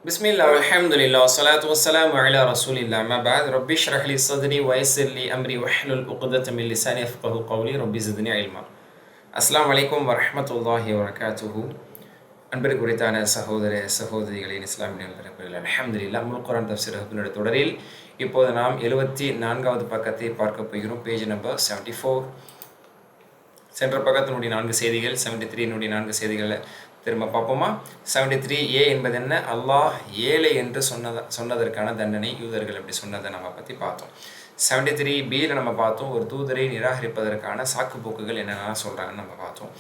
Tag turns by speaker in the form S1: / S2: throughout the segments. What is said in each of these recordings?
S1: بسم الله والحمد لله والصلاة والسلام على رسول الله ما بعد ربي اشرح لي صدري ويسر لي أمري واحلل عقدة من لساني يفقهوا قولي ربي زدني علما. அஸ்ஸலாமு அலைக்கும் வரஹ்மத்துல்லாஹி வபரகாத்துஹு. அன்பிற்கு உரித்தான சகோதர சகோதரிகளின் இஸ்லாமிய பிறப்புகள் அல்ஹம்துலில்லாஹ். முல் குர்ஆன் தஃப்சீர் வகுப்பினுடைய தொடரில் இப்போது நாம் 74வது பக்கத்தை பார்க்க போகிறோம். Page number 74. சென்ற பக்கத்தினுடைய 4 செய்திகள், 73 4 செய்திகளை திரும்ப பார்ப்போமா? 73A என்பது என்ன? அல்லாஹ் ஏழை என்று சொன்னதற்கான தண்டனை யூதர்கள் அப்படி சொன்னதை நம்ம பற்றி பார்த்தோம். 73Bயில் நம்ம பார்த்தோம் ஒரு தூதரை நிராகரிப்பதற்கான சாக்குப்போக்குகள் என்னென்ன சொல்கிறாங்கன்னு நம்ம பார்த்தோம்.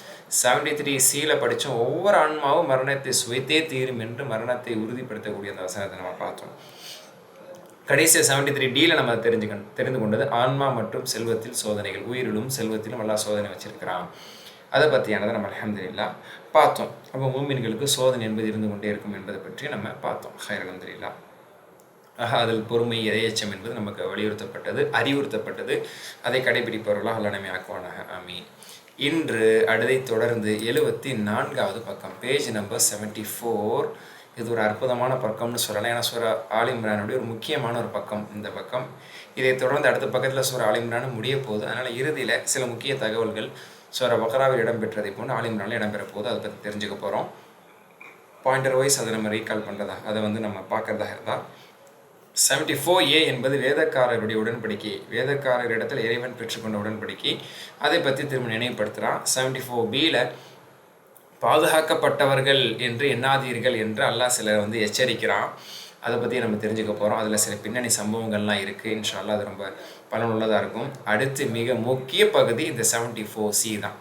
S1: 73Cயில் படித்தோம் ஒவ்வொரு ஆன்மாவும் மரணத்தை சுவைத்தே தீரும் என்று மரணத்தை உறுதிப்படுத்தக்கூடிய அந்த வசனத்தை நம்ம பார்த்தோம். கடைசி 73Dயில் நம்ம தெரிந்து கொண்டது ஆன்மா மற்றும் செல்வத்தில் சோதனைகள், உயிரிலும் செல்வத்திலும் அல்லாஹ் சோதனை வச்சிருக்கிறான். அதை பற்றியானதை நம்ம அல்ஹம்துலில்லாஹ் பார்த்தோம். அப்போ மூமின்களுக்கு சோதனை என்பது இருந்து கொண்டே இருக்கும் என்பதை பற்றி நம்ம பார்த்தோம். ஹைர் அல்ஹம்துலில்லாஹ். அதில் பொறுமை, இறையச்சம் என்பது நமக்கு வலியுறுத்தப்பட்டது, அறிவுறுத்தப்பட்டது. அதை கடைபிடிப்பவர்களாக அல்லாஹ் நம்மை ஆக்குவானாக, ஆமீன். இன்று அடுத்தை தொடர்ந்து 74வது பக்கம், பேஜ் நம்பர் 74. இது ஒரு அற்புதமான பக்கம்னு சொல்லலாம். ஏன்னா சூரா ஆல் இம்ரானுடைய ஒரு முக்கியமான ஒரு பக்கம் இந்த பக்கம். இதை தொடர்ந்து அடுத்த பக்கத்தில் சூரா ஆல் இம்ரான் முடிய போகுது. அதனால் இறுதியில் சில முக்கிய தகவல்கள் சூரா பக்ராவில் இடம்பெற்றதை போன்று ஆல் இம்ரானில் இடம்பெற போகுது. அதை பற்றி தெரிஞ்சுக்க போகிறோம். பாயிண்டர் வைஸ் அதை நம்ம ரீகால் பண்ணுறதா, அதை நம்ம பார்க்குறதா இருந்தால் 74A என்பது வேதக்காரருடைய உடன்படிக்கை, வேதக்காரரிடத்தில் இறைவன் பெற்றுக்கொண்ட உடன்படிக்கை. அதை பற்றி திரும்ப நினைவுபடுத்துகிறான். 74Bயில் பாதுகாக்கப்பட்டவர்கள் என்று எண்ணாதீர்கள் என்று அல்லாஹ் சிலர் எச்சரிக்கிறான். அதை பற்றி நம்ம தெரிஞ்சுக்க போகிறோம். அதில் சில பின்னணி சம்பவங்கள்லாம் இருக்குது. இன்ஷா அல்லாஹ் அது ரொம்ப பலனுள்ளதாக இருக்கும். அடுத்து மிக முக்கிய பகுதி இந்த 74C தான்.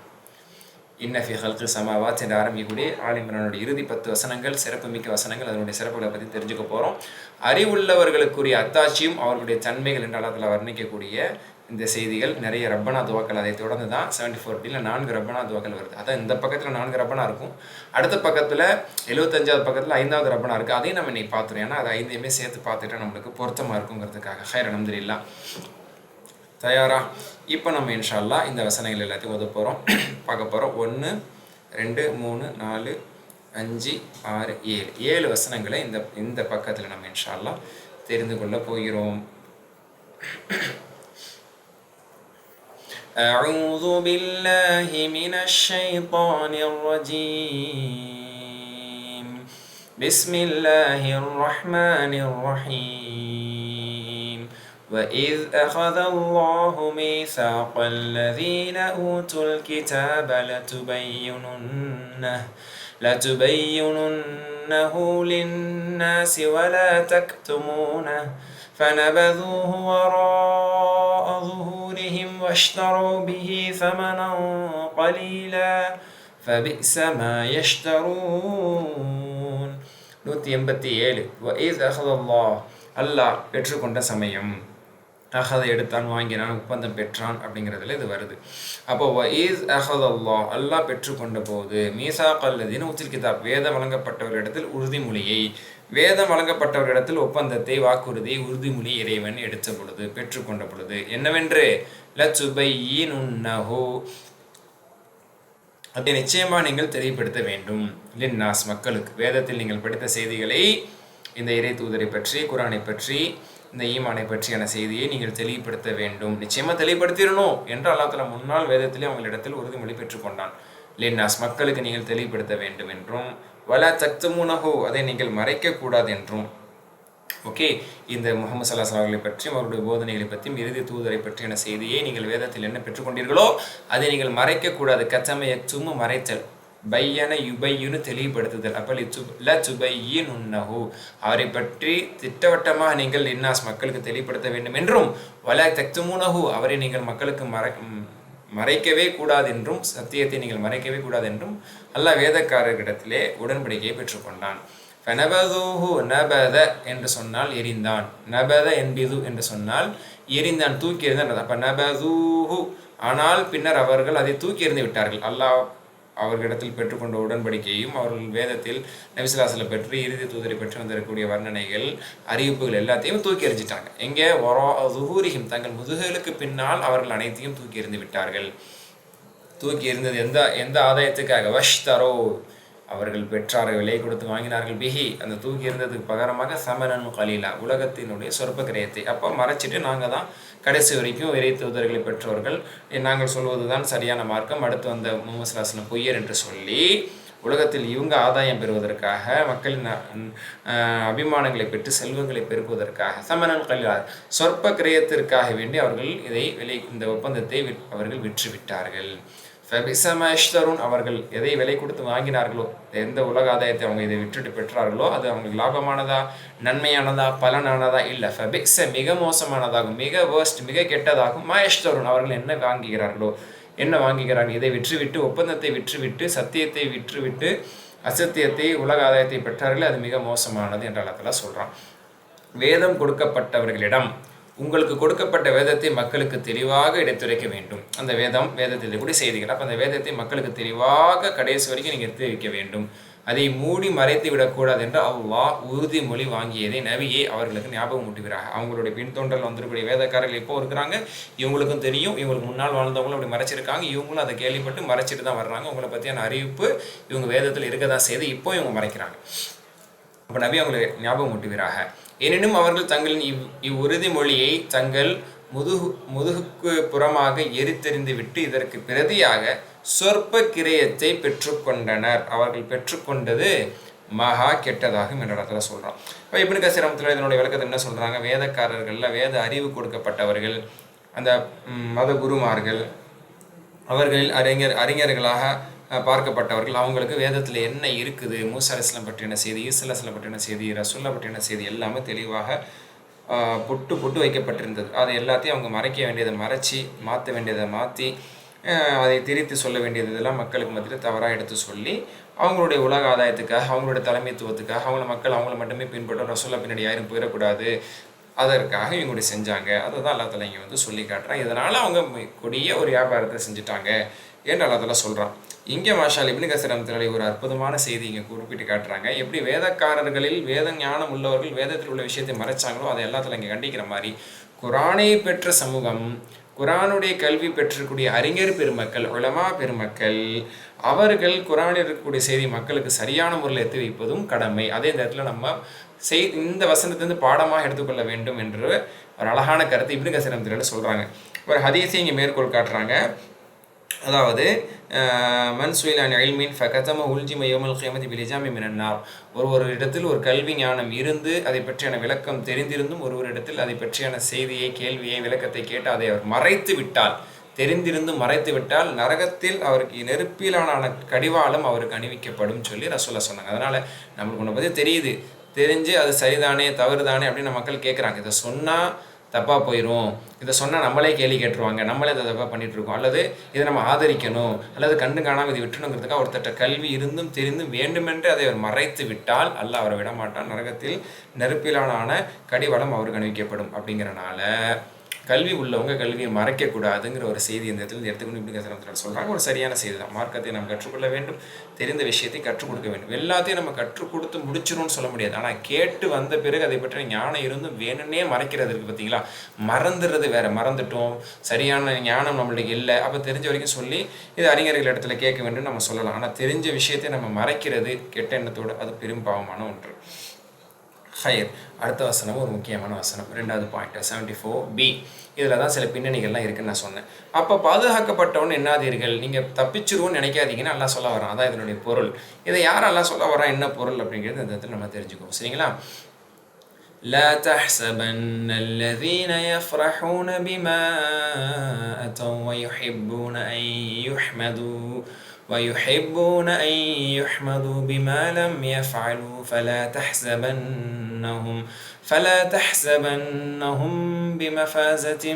S1: இன்ன ஃபி ஹல்கி ஸமாவாத் என்று ஆரம்பிக்கக்கூடிய ஆல் இம்ரானுடைய இறுதி 10 வசனங்கள், சிறப்புமிக்க வசனங்கள். அதனுடைய சிறப்புகளை பற்றி தெரிஞ்சுக்க போகிறோம். அறிவுள்ளவர்களுக்குரிய அத்தாட்சியும் அவர்களுடைய தன்மைகள் என்று அல்லாஹ் வர்ணிக்கக்கூடிய இந்த செய்திகள். நிறைய ரப்பனா துவாக்கள். அதை தொடர்ந்து தான் 74Bயில் 4 ரப்பனா துவாக்கள் வருது. அதான் இந்த பக்கத்தில் 4 ரப்பனா இருக்கும். அடுத்த பக்கத்தில் 75வது பக்கத்தில் 5வது ரப்பனா இருக்குது. அதையும் நம்ம இன்னைக்கு பார்த்துருவோம். ஏன்னா அது 5ஐயுமே சேர்த்து பார்த்துட்டா நம்மளுக்கு பொருத்தமாக இருக்குங்கிறதுக்காக. ஹைர் அல்ஹம்துலில்லாஹ். தயாரா? இப்போ நம்ம இன்ஷா அல்லாஹ் இந்த வசனங்கள் எல்லாத்தையும் ஓத போகிறோம், பார்க்க போகிறோம். 1 2 3 4 5 6 7 வசனங்களை இந்த பக்கத்தில் நம்ம இன்ஷா அல்லாஹ் தெரிந்து கொள்ள போகிறோம். أعوذ بالله من الشيطان الرجيم. بسم الله الرحمن الرحيم. وإذ أخذ الله ميثاق الذين أوتوا الكتاب لتبيننه للناس ولا تكتمونه فنبذوه وراء ظهورهم واشتروا به ثمنا قليلا فبئس ما يشترون. 187. وإذ أخذ الله, அல்லாஹ் பெற்றுக்கொண்ட சமயம், அகதை எடுத்தான், வாங்கினான், ஒப்பந்தம் பெற்றான் அப்படிங்கிறதுல இது வருது. அப்போ வஇஸ் அஹதல்லாஹ், அல்லாஹ் பெற்றுக்கொண்ட போது, மீசாக் அல்லதீன ஊத்தில் கிதாப், வேதம் வழங்கப்பட்டவர்களிடத்தில் உறுதிமொழியை, வேதம் வழங்கப்பட்டவர்களிடத்தில் ஒப்பந்தத்தை, வாக்குறுதியை, உறுதிமொழி இறைவன் எடுத்த பொழுது, பெற்றுக்கொண்ட பொழுது என்னவென்று லதுபையினுன்னஹு, அதை நிச்சயமாக நீங்கள் தெரியப்படுத்த வேண்டும். லின்னாஸ், மக்களுக்கு. வேதத்தில் நீங்கள் படித்த செய்திகளை, இந்த இறை தூதரை பற்றி, குரானை பற்றி, இந்த ஈமானை பற்றியான செய்தியை நீங்கள் தெளிவுபடுத்த வேண்டும். நிச்சயமாக தெளிவுபடுத்திடணும் என்று அல்லாஹ் தஆலா முன்னாள் வேதத்திலே அவங்களிடத்தில் உறுதிமொழி பெற்றுக்கொண்டான். லின்னாஸ், மக்களுக்கு நீங்கள் தெளிவுபடுத்த வேண்டும் என்றும், வலா தக்துமுனஹு, அதை நீங்கள் மறைக்கக்கூடாது என்றும். ஓகே, இந்த முஹம்மது ஸல்லல்லாஹு அலைஹி வஸல்லம் பற்றியும் அவருடைய போதனைகளை பற்றியும் இறுதி தூதரை பற்றியான செய்தியை நீங்கள் வேதத்தில் என்ன பெற்றுக்கொண்டீர்களோ அதை நீங்கள் மறைக்கக்கூடாது. கச்சம யக்துமு, மறைத்தல், பையன யுபையுன்னு தெளிவுபடுத்துதல். அப்போ லதுபையினுன்னஹு, அவரை பற்றி திட்டவட்டமாக நீங்கள் லின்னாஸ், மக்களுக்கு தெளிவுபடுத்த வேண்டும் என்றும், வலா தக்துமுனஹு, அவரை நீங்கள் மக்களுக்கு மறைக்கவே கூடாது என்றும், சத்தியத்தை நீங்கள் மறைக்கவே கூடாது என்றும் அல்லாஹ் வேதக்காரர்களிடத்திலே உடன்படிக்கையை பெற்றுக்கொண்டான். ஃபனபதூஹு, நபத என்று சொன்னால் எரிந்தான், நபத என்பது என்று சொன்னால் எரிந்தான், தூக்கி எறிந்தான். அப்போ நபதூஹு, ஆனால் பின்னர் அவர்கள் அதை தூக்கி எறிந்து விட்டார்கள். அல்லாஹ் அவர்களிடத்தில் பெற்றுக்கொண்ட உடன்படிக்கையும், அவர்கள் வேதத்தில் நபி ஸல்லல்லாஹு அலைஹி வஸல்லம் பற்றி, இறுதி தூதரை பெற்று வந்திருக்கக்கூடிய வர்ணனைகள், அறிவிப்புகள் எல்லாத்தையும் தூக்கி எறிஞ்சிட்டாங்க. எங்கே? வரா ஸுஹூரிஹிம், தங்கள் முதுகுகளுக்கு பின்னால் அவர்கள் அனைத்தையும் தூக்கி எறிந்து விட்டார்கள். தூக்கி எறிந்தது எந்த ஆதாயத்துக்காக? வஷ்தரோ, அவர்கள் பெற்றார்கள், விலை கொடுத்து வாங்கினார்கள், பிஹி அந்த தூக்கி இருந்ததுக்கு பகரமாக சமனன் கலீலா உலகத்தினுடைய சொற்ப கிரயத்தை. அப்போ மறைச்சிட்டு நாங்கள் தான் கடைசி வரைக்கும் இறை தூதர்களை பெற்றவர்கள், நாங்கள் சொல்வது தான் சரியான மார்க்கம், அடுத்து வந்த முகமது ஸல்லல்லாஹு அலைஹி வஸல்லம் பொய்யர் என்று சொல்லி உலகத்தில் இவங்க ஆதாயம் பெறுவதற்காக, மக்களின் அபிமானங்களை பெற்று செல்வங்களை பெருக்குவதற்காக, சமனன் கலீலா சொற்ப கிரயத்திற்காக வேண்டி அவர்கள் இந்த ஒப்பந்தத்தை அவர்கள் விற்றுவிட்டார்கள். அவர்கள் எதை விலை கொடுத்து வாங்கினார்களோ, எந்த உலக ஆதாயத்தை அவங்க இதை விட்டுட்டு பெற்றார்களோ அது அவங்களுக்கு லாபமானதா, நன்மையானதா, பலனானதா இல்லை. ஃபபிக்ஸ மிக மோசமானதாகும், மிக வேர்ஸ்ட், மிக கெட்டதாகும். மாயஷ்தருன் அவர்கள் என்ன வாங்குகிறார்கள், இதை விற்றுவிட்டு, ஒப்பந்தத்தை விற்றுவிட்டு, சத்தியத்தை விற்றுவிட்டு அசத்தியத்தை, உலக ஆதாயத்தை பெற்றார்கள், அது மிக மோசமானது என்று அல்லாஹ் தஆலா சொல்றான். வேதம் கொடுக்கப்பட்டவர்களிடம் உங்களுக்கு கொடுக்கப்பட்ட வேதத்தை மக்களுக்கு தெளிவாக எடுத்துரைக்க வேண்டும். அந்த வேதத்தில் கூட செய்திகள், அப்போ அந்த வேதத்தை மக்களுக்கு தெளிவாக கடைசி வரைக்கும் நீங்கள் எடுத்து வைக்க வேண்டும். அதை மூடி மறைத்து விடக்கூடாது என்று அல்லாஹ் உறுதிமொழி வாங்கியதை நபியை அவர்களுக்கு ஞாபகம் ஊட்டுகிறார். அவங்களுடைய பின்தொண்டர்கள் வந்திருக்கக்கூடிய வேதக்காரர்கள் எப்போ இருக்கிறாங்க, இவங்களுக்கும் தெரியும், இவங்களுக்கு முன்னால் வாழ்ந்தவங்களும் அப்படி மறைச்சிருக்காங்க, இவங்களும் அதை கேள்விப்பட்டு மறைச்சிட்டு தான் வர்றாங்க. உங்களை பற்றியான அறிவிப்பு இவங்க வேதத்தில் இருக்க தான் செய்து இப்போ இவங்க மறைக்கிறாங்க. அப்போ நபி அவங்களை ஞாபகம் ஊட்டுகிறாங்க. எனினும் அவர்கள் தங்களின் இவ்வுறுதிமொழியை தங்கள் முதுகுக்கு புறமாக எரித்தெறிந்து விட்டு இதற்கு பிரதியாக சொற்ப கிரயத்தை பெற்றுக்கொண்டனர். அவர்கள் பெற்றுக்கொண்டது மகா கெட்டதாகும் என்ற இடத்துல சொல்கிறான். இப்போ இப்னு கஸீர் ரஹ்மத்துல்லாஹி இதனுடைய விளக்கத்தை என்ன சொல்கிறாங்க, வேதக்காரர்களில் வேத அறிவு கொடுக்கப்பட்டவர்கள், அந்த மத குருமார்கள், அவர்களில் அறிஞர்களாக பார்க்கப்பட்டவர்கள், அவங்களுக்கு வேதத்தில் என்ன இருக்குது, மூசா அலைஹிஸ்ஸலாம் பற்றின செய்தி, ஈசா அலைஹிஸ்ஸலாம் பற்றின செய்தி, ரசூல்லா பற்றின செய்தி எல்லாமே தெளிவாக பொட்டு வைக்கப்பட்டிருந்தது. அது எல்லாத்தையும் அவங்க மறைக்க வேண்டியதை மறைச்சி, மாற்ற வேண்டியதை மாற்றி, அதை திரித்து சொல்ல வேண்டியது இதெல்லாம் மக்களுக்கு மத்தியில் தவறாக எடுத்து சொல்லி, அவங்களுடைய உலக ஆதாயத்துக்காக, அவங்களுடைய தலைமைத்துவத்துக்காக, அவங்கள மட்டுமே பின்பற்றும், ரசூல்லா பின்னாடி யாரும் போயிடக்கூடாது, அதற்காக இவங்களுடைய செஞ்சாங்க. அதை தான் அல்லாஹ் தஆலா இங்கே சொல்லிக் காட்டுறான். இதனால் அவங்க கொடிய ஒரு வியாபாரத்தை செஞ்சுட்டாங்க என்று அல்லாஹ் தஆலா சொல்கிறான். இங்கே மாஷா இப்னு கஸீர் ரஹ்மத்துல்லாஹி ஒரு அற்புதமான செய்தி இங்கே குறிப்பிட்டு காட்டுறாங்க. எப்படி வேதக்காரர்களில் வேத ஞானம் உள்ளவர்கள் வேதத்தில் உள்ள விஷயத்தை மறைச்சாங்களோ அதை எல்லாத்துல இங்கே கண்டிக்கிற மாதிரி, குரானை பெற்ற சமூகம், குரானுடைய கல்வி பெற்றக்கூடிய அறிஞர் பெருமக்கள், உலமா பெருமக்கள், அவர்கள் குரானில் இருக்கக்கூடிய செய்தி மக்களுக்கு சரியான முறையில் எத்தி வைப்பதும் கடமை. அதே நேரத்தில் நம்ம இந்த வசனத்திலிருந்து பாடமாக எடுத்துக்கொள்ள வேண்டும் என்று ஒரு அழகான கருத்தை இப்னு கஸீர் ரஹ்மத்துல்லாஹி சொல்கிறாங்க. ஒரு ஹதீஸை இங்கே மேற்கோள் காட்டுறாங்க. அதாவது மன் சுயிலான் இல்மின் ஃபகதம உல்ஜிம யௌமல் கியாமத்தி பிலிஜாமி மினன் நார். ஒரு இடத்தில் ஒரு கல்வி ஞானம் இருந்து அதை பற்றியான விளக்கம் தெரிந்திருந்தும் ஒருவரிடத்தில் அதை பற்றியான செய்தியை, கேள்வியை, விளக்கத்தை கேட்டு அதை அவர் மறைத்து விட்டால், தெரிந்திருந்தும் மறைத்து விட்டால் நரகத்தில் அவருக்கு நெருப்பிலான கடிவாளம் அவருக்கு அணிவிக்கப்படும் சொல்லி ரசூலுல்லாஹ் சொன்னாங்க. அதனால் நம்மளுக்கு ஒன்றை பற்றி தெரியுது, தெரிஞ்சு அது சரிதானே தவறுதானே அப்படின்னு மக்கள் கேட்குறாங்க. இதை சொன்னால் தப்பாக போயிடும், இதை சொன்னால் நம்மளே கேள்வி கேட்டுருவாங்க, நம்மளே இதை தப்பாக பண்ணிகிட்ருக்கோம், அல்லது இதை நம்ம ஆதரிக்கணும், அல்லது கண்டு காணாமல் இதை விட்டுணுங்கிறதுக்காக ஒருத்தட்ட கல்வி இருந்தும் தெரிந்தும் வேண்டுமென்று அதை அவர் மறைத்து விட்டால் அல்லாஹ் அவரை விடமாட்டான், நரகத்தில் நெருப்பிலான கடிவாளம் அவருக்கு அணிவிக்கப்படும். அப்படிங்கிறனால கல்வி உள்ளவங்க கல்வியை மறைக்கக்கூடாதுங்கிற ஒரு செய்தி இந்த இடத்துல எடுத்துக்கணும் இப்னு கஸீர் ரஹ்மத்துல்லாஹி சொல்கிறாங்க. ஒரு சரியான செய்தி தான். மார்க்கத்தை நம்ம கற்றுக்கொள்ள வேண்டும், தெரிந்த விஷயத்தை கற்றுக் கொடுக்க வேண்டும். எல்லாத்தையும் நம்ம கற்றுக் கொடுத்து முடிச்சிடும்னு சொல்ல முடியாது. ஆனால் கேட்டு வந்த பிறகு அதை பற்றிய ஞானம் இருந்தும் வேணும்னே மறைக்கிறது இருக்குது பார்த்தீங்களா, மறந்துடுறது வேறு, மறந்துட்டோம், சரியான ஞானம் நம்மளுக்கு இல்லை, அப்போ தெரிஞ்ச வரைக்கும் சொல்லி இது அறிஞர்கள் இடத்துல கேட்க வேண்டும் நம்ம சொல்லலாம். ஆனால் தெரிஞ்ச விஷயத்தை நம்ம மறைக்கிறது கெட்ட எண்ணத்தோடு அது பெரும் பாவமான ஒன்று. ஹயர். அடுத்த வசனம் ஒரு முக்கியமான வசனம், 2வது பாயிண்ட் 74B. இதில் தான் சில பின்னணிகள்லாம் இருக்குன்னு நான் சொன்னேன். அப்போ பாதுகாக்கப்பட்டவன்னு என்னாதீர்கள், நீங்கள் தப்பிச்சிருவோன்னு நினைக்காதீங்கன்னு அல்லாஹ் சொல்ல வரான். அதான் இதனுடைய பொருள். இதை யார் அல்லாஹ் சொல்ல வரான், என்ன பொருள் அப்படிங்கிறது இந்த இடத்துல நம்ம தெரிஞ்சுக்குவோம். சரிங்களா? لا تحسبن الذين يفرحون بما أتوا ويحبون أن يحمدوا بما لم يفعلوا فلا تحسبنهم بمفازة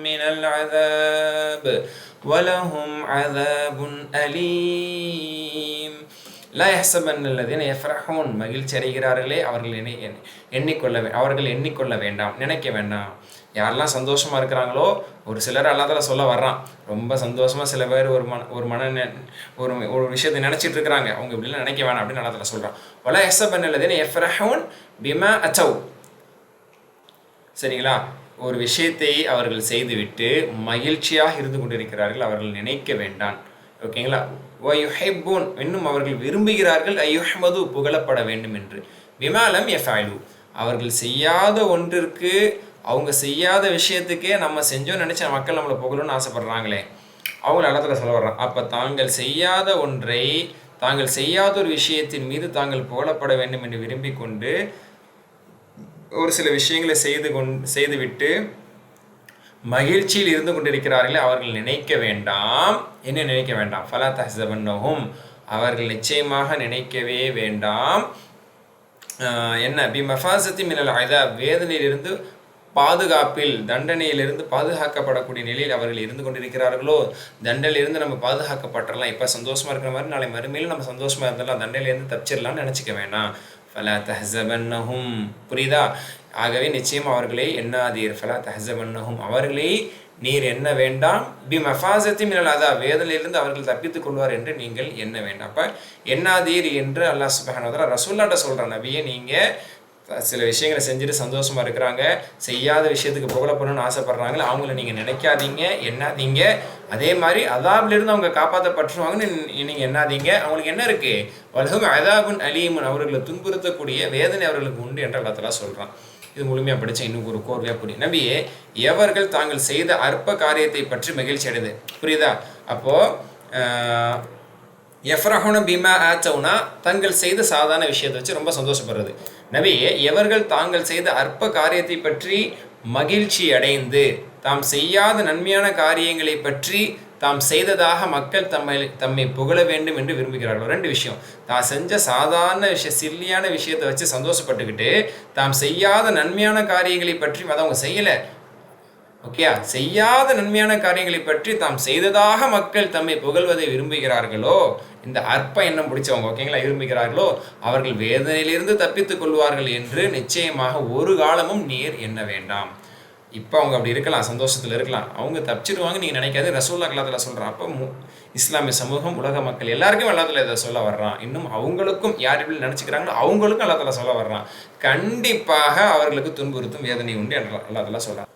S1: من العذاب ولهم عذاب أليم. لا يحسبن الذين يفرحون மகிழ்ச்சி அடைகிறார்களே அவர்கள் எண்ணிக்கொள்ள வேண்டாம், நினைக்க வேண்டாம். யாரெல்லாம் சந்தோஷமாக இருக்கிறாங்களோ, ஒரு சிலர் அல்லாஹ் சொல்ல வர்றான், ரொம்ப சந்தோஷமாக சில பேர் ஒரு விஷயத்தை நினச்சிட்டு இருக்கிறாங்க, அவங்க இப்படிலாம் நினைக்க வேணாம் அப்படின்னு அல்லாஹ் சொல்கிறான். வலா யஹ்சபன்ன அல்லதீன யஃப்ரஹூன் பிமா அத்தவ். சரிங்களா? ஒரு விஷயத்தை அவர்கள் செய்துவிட்டு மகிழ்ச்சியாக இருந்து கொண்டிருக்கிறார்கள், அவர்கள் நினைக்க வேண்டாம். ஓகேங்களா. வயுஹிப்பூன் இன்னும் அவர்கள் விரும்புகிறார்கள் ஐயுஹ்மது புகழப்பட வேண்டும் என்று. பிமா லம் யஃபஅலு அவர்கள் செய்யாத ஒன்றிற்கு அவங்க செய்யாத விஷயத்துக்கே நம்ம செஞ்சோன்னு நினச்ச மக்கள் நம்மளை புகழணும்னு ஆசைப்படுறாங்களே அவங்கள அல்லத்துல சொல்ல வர்றான். அப்போ தாங்கள் செய்யாத ஒன்றை தாங்கள் செய்யாத ஒரு விஷயத்தின் மீது தாங்கள் புகழப்பட வேண்டும் என்று விரும்பி கொண்டு ஒரு சில விஷயங்களை செய்துவிட்டு மகிழ்ச்சியில் இருந்து கொண்டிருக்கிறார்களே அவர்கள் நினைக்க வேண்டாம். என்ன நினைக்க வேண்டாம்? ஃபலா தஹ்ஸபன்னஹும் அவர்கள் நிச்சயமாக நினைக்கவே வேண்டாம். என்ன பி மஃபாசத்தி மினல் அஸாப் வேதனையிலிருந்து பாதுகாப்பில் தண்டனையிலிருந்து பாதுகாக்கப்படக்கூடிய நிலையில் அவர்கள் இருந்து கொண்டிருக்கிறார்களோ. தண்டனையிலிருந்து நம்ம பாதுகாக்கப்பட்டுடலாம், இப்போ சந்தோஷமாக இருக்கிற மாதிரி நாளை மறுமையில் நம்ம சந்தோஷமாக இருந்தாலும் தண்டனையிலேருந்து தப்பிச்சிடலாம்னு நினச்சிக்க வேண்டாம். ஃபலா தஹ்ஸபன்னஹும் புரியுதா? ஆகவே நிச்சயம் அவர்களை எண்ணாதீர். ஃபலா தஹ்ஸபன்னஹும் அவர்களை நீர் எண்ண வேண்டாம். பி மஃபாசத்தி மினல் அஸாப் வேதனையிலிருந்து அவர்கள் தப்பித்துக் கொள்வார் என்று நீங்கள் எண்ண வேண்டாம். அப்போ எண்ணாதீர் என்று அல்லாஹ் சுப்ஹானஹு வ தஆலா ரசூலுல்லாஹ்ட்ட சொல்கிறான். நபியே நீங்கள் சில விஷயங்களை செஞ்சுட்டு சந்தோஷமாக இருக்கிறாங்க, செய்யாத விஷயத்துக்கு புகழப்படணும்னு ஆசைப்படுறாங்களே அவங்கள நீங்கள் நினைக்காதீங்க, எண்ணாதீங்க. அதே மாதிரி அதாபிலிருந்து அவங்க காப்பாற்றப்பட்டுருவாங்கன்னு நீங்கள் எண்ணாதீங்க. அவங்களுக்கு என்ன இருக்குது? வலஹும் அதாபுன் அலீமுன் அவர்களை துன்புறுத்தக்கூடிய வேதனை அவர்களுக்கு உண்டு என்று அல்லாஹ் தஆலா சொல்கிறான். இது முழுமையாக படித்தா இன்னும் ஒரு கோர்வையாக புரியும். நபியே எவர்கள் தாங்கள் செய்த அற்ப காரியத்தை பற்றி மகிழ்ச்சி அடைது புரியுதா? அப்போது எஃப்ரஹுன பிமா ஆச்சவுனா தங்கள் செய்த சாதாரண விஷயத்தை வச்சு ரொம்ப சந்தோஷப்படுறது. நபியே எவர்கள் தாங்கள் செய்த அற்ப காரியத்தை பற்றி மகிழ்ச்சி அடைந்து தாம் செய்யாத நன்மையான காரியங்களை பற்றி தாம் செய்ததாக மக்கள் தம்மை புகழ வேண்டும் என்று விரும்புகிறார்கள். ரெண்டு விஷயம், தான் செஞ்ச சாதாரண சில்லியான விஷயத்தை வச்சு சந்தோஷப்பட்டுக்கிட்டு தாம் செய்யாத நன்மையான காரியங்களை பற்றி அதை அவங்க செய்யலை. ஓகேயா? செய்யாத நன்மையான காரியங்களை பற்றி தாம் செய்ததாக மக்கள் தம்மை புகழ்வதை விரும்புகிறார்களோ, இந்த அற்ப எண்ணம் பிடிச்சவங்க ஓகேங்களா விரும்புகிறார்களோ அவர்கள் வேதனையிலிருந்து தப்பித்துக் கொள்வார்கள் என்று நிச்சயமாக ஒரு காலமும் நீர் எண்ண வேண்டாம். இப்போ அவங்க அப்படி இருக்கலாம், சந்தோஷத்தில் இருக்கலாம், அவங்க தப்பிச்சிடுவாங்க நீங்கள் நினைக்காது. ரசூலுல்லாஹ் அல்லாஹ் சொல்கிறான். அப்போ இஸ்லாமிய சமூகம் உலக மக்கள் எல்லாருக்கும் அல்லாஹ் இதை சொல்ல வர்றான். இன்னும் அவங்களுக்கும் யார் எப்படி நினச்சிக்கிறாங்களோ அவங்களுக்கும் அல்லாஹ் சொல்ல வர்றான். கண்டிப்பாக அவர்களுக்கு துன்புறுத்தும் வேதனை உண்டு என்று அல்லாஹ் சொல்கிறான்.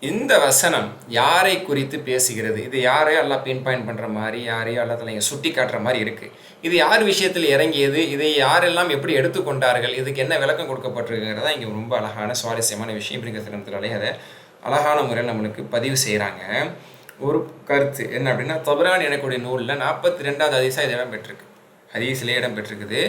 S1: இந்த வசனம் யாரை குறித்து பேசுகிறது? இது யாரையும் அல்லாஹ் பின் பாயிண்ட் பண்ணுற மாதிரி, யாரையும் அல்லாஹ் தஆலா சுட்டி காட்டுற மாதிரி இருக்குது. இது யார் விஷயத்தில் இறங்கியது? இதை யாரெல்லாம் எப்படி எடுத்துக்கொண்டார்கள்? இதுக்கு என்ன விளக்கம் கொடுக்கப்பட்டிருக்குங்கிறதா இங்கே ரொம்ப அழகான சுவாரஸ்யமான விஷயம். இப்படி கருத்துக்களை அதை அழகான முறையில் நம்மளுக்கு பதிவு செய்கிறாங்க. ஒரு கருத்து என்ன அப்படின்னா, தபரானி எனக்கூடிய நூலில் 42வது ஹதீஸாக இது இடம்பெற்றிருக்கு. ஹதீஸிலே இடம்பெற்றிருக்குது.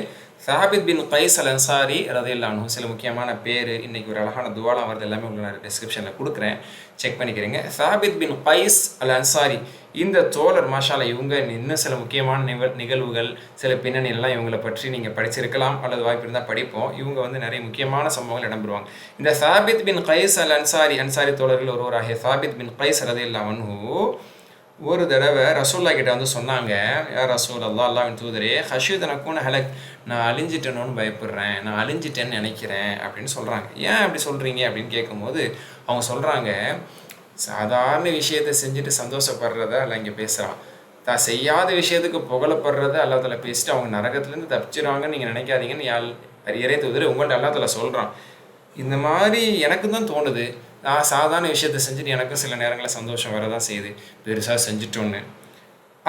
S1: சாபித் பின் கைஸ் அல் அன்சாரி ரலியல்லாஹு அன்ஹு சில முக்கியமான பேர், இன்றைக்கி ஒரு அழகான துவாலாம் வருது, எல்லாமே உங்களுக்கு நான் டிஸ்கிரிப்ஷனில் கொடுக்குறேன், செக் பண்ணிக்கிறீங்க. சாபித் பின் கைஸ் அல் அன்சாரி இந்த தோழர் மாஷால்லா இவங்க இன்னும் சில முக்கியமான நிகழ்வுகள் சில பின்னணியெல்லாம் இவங்களை பற்றி நீங்கள் படிச்சிருக்கலாம் அல்லது வாய்ப்பு இருந்தால் படிப்போம். இவங்க நிறைய முக்கியமான சம்பவங்கள் இடம்பெறுவாங்க. இந்த சாபித் பின் கைஸ் அல் அன்சாரி தோழர்கள் ஒருவராகிய சாபித் பின் கைஸ் ரலியல்லாஹு அன்ஹு ஒரு தடவை ரசூலுல்லாஹ் கிட்ட சொன்னாங்க, யார் ரசூலல்லாஹ் அல்லாஹ்வின் தூதரே ஹஷீத் நக்கூன ஹலக் நான் அழிஞ்சிட்டேன்னு பயப்படுறேன், நான் அழிஞ்சிட்டேன்னு நினைக்கிறேன் அப்படின்னு சொல்கிறாங்க. ஏன் அப்படி சொல்கிறீங்க அப்படின்னு கேட்கும்போது அவங்க சொல்கிறாங்க, சாதாரண விஷயத்தை செஞ்சுட்டு சந்தோஷப்படுறத அல்ல இங்கே பேசுகிறான், தான் செய்யாத விஷயத்துக்கு புகழப்படுறத அல்லாஹ் தஆலா பேசிட்டு அவங்க நரகத்துலேருந்து தப்பிச்சிடுவாங்கன்னு நீங்கள் நினைக்காதீங்கன்னு இறை தூதர் உங்கள்கிட்ட அல்லாஹ் தஆலா சொல்கிறான். இந்த மாதிரி எனக்கு தான் தோணுது, நான் சாதாரண விஷயத்தை செஞ்சுட்டு எனக்கும் சில நேரங்களில் சந்தோஷம் வரதான் செய்யுது, பெருசாக செஞ்சுட்டோன்னு.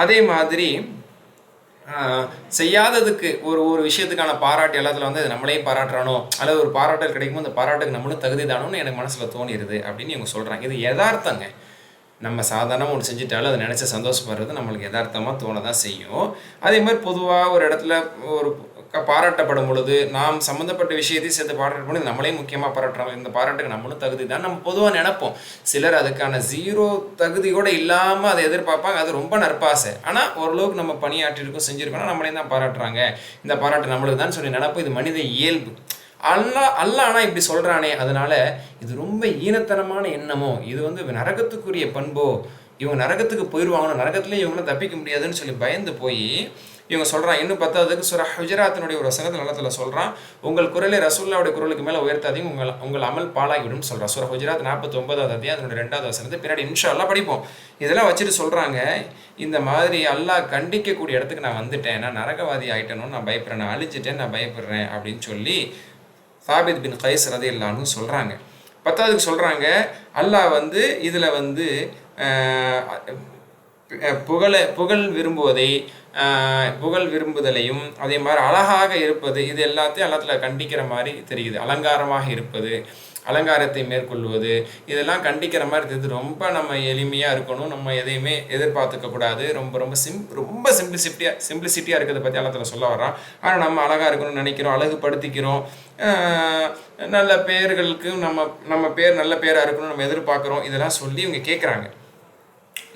S1: அதே மாதிரி செய்யாததுக்கு ஒரு விஷயத்துக்கான பாராட்டு எல்லாத்துல அது நம்மளையும் பாராட்டுறானோ அல்லது ஒரு பாராட்டல் கிடைக்குமோ அந்த பாராட்டுக்கு நம்மளும் தகுதி தானோன்னு எனக்கு மனசில் தோணிடுது அப்படின்னு இவங்க சொல்கிறாங்க. இது யதார்த்தங்க. நம்ம சாதாரணமாக ஒன்று செஞ்சுட்டாலும் அதை நினச்சி சந்தோஷப்படுறது நம்மளுக்கு யதார்த்தமாக தோண தான் செய்யும். அதே மாதிரி பொதுவாக ஒரு இடத்துல ஒரு பாராட்டப்படும் பொழுது நாம் சம்மந்தப்பட்ட விஷயத்தையும் சேர்த்து பாராட்டப்படும் நம்மளையும் முக்கியமாக பாராட்டுறாங்க, இந்த பாராட்டுக்கு நம்மளும் தகுதி தான் நம்ம பொதுவாக நினைப்போம். சிலர் அதுக்கான ஜீரோ தகுதியோடு இல்லாமல் அதை எதிர்பார்ப்பாங்க, அது ரொம்ப நற்பாசை. ஆனால் ஓரளவுக்கு நம்ம பணியாற்றிருக்கோம் செஞ்சுருக்கோம்னா நம்மளையும் தான் பாராட்டுறாங்க, இந்த பாராட்டு நம்மளுக்கு தான் சொல்லி நினைப்போம். இது மனித இயல்பு. அல்ல ஆனால் இப்படி சொல்கிறானே, அதனால இது ரொம்ப ஈனத்தனமான எண்ணமோ, இது நரகத்துக்குரிய பண்போ, இவங்க நரகத்துக்கு போயிடுவாங்கன்னு நரகத்துலேயே இவங்களாம் தப்பிக்க முடியாதுன்னு சொல்லி பயந்து போய் இவங்க சொல்கிறான். இன்னும் 10வதுக்கு சூரா ஹுஜராத்தினுடைய ஒரு வசனத்தில் நல்லத்தில் சொல்கிறான், உங்கள் குரலை ரசூலுல்லாஹ்வுடைய குரலுக்கு மேலே உயர்த்தாதீங்க, உங்கள் அமல் பாலாகிவிடும் சொல்கிறான். சூரா ஹுஜராத் 49வது அத்தியாயம் அதனுடைய 2வது வசனத்தை பின்னாடி இன்ஷா அல்லாஹ் படிப்போம். இதெல்லாம் வச்சுட்டு சொல்கிறாங்க, இந்த மாதிரி அல்லாஹ் கண்டிக்கக்கூடிய இடத்துக்கு நான் வந்துட்டேன், நான் நரகவாதி ஆகிட்டேன்னு நான் பயப்படுறேன், நான் அழிச்சிட்டேன், நான் பயப்படுறேன் அப்படின்னு சொல்லி சாபித் பின் கைஸ் ரலியல்லாஹு அன்ஹு சொல்கிறாங்க. 10வதுக்கு சொல்கிறாங்க, அல்லாஹ் இதில் புகழ் விரும்புவதை, புகழ் விரும்புதலையும் அதே மாதிரி அழகாக இருப்பது, இது எல்லாத்தையும் எல்லாத்துல கண்டிக்கிற மாதிரி தெரியுது. அலங்காரமாக இருப்பது, அலங்காரத்தை மேற்கொள்வது, இதெல்லாம் கண்டிக்கிற மாதிரி தெரியுது. ரொம்ப நம்ம எளிமையாக இருக்கணும், நம்ம எதையுமே எதிர்பார்த்துக்க கூடாது, ரொம்ப ரொம்ப சிம்பிளிசிட்டியாக இருக்கிறத பற்றி எல்லாத்துல சொல்ல வர்றான். ஆனால் நம்ம அழகாக இருக்கணும்னு நினைக்கிறோம், அழகுபடுத்திக்கிறோம், நல்ல பேர்களுக்கு நம்ம பேர் நல்ல பேராக இருக்கணும்னு நம்ம எதிர்பார்க்குறோம். இதெல்லாம் சொல்லி இவங்க கேட்குறாங்க.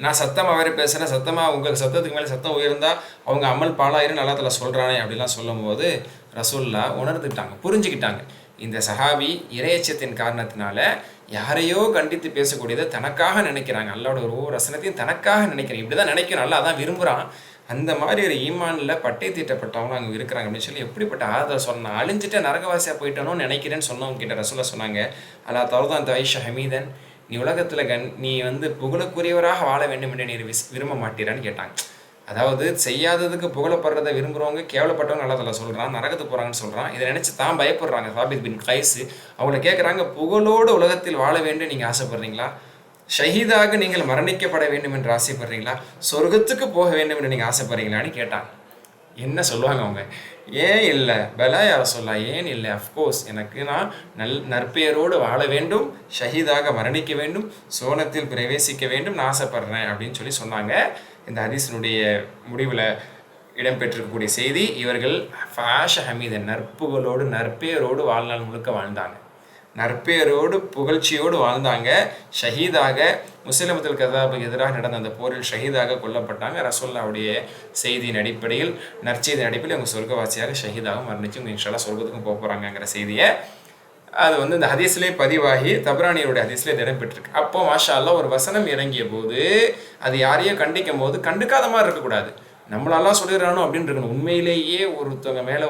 S1: நான் சத்தமாக வேறு பேசுகிறேன், சத்தமாக உங்களுக்கு சத்தத்துக்கு மேலே சத்தம் உயர்ந்தால் அவங்க அமல் பாலாயிரம் நல்லாத்துல சொல்கிறானே அப்படிலாம் சொல்லும் போது ரசூல்லா உணர்ந்துட்டாங்க, புரிஞ்சுக்கிட்டாங்க. இந்த சஹாபி இறையச்சத்தின் காரணத்தினால யாரையோ கண்டித்து பேசக்கூடியதை தனக்காக நினைக்கிறாங்க. அல்லாவோட ஒரு வசனத்தையும் தனக்காக நினைக்கிறேன், இப்படி தான் நினைக்கிறோம், அல்லா அதான் விரும்புகிறான். அந்த மாதிரி ஒரு ஈமானில் பட்டை தீட்டப்பட்டவங்க அங்கே இருக்கிறாங்க அப்படின்னு சொல்லி எப்படிப்பட்ட ஆதரவு சொன்னால், அழிஞ்சிட்டு நரகவாசியாக போயிட்டோன்னு நினைக்கிறேன்னு சொன்னவங்க கிட்ட ரசூல்லா சொன்னாங்க, அல்லா தௌதான் தாயிஷா ஹமீதன், நீ உலகத்தில் நீ புகழுக்குரியவராக வாழ வேண்டும் என்று நீ விரும்ப மாட்டீரான்னு கேட்டாங்க. அதாவது செய்யாததுக்கு புகழப்படுறதை விரும்புகிறவங்க கேவலப்பட்டவங்க நல்லா சொல்கிறான், நரகத்துக்கு போகிறாங்கன்னு சொல்கிறான். இதை நினச்சி தான் பயப்படுறாங்க. சாபித் பின் கைஸ் அவங்கள கேட்குறாங்க, புகழோடு உலகத்தில் வாழ வேண்டும் நீங்கள் ஆசைப்படுறீங்களா? ஷஹீதாக நீங்கள் மரணிக்கப்பட வேண்டும் என்று ஆசைப்படுறீங்களா? சொர்க்கத்துக்கு போக வேண்டும் என்று நீங்கள் ஆசைப்படுறீங்களான்னு கேட்டாங்க. என்ன சொல்லுவாங்க அவங்க? ஏன் இல்லை பலா யார சொல்லா, ஏன் இல்லை, அஃப்கோர்ஸ் எனக்கு நான் நற்பெயரோடு வாழ வேண்டும், ஷஹீதாக மரணிக்க வேண்டும், சோனத்தில் பிரவேசிக்க வேண்டும் நான் ஆசைப்படுறேன் அப்படின்னு சொல்லி சொன்னாங்க. இந்த ஹதீஸினுடைய முடிவில் இடம்பெற்றிருக்கக்கூடிய செய்தி, இவர்கள் ஃபாஷ ஹமீதன், நற்புகழோடு நற்பெயரோடு வாழ்நாள் முழுக்க வாழ்ந்தாங்க, நற்பெயரோடு புகழ்ச்சியோடு வாழ்ந்தாங்க. ஷஹீதாக முஸ்லிமத்துல் கதாபுக்கு எதிராக நடந்த அந்த போரில் ஷஹீதாக கொல்லப்பட்டாங்க. ரசூலுல்லாஹ்வுடைய செய்தியின் அடிப்படையில், நற்செய்தியின் அடிப்படையில் அவங்க சொர்க்கவாசியாக ஷஹீதாக மரணிச்சு இவங்க இன்ஷா அல்லாஹ் சொர்க்கத்துக்கும் போக போகிறாங்கங்கிற செய்தியை அது இந்த ஹதீஸ்லேயே பதிவாகி தப்ரானியோடைய ஹதீஸ்லேயே இடம்பெற்றிருக்கு. அப்போ மாஷா அல்லாஹ் ஒரு வசனம் இறங்கிய போது அது யாரையும் கண்டிக்கும் போது கண்டுக்காத மாதிரி இருக்கக்கூடாது, நம்மளெல்லாம் சொல்லிடுறானோ அப்படின்னு இருக்கணும். உண்மையிலேயே ஒருத்தவங்க மேலே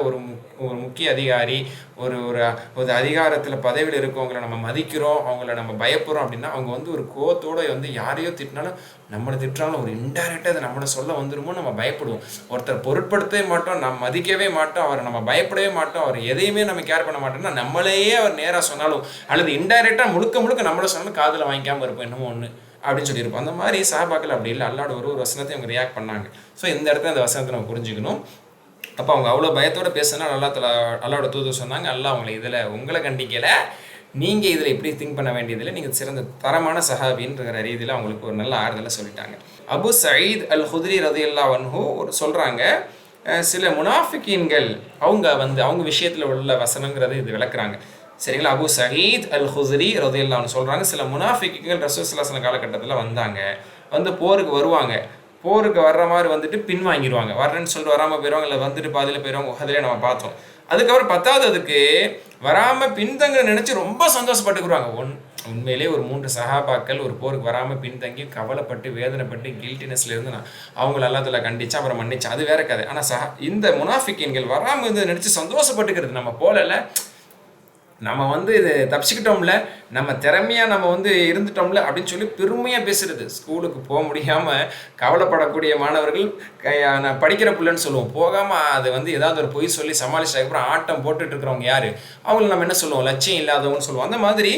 S1: ஒரு முக்கிய அதிகாரி, ஒரு அதிகாரத்தில் பதவியில் இருக்கவங்களை நம்ம மதிக்கிறோம், அவங்கள நம்ம பயப்படுறோம் அப்படின்னா அவங்க ஒரு கோவத்தோடு யாரையோ திட்டினாலும், நம்மளை திட்டுறாலும் ஒரு இன்டைரக்டாக அதை நம்மளை சொல்ல வந்துடுமோ நம்ம பயப்படுவோம். ஒருத்தர் பொருட்படுத்தவே மாட்டோம், நம்ம மதிக்கவே மாட்டோம், அவரை நம்ம பயப்படவே மாட்டோம், அவர் எதையுமே நம்ம கேர் பண்ண மாட்டோம்னா நம்மளையே அவர் நேராக சொன்னாலும் அல்லது இன்டைரக்டாக முழுக்க நம்மளை சொன்னாலும் காதில் வாங்கிக்காமல் இருப்போம், என்னமோ ஒன்று அப்படின்னு சொல்லியிருப்போம். அந்த மாதிரி சஹாபாக்கள் அப்படி இல்லை, அல்லாஹ்வோட ஒரு வசனத்தை அவங்க ரியாக்ட் பண்ணாங்க. ஸோ இந்த இடத்துல அந்த வசனத்தை நம்ம புரிஞ்சுக்கணும். அப்போ அவங்க அவ்வளோ பயத்தோடு பேசுனா அல்லாஹ்வோட தூதர் சொன்னாங்க, அல்லாஹ் அவங்களை இதில் உங்களை கண்டிக்கலை, நீங்கள் இதில் எப்படி திங்க் பண்ண வேண்டியதில்லை, நீங்கள் சிறந்த தரமான சஹாபின்ற ரீதியில் அவங்களுக்கு ஒரு நல்ல ஆறுதலை சொல்லிட்டாங்க. அபு சயீத் அல் ஹுத்ரி ரலியல்லாஹு அன்ஹு சொல்கிறாங்க, சில முனாஃபிகீன்கள் அவங்க விஷயத்தில் உள்ள வசனங்கிறது இது விளக்குறாங்க. சரிங்களா? அபு சயீத் அல் ஹுத்ரி ரலியல்லாஹு அன்ஹு சொல்கிறாங்க, சில முனாஃபிகீன்கள் ரசூலுல்லாஹி ஸல்லல்லாஹு அலைஹி வஸல்லம் காலகட்டத்தில் வந்தாங்க, போருக்கு வருவாங்க, போருக்கு வர்ற மாதிரி பின்வாங்கிடுவாங்க, வர்றேன்னு சொல்லிட்டு வராமல் போயிடுவாங்க, இல்லை பாதியில் போயிடுவாங்க. அதிலே நம்ம பார்த்தோம். அதுக்கப்புறம் பத்தாவதுக்கு வராமல் பின்தங்க நினச்சி ரொம்ப சந்தோஷப்பட்டுக்குருவாங்க. உண்மையிலே ஒரு 3 சஹாபாக்கள் ஒரு போருக்கு வராமல் பின்தங்கி கவலைப்பட்டு வேதனைப்பட்டு கில்ட்டினஸ்லேருந்து நான் அவங்கள அல்லாஹ் கண்டிச்சா அப்புறம் மன்னிச்சா, அது வேற கதை. ஆனால் இந்த முனாஃபிகீன்கள் வராமல் இருந்து நினச்சி சந்தோஷப்பட்டுக்கிறது, நம்ம போகல, நம்ம இது தப்பிச்சுக்கிட்டோம்ல, நம்ம திறமையாக நம்ம இருந்துட்டோம்ல அப்படின்னு சொல்லி பெருமையாக பேசுறது. ஸ்கூலுக்கு போக முடியாமல் கவலைப்படக்கூடிய மாணவர்கள் நான் படிக்கிற பிள்ளைன்னு சொல்லுவோம், போகாமல் அது ஏதாவது ஒரு பொய் சொல்லி சமாளிச்சதுக்கு அப்புறம் ஆட்டம் போட்டுட்டு இருக்கிறவங்க யார்? அவங்கள நம்ம என்ன சொல்லுவோம்? லட்சியம் இல்லாதவங்கன்னு சொல்லுவோம். அந்த மாதிரி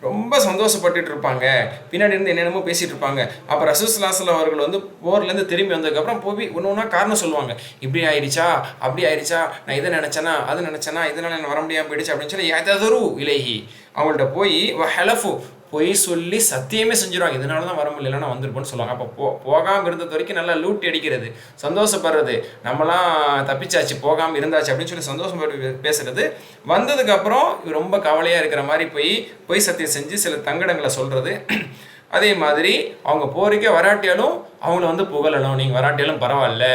S1: ரொம்ப சந்தோஷப்பட்டுட்டு இருப்பாங்க, பின்னாடி இருந்து என்னென்னமோ பேசிகிட்டு இருப்பாங்க. அப்போ ரசூலுல்லாஹி ஸல்லல்லாஹு அலைஹி வஸல்லம் அவர்கள் போர்லேருந்து திரும்பி வந்ததுக்கப்புறம் போய் ஒன்று காரணம் சொல்லுவாங்க, இப்படி ஆயிடுச்சா அப்படி ஆயிடுச்சா, நான் இதை நினச்சேனா அது நினச்சேனா, இதனால் என்ன வர முடியாமல் போயிடுச்சு அப்படின்னு சொல்லி எதரு இலேஹி அவங்கள்ட்ட போய் ஹெலஃபு பொய் சொல்லி சத்தியமே செஞ்சுருவாங்க, இதனால தான் வர முடியலன்னா வந்திருப்போன்னு சொல்லுவாங்க. அப்போ போகாமல் இருந்தது வரைக்கும் நல்லா லூட்டி அடிக்கிறது, சந்தோஷப்படுறது, நம்மளாம் தப்பிச்சாச்சு போகாமல் இருந்தாச்சு அப்படின்னு சொல்லி சந்தோஷப்பட்டு பேசுறது. வந்ததுக்கப்புறம் ரொம்ப கவலையாக இருக்கிற மாதிரி பொய் சத்தியம் செஞ்சு சில தங்கடங்களை சொல்கிறது. அதே மாதிரி அவங்க போரிக்கே வராட்டியாலும் அவங்கள புகழணும், நீங்கள் வராட்டியாலும் பரவாயில்ல,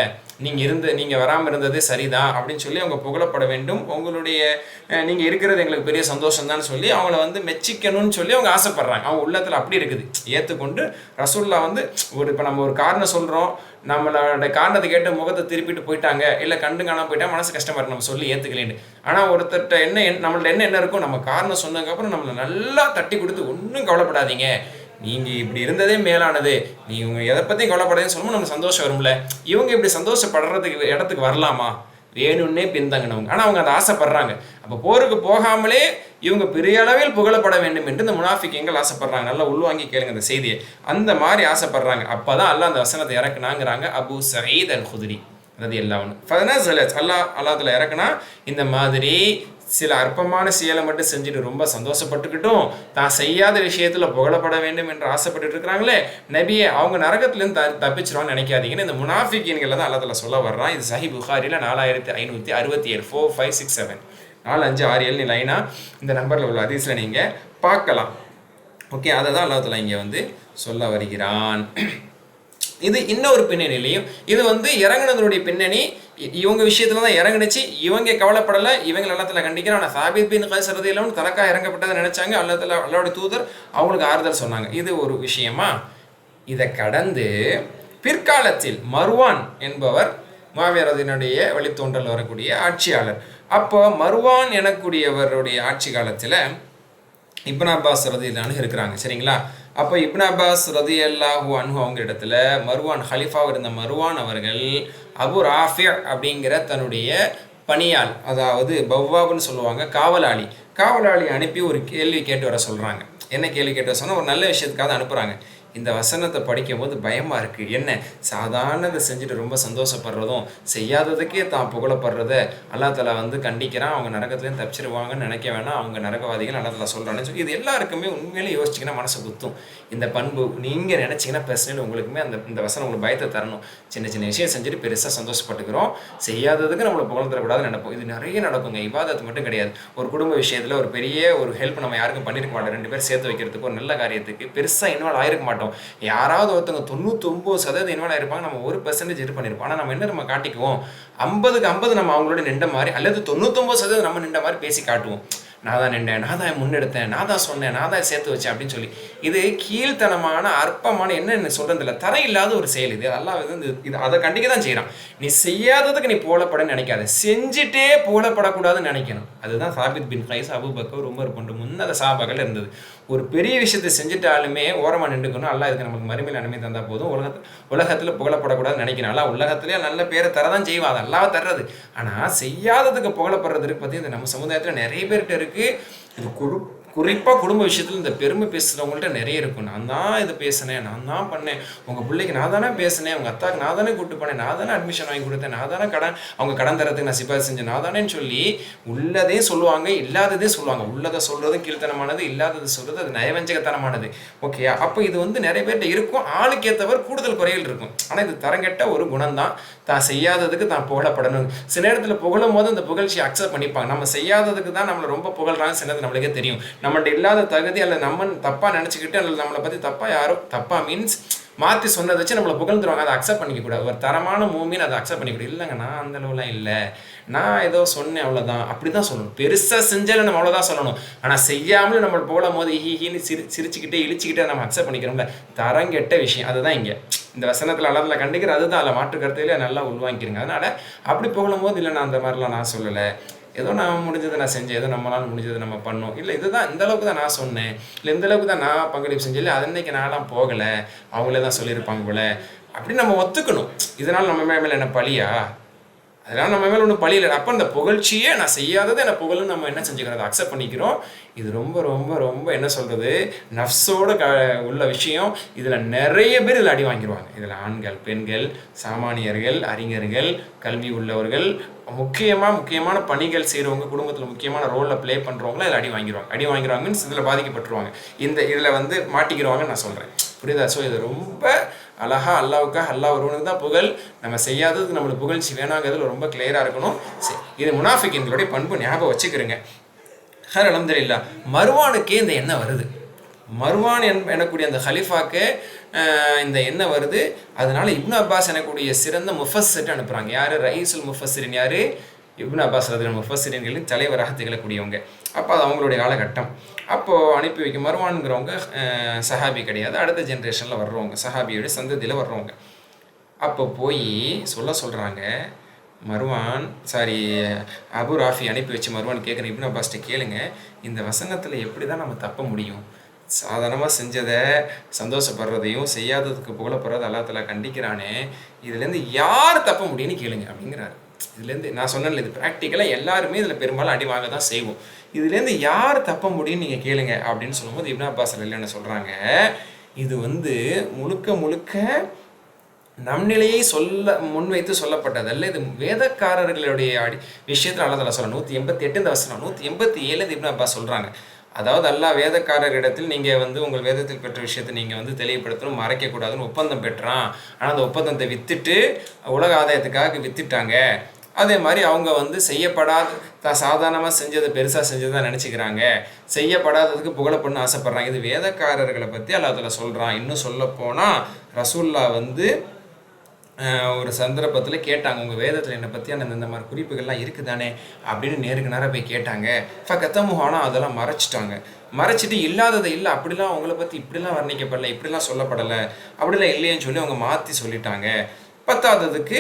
S1: நீங்கள் வராமல் இருந்ததே சரிதான் அப்படின்னு சொல்லி அவங்க புகழப்பட வேண்டும், நீங்கள் இருக்கிறது எங்களுக்கு பெரிய சந்தோஷம் தான் சொல்லி அவங்கள மெச்சிக்கணும்னு சொல்லி அவங்க ஆசைப்படுறாங்க. அவங்க உள்ளத்தில் அப்படி இருக்குது, ஏற்றுக்கொண்டு ரசூலுல்லாஹ் இப்போ நம்ம ஒரு காரணம் சொல்கிறோம், நம்மளோட காரணத்தை கேட்டு முகத்தை திருப்பிட்டு போயிட்டாங்க, இல்லை கண்டு காணாமல் போயிட்டா மனசு கஷ்டமாக இருக்கு, நம்ம சொல்லி ஏற்றுக்கலேன்னு. ஆனால் ஒருத்தர்கிட்ட நம்மள்ட்ட என்ன இருக்கும், நம்ம காரணம் சொன்னதுக்கப்புறம் நம்மளை நல்லா தட்டி கொடுத்து ஒன்றும் கவலைப்படாதீங்க, நீங்கள் இப்படி இருந்ததே மேலானது, நீங்கள் எதை பற்றியும் கவலைப்படாதேன்னு சொல்லும்போது நம்ம சந்தோஷம் வரும்ல. இவங்க இப்படி சந்தோஷப்படுறதுக்கு இடத்துக்கு வரலாமா? வேணும்னே பின்தங்கினவங்க. ஆனால் அவங்க அதை ஆசைப்படுறாங்க. அப்போ போருக்கு போகாமலே இவங்க பெரிய அளவில் புகழப்பட வேண்டும் என்று இந்த முனாஃபிக்கீன்கள் ஆசைப்படுறாங்க. நல்லா உள்வாங்கி கேளுங்க அந்த செய்தியை. அந்த மாதிரி ஆசைப்படுறாங்க. அப்பதான் அல்லாஹ் அந்த வசனத்தை இறக்குனாங்கிறாங்க. அபு சயீத் அல் குத்ரி ரலியல்லாஹு அன்ஹு ஃபனஸலத் அல்லாஹ் இறக்குனா, இந்த மாதிரி சில அற்பமான செயலை மட்டும் செஞ்சுட்டு ரொம்ப சந்தோஷப்பட்டுக்கிட்டும் தான் செய்யாத விஷயத்துல புகழப்பட வேண்டும் என்று ஆசைப்பட்டு இருக்கிறாங்களே நபியே, அவங்க நரகத்திலேருந்து தப்பிச்சிருவான்னு நினைக்காதீங்கன்னு இந்த முனாஃபிக்கீன்களை தான் அல்லாஹ் சொல்ல வர்றான். இது சஹீஹ் புகாரில 4567 4567 4567 லைனா இந்த நம்பரில் உள்ள ஹதீஸில் நீங்கள் பார்க்கலாம். ஓகே, அதை தான் அல்லாஹ் தஆலா இங்கே வந்து சொல்ல வருகிறான். இது இன்னொரு பின்னணியிலையும் இது வந்து இறங்குனதனுடைய பின்னணி இவங்க விஷயத்துல தான் இறங்குனுச்சு. இவங்க கவலைப்படலை, இவங்க அல்லாஹ் கண்டிக்கிறான். ஆனால் சாபித் பின் கைஸ் ரலியல்லாஹு அன்ஹு தனக்காக இறங்கப்பட்டதை நினைச்சாங்க. அல்லாஹ்வுடைய தூதர் அவங்களுக்கு ஆறுதல் சொன்னாங்க. இது ஒரு விஷயமா. இதை கடந்து பிற்காலத்தில் மர்வான் என்பவர் முஆவியா ரலியல்லாஹு வழித்தோன்றல் வரக்கூடிய ஆட்சியாளர். அப்போ மர்வான் எனக்கூடியவருடைய ஆட்சி காலத்தில் இப்னு அப்பாஸ் ரலியல்லாஹு அன்ஹு இருக்கிறாங்க. சரிங்களா? அப்போ இப்னு அப்பாஸ் ரலியல்லாஹு அன்ஹு அவங்க இடத்துல மர்வான் ஹலிஃபாவாக இருந்த மர்வான் அவர்கள் அபு ராஃபி அப்படிங்கிற தன்னுடைய பணியாள், அதாவது பவ்வாப்னு சொல்லுவாங்க, காவலாளி அனுப்பி ஒரு கேள்வி கேட்டு வர சொல்கிறாங்க. என்ன கேள்வி கேட்டு வர சொன்னால் ஒரு நல்ல விஷயத்துக்காக அனுப்புகிறாங்க. இந்த வசனத்தை படிக்கும்போது பயமாக இருக்குது. என்ன சாதாரணதை செஞ்சுட்டு ரொம்ப சந்தோஷப்படுறதும் செய்யாததுக்கே தான் புகழப்படுறத அல்லாஹ் தஆலா வந்து கண்டிக்கிறான். அவங்க நரகத்துலேருந்து தப்பிச்சிருவாங்கன்னு நினைக்க வேணாம், அவங்க நரகவாதிகள் அல்லாஹ் தஆலா சொல்கிறான்னு சொல்லி இது எல்லாருக்குமே உண்மையிலே யோசிச்சிங்கன்னா மனசு குத்தும். இந்த பண்பு நீங்கள் நினச்சிங்கன்னா பர்சனலி உங்களுக்குமே இந்த வசனம் உங்களுக்கு பயத்தை தரணும். சின்ன சின்ன விஷயம் செஞ்சுட்டு பெருசாக சந்தோஷப்பட்டுக்கிறோம், செய்யாததுக்கு நம்மளை புகழ் தரக்கூடாதுன்னு நினைப்போம். இது நிறைய நடக்குங்க. இபாதத்து மட்டும் கிடையாது. ஒரு குடும்ப விஷயத்தில் ஒரு பெரிய ஒரு ஹெல்ப் நம்ம யாருக்கும் பண்ணியிருக்க மாட்டோம். 2 பேர் சேர்த்து வைக்கிறதுக்கு ஒரு நல்ல காரியத்துக்கு பெருசாக இன்வால்வ் ஆகிருக்க மாட்டோம். யாராவது ஒருத்தவங்க 99% இன்வால்வ் ஆயிருப்பாங்க, நம்ம 1% இது பண்ணியிருப்போம். ஆனால் நம்ம என்ன காட்டிக்குவோம், 50க்கு 50 நம்ம அவங்களோட நின்ற மாதிரி, அல்லது 99% நம்ம நின்ற மாதிரி பேசி காட்டுவோம். நான் தான் நின்றேன், நான் தான் முன்னெடுத்தேன், நான் தான் சொன்னேன், நான் தான் சேர்த்து வச்சேன் அப்படின்னு சொல்லி. இது கீழ்த்தனமான அற்பமான என்ன சொல்றதில்ல, தரை இல்லாத ஒரு செயல். இது அல்லாஹ் இது அதை கண்டிக்க தான் செய்யறான். நீ செய்யாததுக்கு நீ புகழப்படன்னு நினைக்காத, செஞ்சுட்டே புகழப்படக்கூடாதுன்னு நினைக்கணும். அதுதான் சாபித் பின் கைஸ், அபூபக்கர், உமர் போன்ற முன்னத சஹாபாக்கள் இருந்தது. ஒரு பெரிய விஷயத்தை செஞ்சுட்டாலுமே ஓரமாக நின்றுக்கணும். அல்லாஹ் இதுக்கு நமக்கு மறுமையில் நன்மை தந்தா போதும், உலகத்தில் புகழப்படக்கூடாதுன்னு நினைக்கணும். அல்லாஹ் உலகத்திலே நல்ல பேரை தரதான் செய்வான், அது அல்லாஹ் தர்றது. ஆனால் செய்யாததுக்கு புகழப்படுறதுக்கு பற்றி இந்த நம்ம சமுதாயத்தில் நிறைய பேர்கிட்ட இருக்குது. இது குறிப்பாக குடும்ப விஷயத்தில் இந்த பெருமை பேசுகிறவங்கள்ட்ட நிறைய இருக்கும். நான் தான் இது பேசினேன், நான் தான் பண்ணேன், உங்கள் பிள்ளைக்கு நான் தானே பேசினேன், உங்கள் அத்தாவுக்கு நான் தானே கூப்பிட்டு போனேன், நான் தானே அட்மிஷன் வாங்கி கொடுத்தேன், நான் தானே அவங்க கடன் தரத்துக்கு நான் சிபாரிசு செஞ்சேன், நான் தானேன்னு சொல்லி உள்ளதே சொல்லுவாங்க, இல்லாததே சொல்லுவாங்க. உள்ளதை சொல்கிறது கீழ்த்தனமானது, இல்லாதது சொல்கிறது அது நயவஞ்சகத்தனமானது. ஓகேயா? அப்போ இது வந்து நிறைய பேர்கிட்ட இருக்கும். ஆளுக்கு ஏற்றவர் கூடுதல் குறைகள் இருக்கும். ஆனால் இது தரங்கெட்ட ஒரு குணம் தான். தான் செய்யாததுக்கு தான் புகழப்படணும். சில நேரத்தில் புகழும் போது அந்த புகழ்ச்சியை அக்செப்ட் பண்ணிப்பாங்க. நம்ம செய்யாததுக்கு தான் நம்மளை ரொம்ப புகழ்றாங்க. சில நேரத்தில் நம்மளுக்கே தெரியும் நம்மள்ட்ட இல்லாத தகுதி, அல்லது நம்ம தப்பாக நினச்சிக்கிட்டு, அல்லது நம்மளை பற்றி தப்பாக யாரோ தப்பாக மீன்ஸ் மாற்றி சொன்னதை வச்சு நம்மளை புகழ்ந்துருவாங்க. அதை அக்செப்ட் பண்ணிக்க கூடாது. ஒரு தரமான மூமின்னு அதை அக்செப்ட் பண்ணிக்கூடாது. இல்லைங்க, நான் அந்த அளவுலாம் இல்லை, நான் ஏதோ சொன்னேன் அவ்வளோதான், அப்படி தான் சொல்லணும். பெருசாக செஞ்சாலும் நம்ம அவ்வளோதான் சொல்லணும். ஆனால் செய்யாமலும் நம்ம போடும் போது ஹீன்னு சிரிச்சுக்கிட்டே இழிச்சிக்கிட்டே நம்ம அக்செப்ட் பண்ணிக்கிறோம்ல, தரங்கெட்ட விஷயம். அதுதான் இங்கே இந்த வசனத்தில் அல்லாஹ் கண்டிக்கிற. அதுதான் அதில் மாற்று கருத்தையில நல்லா உள்வாங்கிக்கிறங்க. அதனால் அப்படி புகழும் போது இல்லை, நான் அந்த மாதிரிலாம் நான் சொல்லலை, ஏதோ நான் முடிஞ்சதை நான் செஞ்சேன், ஏதோ நம்மளால் முடிஞ்சதை நம்ம பண்ணோம், இல்லை இதுதான் இந்த அளவுக்கு தான் நான் சொன்னேன், இல்லை இந்த அளவுக்கு தான் நான் பங்களிப்பு செஞ்சேன், இல்லை அது இன்னைக்கு நான்லாம் போகலை, அவங்களே தான் சொல்லியிருப்பாங்க போல அப்படின்னு நம்ம ஒத்துக்கணும். இதனால் நம்ம மேலே என்ன பழியா? அதனால் நம்ம மேலே ஒன்றும் பழி இல்லை. அப்போ அந்த புகழ்ச்சியே நான் செய்யாததை என்ன புகழ்னு நம்ம என்ன செஞ்சுக்கிறோம், அதை அக்செப்ட் பண்ணிக்கிறோம். இது ரொம்ப ரொம்ப ரொம்ப என்ன சொல்கிறது, நஃப்ஸோட உள்ள விஷயம். இதில் நிறைய பேர் இதில் அடி வாங்கிடுவாங்க. இதில் ஆண்கள், பெண்கள், சாமானியர்கள், அறிஞர்கள், கல்வி உள்ளவர்கள், முக்கியமான பணிகள் செய்கிறவங்க, குடும்பத்தில் முக்கியமான ரோலில் ப்ளே பண்ணுறவங்களும் இதில் அடி வாங்கிடுவாங்க மீன்ஸ் இதில் பாதிக்கப்பட்டுருவாங்க. இதில் வந்து மாட்டிக்கிறவாங்கன்னு நான் சொல்கிறேன். புரியுதா? ஸோ இது ரொம்ப அழகா அல்லாவுக்காக அல்லாஹ் ஒருவனுக்கு தான் புகழ். நம்ம செய்யாததுக்கு நம்மளுக்கு புகழ்ச்சி வேணாங்கிறதுல ரொம்ப கிளியராக இருக்கணும். சரி, இது முனாஃபிக்கின்களுடைய பண்பு, ஞாபகம் வச்சுக்கிறேங்க. ஹர் அல்ஹம்துலில்லாஹ். மர்வானுக்கே இந்த எண்ணம் வருது. மர்வான் எனக்கூடிய அந்த ஹலிஃபாக்கு இந்த எண்ணம் வருது. அதனால இப்னு அப்பாஸ் எனக்கூடிய சிறந்த முஃபஸ்ஸிர் அனுப்புகிறாங்க. யார்? ரயீசுல் முஃபஸ்ஸிரின். யார்? இப்னு அப்பாஸ் ரலியல்லாஹு முஃபஸ்ஸிரின்களின் தலைவராக திகழக்கூடியவங்க. அப்போ அது அவங்களுடைய காலகட்டம். அப்போது அனுப்பி வைக்க மர்வான்கிறவங்க சஹாபி கிடையாது, அடுத்த ஜென்ரேஷனில் வர்றவங்க, சஹாபியோட சந்ததியில் வர்றவங்க. அப்போ போய் சொல்கிறாங்க, மர்வான் அபு ராஃபி அனுப்பி வச்சு மர்வான் கேட்குறேன், இப்னு அப்பாஸ்கிட்ட கேளுங்க, இந்த வசனத்தில் எப்படி தான் நம்ம தப்ப முடியும்? சாதாரணமாக செஞ்சதை சந்தோஷப்படுறதையும் செய்யாததுக்கு புகழப்படுறது அல்லாஹ் தஆலா கண்டிக்கிறானே, இதுலேருந்து யார் தப்ப முடியும்னு கேளுங்க அப்படிங்கிறாரு. இதுலேருந்து நான் சொன்னேன்ல, இது ப்ராக்டிக்கலாக எல்லாருமே இதில் பெரும்பாலும் அடி வாங்க தான் செய்வோம். இதுலேருந்து யார் தப்ப முடியும்னு நீங்கள் கேளுங்க அப்படின்னு சொல்லும்போது இப்னு அப்பாஸ் என்ன சொல்கிறாங்க, இது முழுக்க முழுக்க நம் நிலையை முன்வைத்து சொல்லப்பட்டதல்ல, இது வேதக்காரர்களுடைய விஷயத்தில் அல்லா தஆலா சொல்ல. 188 இந்த வசனம், 187 இப்னு அப்பாஸ் சொல்கிறாங்க. அதாவது அல்லாஹ் வேதக்காரரிடத்தில் நீங்கள் உங்கள் வேதத்தில் பெற்ற விஷயத்தை நீங்கள் தெளிவுபடுத்தணும், மறைக்கக்கூடாதுன்னு ஒப்பந்தம் பெற்றான். ஆனால் அந்த ஒப்பந்தத்தை விற்றுட்டு உலக ஆதாயத்துக்காக விற்றுட்டாங்க. அதே மாதிரி அவங்க செய்யப்படாத சாதாரணமாக செஞ்சதை பெருசாக செஞ்சதாக நினச்சிக்கிறாங்க, செய்யப்படாததுக்கு புகழப்படணும்னு ஆசைப்பட்றாங்க. இது வேதக்காரர்களை பற்றி அல்லாஹ் தஆலா சொல்கிறான். இன்னும் சொல்லப்போனால் ரசூல்லா ஒரு சந்தர்ப்பத்தில் கேட்டாங்க, உங்கள் வேதத்தில் என்னை பற்றியான இந்த மாதிரி குறிப்புகள்லாம் இருக்குதானே அப்படின்னு நேருக்கு நேராக போய் கேட்டாங்க. ஃபகத்தமுஹானா அதெல்லாம் மறைச்சிட்டு இல்லாததை இல்லை, அப்படிலாம் அவங்கள பற்றி இப்படிலாம் வர்ணிக்கப்படலை, இப்படிலாம் சொல்லப்படலை, அப்படிலாம் இல்லைன்னு சொல்லி அவங்க மாற்றி சொல்லிட்டாங்க. பத்தாததுக்கு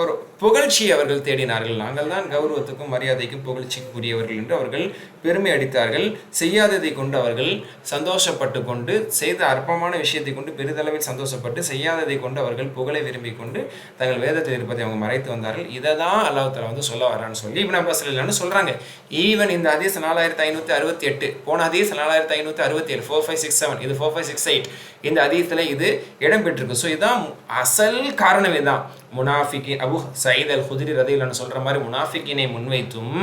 S1: ஒரு புகழ்ச்சியை அவர்கள் தேடினார்கள். நாங்கள் தான் கௌரவத்துக்கும் மரியாதைக்கும் புகழ்ச்சிக்குரியவர்கள் என்று அவர்கள் பெருமை அடித்தார்கள். செய்யாததை கொண்டு அவர்கள் சந்தோஷப்பட்டு கொண்டு, செய்த அற்பமான விஷயத்தை கொண்டு பெரிதளவில் சந்தோஷப்பட்டு, செய்யாததை கொண்டு அவர்கள் புகழை விரும்பி கொண்டு தங்கள் வேதத்தில் இருப்பதை அவங்க மறைத்து வந்தார்கள். இதை தான் அல்லாஹ் தஆலா சொல்ல வரான்னு சொல்லி இப்னு அப்பாஸ் ரலியல்லாஹு சொல்கிறாங்க. ஈவன் இந்த ஹதீஸ் 4568, போன ஹதீஸ் 4567, 4567, இது 4568, இந்த ஹதீஸில் இது இடம்பெற்றிருக்கு. ஸோ இதுதான் அசல் காரணமே தான். முனாஃபிகின் அபு சயீத் அல் குத்ரி ரலியல்லாஹு சொல்கிற மாதிரி முனாஃபிகினை முன்வைத்தும்,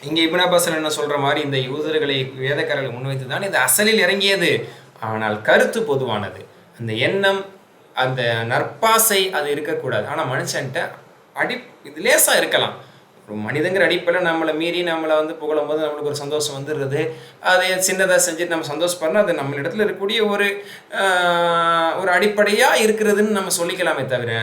S1: இங்கே இப்னு அப்பாஸ் என்ன சொல்கிற மாதிரி இந்த யூதர்களை வேதக்காரர்களை முன்வைத்து தான் இது அசலில் இறங்கியது. ஆனால் கருத்து பொதுவானது. அந்த எண்ணம், அந்த நற்பாசை அது இருக்கக்கூடாது. ஆனால் மனுஷன்ட்ட இது லேசாக இருக்கலாம். ஒரு மனிதங்கிற அடிப்படையில் நம்மளை மீறி நம்மளை புகழும் போது நம்மளுக்கு ஒரு சந்தோஷம் வந்துடுறது. அதை சின்னதாக செஞ்சுட்டு நம்ம சந்தோஷப்படுறோம். அது நம்மளிடத்துல இருக்கக்கூடிய ஒரு அடிப்படையாக இருக்கிறதுன்னு நம்ம சொல்லிக்கலாமே தவிர,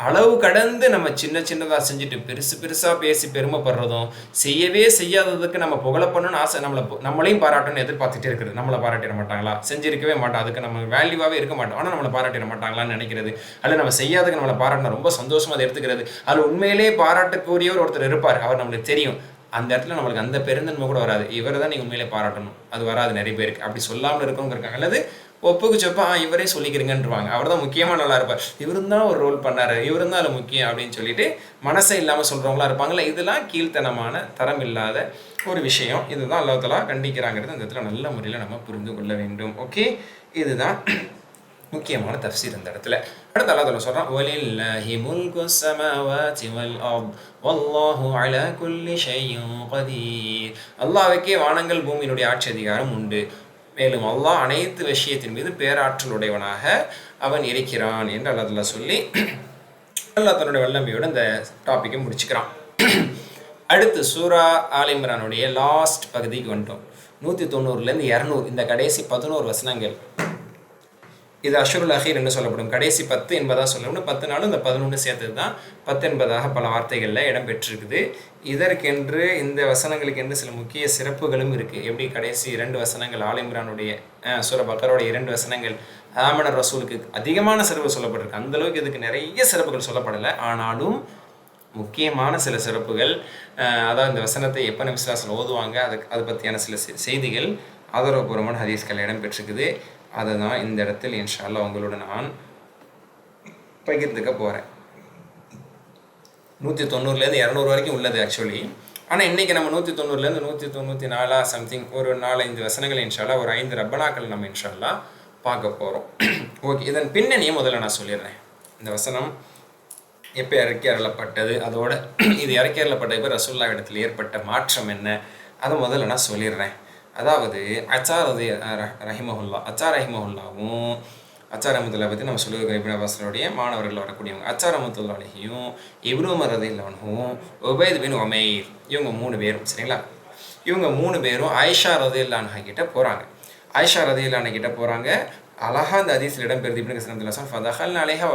S1: அளவு கடந்து நம்ம சின்னதாக செஞ்சுட்டு பெருசாக பேசி பெருமைப்படுறதும், செய்யவே செய்யாததுக்கு நம்ம புகழப்படணும்னு ஆசை, நம்மளையும் பாராட்டணும்னு எதிர்பார்த்துட்டே இருக்கிறது. நம்மளை பாராட்டிட மாட்டாங்களா, செஞ்சிருக்கவே மாட்டோம், அதுக்கு நம்ம வேல்யூவாகவே இருக்க மாட்டோம், ஆனால் நம்மளை பாராட்டிட மாட்டாங்களான்னு நினைக்கிறது. அல்ல நம்ம செய்யாததுக்கு நம்மளை பாராட்டினா ரொம்ப சந்தோஷமாக அதை எடுத்துக்கிறது. அதில் உண்மையிலே பாராட்டக்கூடியவர் ஒருத்தர் இருப்பார், அவர் நம்மளுக்கு தெரியும். அந்த இடத்துல நம்மளுக்கு அந்த பெருந்தன்மை கூட வராது. இவரை தான் நீங்கள் உண்மையிலே பாராட்டணும், அது வராது நிறைய பேருக்கு. அப்படி சொல்லாமல் இருக்கவங்க இருக்காங்க. அல்லது ஒப்புக்கு சொப்பா இவரே சொல்லிக்கிறீங்கன்றுவாங்க. அவர் தான் முக்கியமாக நல்லா இருப்பார், இவரும் தான் ஒரு ரோல் பண்ணார், இவரும் தான் அதில் முக்கியம் அப்படின்னு சொல்லிட்டு மனசை இல்லாமல் சொல்கிறவங்களா இருப்பாங்களே. இதெல்லாம் கீழ்த்தனமான தரம் இல்லாத ஒரு விஷயம். இதுதான் அல்லாஹ் தஆலா கண்டிக்கிறாங்கிறது இந்த இடத்துல நல்ல முறையில் நம்ம புரிந்து கொள்ள வேண்டும். ஓகே, இதுதான் முக்கியமான தஃப்சீர் இந்த இடத்துல. அடுத்து அல்லாஹ் தஆலா சொல்றான், வலில்லாஹி முல்கு ஸமாவாதி வல் அர்த் வல்லாஹு அலா குல்லி ஷைஇன் கதீர். அல்லாஹ்வுக்கே வானங்கள் பூமியினுடைய ஆட்சி அதிகாரம் உண்டு, மேலும் அல்லாஹ் அனைத்து விஷயத்தின் மீது பேராற்றலுடையவனாக அவன் இருக்கிறான் என்று அல்லாஹ் தஆலா சொல்லி அல்லாஹ் தன்னுடைய வல்லமையோட இந்த டாப்பிக்கை முடிச்சுக்கிறான். அடுத்து சூரா ஆல் இம்ரானுடைய லாஸ்ட் பகுதிக்கு வந்துட்டோம். 190 200 இந்த கடைசி 11 வசனங்கள். இது அஷ்ருல் அஹீர் என்று சொல்லப்படும் கடைசி 10 என்பதாக சொல்லணும். 10 நாளும் இந்த 11 சேர்த்தது தான் 10 என்பதாக பல வார்த்தைகளில் இடம்பெற்றிருக்குது. இதற்கென்று இந்த வசனங்களுக்கென்று சில முக்கிய சிறப்புகளும் இருக்குது. எப்படி கடைசி 2 வசனங்கள் ஆல் இம்ரானுடைய சூரா பக்கரோடைய 2 வசனங்கள் ஆமன ரசூலுக்கு அதிகமான சிறப்பு சொல்லப்பட்டிருக்கு. அந்தளவுக்கு இதுக்கு நிறைய சிறப்புகள் சொல்லப்படலை. ஆனாலும் முக்கியமான சில சிறப்புகள், அதாவது இந்த வசனத்தை எப்போ நபி ஸல்லல்லாஹு அலைஹி வஸல்லம் ஓதுவாங்க, அது பற்றியான சில செய்திகள் ஆதாரபூர்வமான ஹதீஸ்கள் இடம்பெற்றிருக்குது. அதை தான் இந்த இடத்தில் இன்ஷா அல்லாஹ் உங்களோட நான் பகிர்ந்துக்க போகிறேன். 190 200 வரைக்கும் உள்ளது ஆக்சுவலி. ஆனால் இன்றைக்கி நம்ம 190 194 சம்திங் ஒரு 4-5 வசனங்கள் இன்ஷா அல்லாஹ், ஒரு 5 ரப்பனாக்கள் நம்ம இன்ஷா அல்லாஹ் பார்க்க போகிறோம். ஓகே, இதன் பின்னணியை முதல்ல நான் சொல்லிடுறேன். இந்த வசனம் எப்போ இறக்கி அருளப்பட்டது, அதோட இது இறக்கி அருளப்பட்ட இப்போ ரசூலுல்லாஹ் இடத்தில் ஏற்பட்ட மாற்றம் என்ன, அதை முதல்ல நான் சொல்லிடுறேன். அதாவது அச்சார் ரஹிமஹுல்லாவும் அச்சார் ரஹ்மத்துல்லாஹி பற்றி நம்ம சொல்லுவோம். இப்னு அப்பாஸுடைய மாணவர்கள் வரக்கூடியவங்க அச்சார் ரஹ்மத்துல்லாஹி அலைஹியும் இப்னு உமர் ரலியல்லாஹு உபைத் பின் உமைர், இவங்க 3 பேரும் சரிங்களா. இவங்க 3 பேரும் ஆயிஷா ரலியல்லாஹு அன்ஹா கிட்ட போகிறாங்க. ஆயிஷா ரலியல்லாஹு அன்ஹா கிட்ட போகிறாங்க. அழகா அந்த ஹதீஸில் இடம்பெறுது. இப்னு கஸீர் ரஹ்மத்துல்லாஹி அலைஹி ஃபதஹல்னா அலைஹா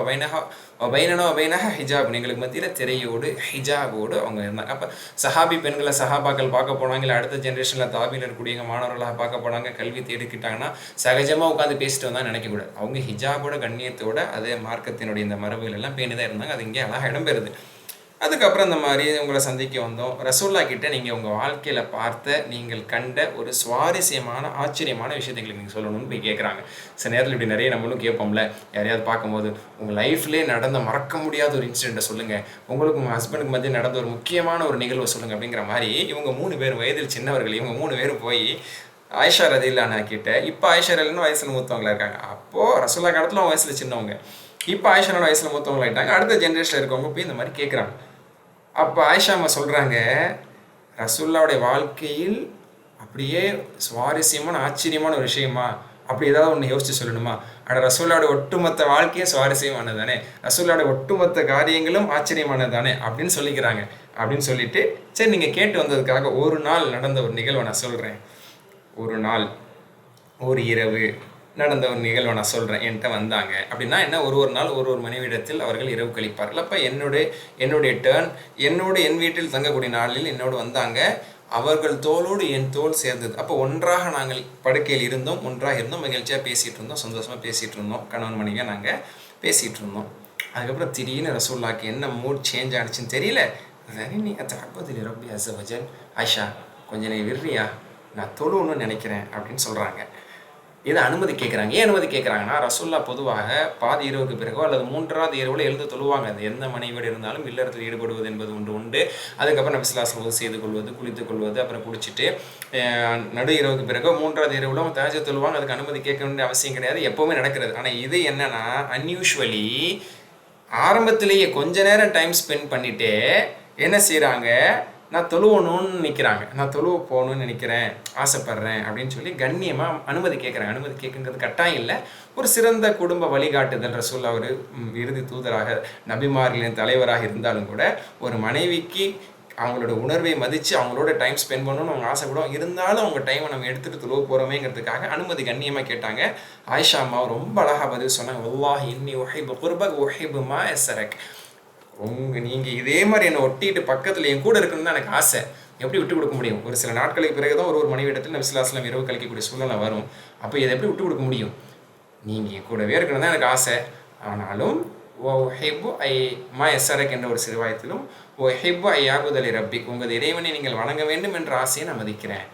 S1: வபைனஹா ஹிஜாப், எங்களுக்கு மத்தியில் திரையோடு ஹிஜாபோடு அவங்க இருந்தாங்க. அப்போ சஹாபி பெண்களை சஹாபாக்கள் பார்க்க போனாங்க, இல்லை அடுத்த ஜென்ரேஷனில் தாபியில் இருக்கக்கூடிய மாணவர்களாக பார்க்க போனாங்க, கல்வி தேடிக்கிட்டாங்கன்னா சகஜமாக உட்காந்து பேசிட்டு வந்தால் நினைக்கக்கூடாது. அவங்க ஹிஜாபோட கண்ணியத்தோட அதே மார்க்கத்தினுடைய இந்த மரபுகள் எல்லாம் பேணி தான் இருந்தாங்க. அது இங்கே அழகாக இடம்பெறுது. அதுக்கப்புறம் இந்த மாதிரி உங்களை சந்திக்க வந்தோம். ரசூல்லா கிட்ட நீங்கள் உங்கள் வாழ்க்கையில் பார்த்த நீங்கள் கண்ட ஒரு சுவாரஸ்யமான ஆச்சரியமான விஷயத்தை எங்களுக்கு நீங்கள் சொல்லணும்னு போய் கேட்குறாங்க. சில நேரத்தில் இப்படி நிறைய நம்மளும் கேட்போம்ல, யாரையாவது பார்க்கும்போது உங்கள் லைஃப்லேயே நடந்த மறக்க முடியாத ஒரு இன்சிடெண்ட்டை சொல்லுங்கள், உங்களுக்கு உங்கள் ஹஸ்பண்டுக்கு மத்திய நடந்த ஒரு முக்கியமான ஒரு நிகழ்வை சொல்லுங்கள் அப்படிங்கிற மாதிரி இவங்க 3 பேர் வயதில் சின்னவர்கள், இவங்க 3 பேரும் போய் ஆயிஷா ரதியல்லாஹு அன்ஹா கிட்ட, இப்போ ஆயிஷா ரலின்னு வயசில் மூத்தவங்களா இருக்காங்க, அப்போது ரசூல்லா காலத்தில் அவங்க வயசில் சின்னவங்க, இப்போ ஆயிஷா வயசில் மூத்தவங்களாயிட்டாங்க, அடுத்த ஜென்ரேஷனில் இருக்கவங்க போய் இந்த மாதிரி கேட்குறாங்க. அப்போ ஆயிஷா அம்மா சொல்கிறாங்க, ரசூல்லாவுடைய வாழ்க்கையில் அப்படியே சுவாரஸ்யமான ஆச்சரியமான ஒரு விஷயமா, அப்படி ஏதாவது ஒன்று யோசிச்சு சொல்லணுமா? ஆனால் ரசூல்லாவுடைய ஒட்டுமொத்த வாழ்க்கையும் சுவாரஸ்யமானது தானே, ரசூல்லாவுடைய ஒட்டுமொத்த காரியங்களும் ஆச்சரியமானது தானே அப்படின்னு சொல்லிக்கிறாங்க. அப்படின்னு சொல்லிட்டு, சரி நீங்கள் கேட்டு வந்ததுக்காக ஒரு நாள் நடந்த ஒரு நிகழ்வை நான் சொல்கிறேன். ஒரு நாள் ஒரு இரவு நடந்த ஒரு நிகழ்வை நான் சொல்கிறேன். என்கிட்ட வந்தாங்க அப்படின்னா என்ன, ஒரு நாள் ஒரு மனைவிடத்தில் அவர்கள் இரவு கழிப்பார்கள். அப்போ என்னுடைய டேர்ன், என் வீட்டில் தங்கக்கூடிய நாளில் என்னோடு வந்தாங்க. அவர்கள் தோளோடு என் தோல் சேர்ந்தது. அப்போ ஒன்றாக நாங்கள் படுக்கையில் இருந்தோம், ஒன்றாக இருந்தோம், மகிழ்ச்சியாக பேசிகிட்டு இருந்தோம், சந்தோஷமாக பேசிகிட்டு இருந்தோம், கணவன் மனைவியாக நாங்கள் பேசிகிட்டு இருந்தோம். அதுக்கப்புறம் திடீர்னு ரசூல்லாக்கு என்ன மூட் சேஞ்ச் ஆனிச்சுன்னு தெரியல. நீ தஅப்பதில் ரப்பி அஸ்ஸ வஜல், ஆயிஷா கொஞ்சம் நீ விர்றியா, நான் தொழுவணும்னு நினைக்கிறேன் அப்படின்னு சொல்கிறாங்க. இதை அனுமதி கேட்குறாங்க. ஏன் அனுமதி கேட்குறாங்கன்னா, ரசூல்லா பொதுவாக பாதி இரவுக்கு பிறகோ அல்லது 3வது இரவில் எழுந்து தொழுவாங்க. அது எந்த மனைவியோடு இருந்தாலும் இல்லறத்தில் ஈடுபடுவது என்பது உண்டு. அதுக்கப்புறம் நபி ஸல்லல்லாஹு அலைஹி வஸல்லம் செய்து கொள்வது, குளித்துக் கொள்வது, அப்புறம் குளிச்சுட்டு நடு இரவுக்கு பிறகோ 3வது இரவில் அவங்க தஹஜ்ஜுத் தொழுவாங்க. அதுக்கு அனுமதி கேட்க வேண்டிய அவசியம் கிடையாது, எப்போவுமே நடக்கிறது. ஆனால் இது என்னன்னா அன்யூஷுவலி ஆரம்பத்திலேயே கொஞ்ச நேரம் டைம் ஸ்பெண்ட் பண்ணிவிட்டு என்ன செய்கிறாங்க, நான் தொழுவணும்னு நிற்கிறாங்க, நான் தொழுவ போகணும்னு நினைக்கிறேன், ஆசைப்பட்றேன் அப்படின்னு சொல்லி கண்ணியமாக அனுமதி கேட்குறாங்க. அனுமதி கேட்குங்கிறது கட்டாயம் இல்லை, ஒரு சிறந்த குடும்ப வழிகாட்டுதல். ரசூல்லா ஒரு இறுதி தூதராக, நபிமார்களின் தலைவராக இருந்தாலும் கூட ஒரு மனைவிக்கு அவங்களோட உணர்வை மதித்து அவங்களோட டைம் ஸ்பெண்ட் பண்ணணும்னு அவங்க ஆசைப்படுவோம். இருந்தாலும் அவங்க டைமை நம்ம எடுத்துகிட்டு தொழுவ போகிறோமேங்கிறதுக்காக அனுமதி கண்ணியமாக கேட்டாங்க. ஆயிஷா அம்மாவை ரொம்ப அழகாக பதில் சொன்னாங்க, வல்லாஹி இன்னி உஹிப்பு குர்பக் உஹிப்பு மா எஸ்ஸரக், நீங்கள் இதே மாதிரி என்னை ஒட்டிட்டு பக்கத்தில் என் கூட இருக்கணும்னு தான் எனக்கு ஆசை, எப்படி விட்டு கொடுக்க முடியும்? ஒரு சில நாட்களுக்கு பிறகு தான் ஒரு மனைவி இடத்துல நபி ஸல்லல்லாஹு அலைஹி வஸல்லம் இரவு கழிக்கக்கூடிய சூழ்நிலை வரும். அப்போ இதை எப்படி விட்டு கொடுக்க முடியும்? நீங்கள் என் கூடவே இருக்கணும் தான் எனக்கு ஆசை. ஆனாலும் ஹெப்பு ஐ மா எஸ்ஸரக் என்ற ஒரு சிறுவாயத்திலும் ஹெப்பு ஐ யாபுதலி ரப்பி, உங்கள் இறைவனை நீங்கள் வணங்க வேண்டும் என்ற ஆசையை நான் மதிக்கிறேன்.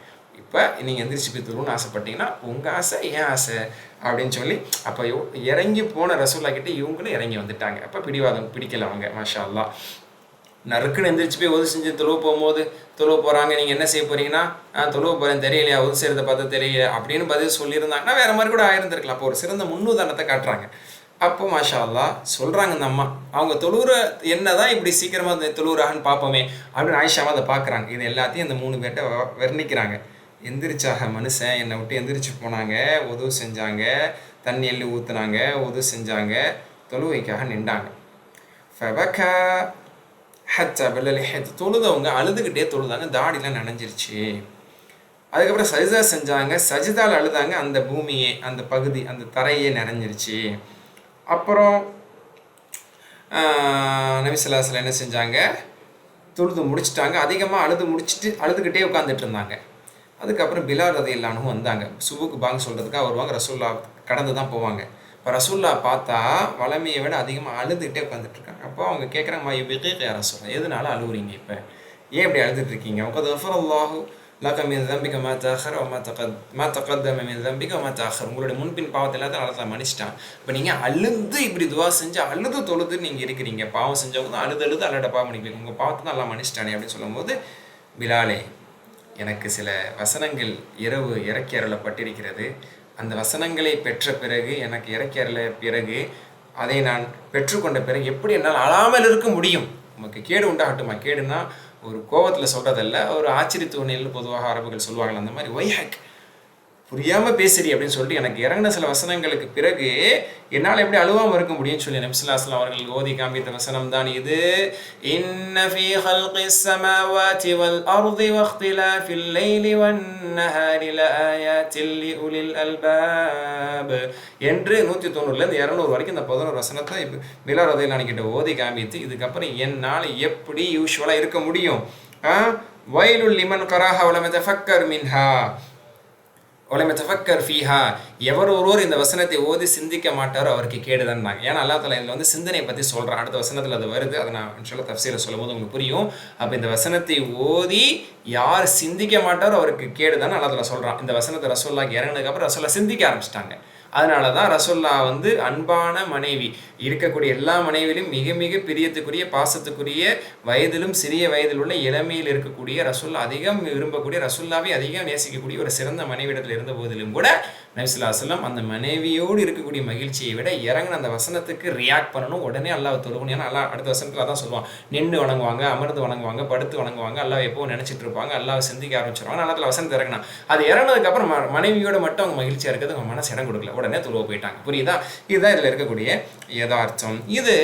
S1: இப்போ நீங்கள் எந்திரிச்சு போய் தொழுன்னு ஆசைப்பட்டீங்கன்னா உங்கள் ஆசை ஏன் ஆசை அப்படின்னு சொல்லி, அப்போ இறங்கி போன ரசூல்லா கிட்ட இவங்களும் இறங்கி வந்துட்டாங்க. அப்போ பிடிக்கல அவங்க, மாஷா அல்லாஹ். நறுக்குன்னு எந்திரிச்சு போய் உதவி செஞ்சு தொழுவ போகிறாங்க. நீங்கள் என்ன செய்ய போகிறீங்கன்னா, தொழுவ போகிறேன் தெரியலையா, உதவி செய்கிறத பார்த்தா தெரியல அப்படின்னு பதில் சொல்லியிருந்தாங்கன்னா வேறு மாதிரி கூட ஆயிருந்திருக்கலாம். அப்போ ஒரு சிறந்த முன்னுதாரணத்தை காட்டுறாங்க. அப்போ மாஷா அல்லாஹ் சொல்கிறாங்க இந்த அம்மா, அவங்க தொழுகிற என்ன தான் இப்படி சீக்கிரமாக தொழுகிறாங்கன்னு பார்ப்போமே அப்படின்னு ஆயிஷாவை அதை பார்க்குறாங்க. இது எல்லாத்தையும் இந்த 3 பேர்கிட்ட வர்ணிக்கிறாங்க. எந்திரிச்சாக மனுஷன், என்னை விட்டு எந்திரிச்சு போனாங்க, உதவு செஞ்சாங்க, தண்ணி எள்ளி ஊற்றுனாங்க, உதவு செஞ்சாங்க, தொழுவைக்காக நின்றாங்க. ஃபபக்கா ஹத்தா வெள்ளலி ஹெத், தொழுதவங்க அழுதுகிட்டே தொழுதாங்க, தாடிலாம் நனைஞ்சிருச்சு. அதுக்கப்புறம் சஜிதா செஞ்சாங்க, சஜிதாவில் அழுதாங்க, அந்த பூமியே, அந்த பகுதி, அந்த தரையே நிறைஞ்சிருச்சு. அப்புறம் நபி ஸல்லல்லாஹு அலைஹி வஸல்லம் என்ன செஞ்சாங்க, தொழுது முடிச்சிட்டாங்க. அதிகமாக அழுதுகிட்டே உட்காந்துட்டு இருந்தாங்க. அதுக்கப்புறம் பிலால் ரலியல்லாஹு அன்ஹு வந்தாங்க. சுபுக்கு பாங்க சொல்கிறதுக்காக வருவாங்க. ரசூல்லா கடந்து தான் போவாங்க. இப்போ ரசூல்லா பார்த்தா வளமையை விட அதிகமாக அழுதுகிட்டே உட்காந்துட்ருக்காங்க. அப்போ அவங்க கேட்குறாங்க, மா யுபிகீக யா ரசூலல்லாஹ், எதனால அழுகுறீங்க, இப்போ ஏன் இப்படி அழுதுட்டுருக்கீங்க? வகத் கஃபரல்லாஹு லக மின் தம்பிக மா தஅஹர வ மா தகத்தம மின் தம்பிக வ மா தஅஹர், உங்களுடைய முன்பின் பாவத்தை எல்லாத்தையும் அல்லாஹ் மன்னிச்சிட்டான். இப்போ நீங்கள் அழுது இப்படி துவா செஞ்சு அழுது தொழுது நீங்கள் இருக்கிறீங்க, பாவம் செஞ்சவங்க தான் அழுது அல்லாஹ்ட பாவம் மன்னிப்பீங்க, உங்கள் பாவத்தை தான் அல்லாஹ் மன்னிச்சிட்டானே அப்படின்னு சொல்லும்போது, பிலாலே எனக்கு சில வசனங்கள் இரவு இறக்கி அருளப்பட்டிருக்கிறது, அந்த வசனங்களை பெற்ற பிறகு, எனக்கு இறக்கி அருள பிறகு, அதை நான் பெற்றுக்கொண்ட பிறகு எப்படி என்னால் அழாமல் இருக்க முடியும்? நமக்கு கேடு உண்டாகட்டுமா? கேடுனா ஒரு கோபத்தில் சொல்கிறதல்ல, ஒரு ஆச்சரியத்துவனையில் பொதுவாக அரபுகள் சொல்லுவாங்க, அந்த மாதிரி ஒய்ஹக் புரியாமல் பேசுறி அப்படின்னு சொல்லிட்டு எனக்கு இறங்கின சில வசனங்களுக்கு பிறகு என்னால் எப்படி அழுவாமல் இருக்க முடியும்னு சொல்லி நபி ஸல்லல்லாஹு அலைஹி வஸல்லம் அவர்கள் ஓதி காண்பித்த வசனம் தான் இது. இன்ன ஃபீ ஹல்கிஸ் ஸமாவாதி வல் அர்தி வக்திலாஃபில் லைலி வன் நஹாரி லஆயாத்தில் லிஉலில் அல்பாப் என்று 190லேருந்து 200 வரைக்கும் இந்த 11 வசனத்தை பிலால் ரலியல்லாஹு அன்ஹு கிட்ட ஓதி காண்பித்து, இதுக்கப்புறம் என்னால் எப்படி யூஷுவலாக இருக்க முடியும்? வைலுல் லிமன் கராஹா வலம் யதஃபக்கர் மின்ஹா, உலமை தஃபக்கர் ஃபீஹா, எவர் ஒருவர் இந்த வசனத்தை ஓதி சிந்திக்க மாட்டாரோ அவருக்கு கேடுதான்னாங்க. ஏன்னா அல்லா தஆலா இதில் சிந்தனையை பற்றி சொல்கிறான். அடுத்த வசனத்தில் அது வருது. அதை நான் இன்ஷால்லா தஃப்சீரில் சொல்லும் போது உங்களுக்கு புரியும். அப்போ இந்த வசனத்தை ஓதி யார் சிந்திக்க மாட்டாரோ அவருக்கு கேடுதான்னு அல்லா தஆலா சொல்கிறான். இந்த வசனத்தை ரசூலுல்லாஹ்க்கு இறங்கினதுக்கப்புறம் ரசூலுல்லாஹ் சிந்திக்க ஆரம்பிச்சிட்டாங்க. அதனால தான் ரசூலுல்லாஹ் அன்பான மனைவி, இருக்கக்கூடிய எல்லா மனைவியிலும் மிக மிக பிரியத்துக்குரிய பாசத்துக்குரிய வயதிலும் சிறிய வயதில் உள்ள இளமையில் இருக்கக்கூடிய ரசூலுல்லாஹ் அதிகம் விரும்பக்கூடிய ரசூலுல்லாஹ்வை அதிகம் நேசிக்கக்கூடிய ஒரு சிறந்த மனைவியிடத்தில் இருந்த போதிலும் கூட நபி ஸல்லல்லாஹு அலைஹி வஸல்லம் அந்த மனைவியோடு இருக்கக்கூடிய மகிழ்ச்சியை விட இறங்கின அந்த வசனத்துக்கு ரியாக்ட் பண்ணணும், உடனே அல்லாஹ்வை தொழுகணும். ஏன்னா அல்லாஹ் அடுத்த வசனத்தில் அதான் சொல்லுவான், நின்று வணங்குவாங்க, அமர்ந்து வணங்குவாங்க, படுத்து வணங்குவாங்க, அல்லாஹ் எப்பவும் நினைச்சிட்டு இருப்பாங்க, அல்லாஹ் சிந்திக்க ஆரம்பிச்சிருவாங்க. நல்ல வசனத்தை இறங்கினா அது இறங்கினதுக்கப்புறம் மனைவியோட மட்டும் அவங்க மகிழ்ச்சியாக இருக்கிறது அவங்க மனசு இடம் கொடுக்கல, உடனே தொழுவ போயிட்டாங்க. புரியுதா? இதுதான் இதில் இருக்கக்கூடிய யதார்த்தம். இது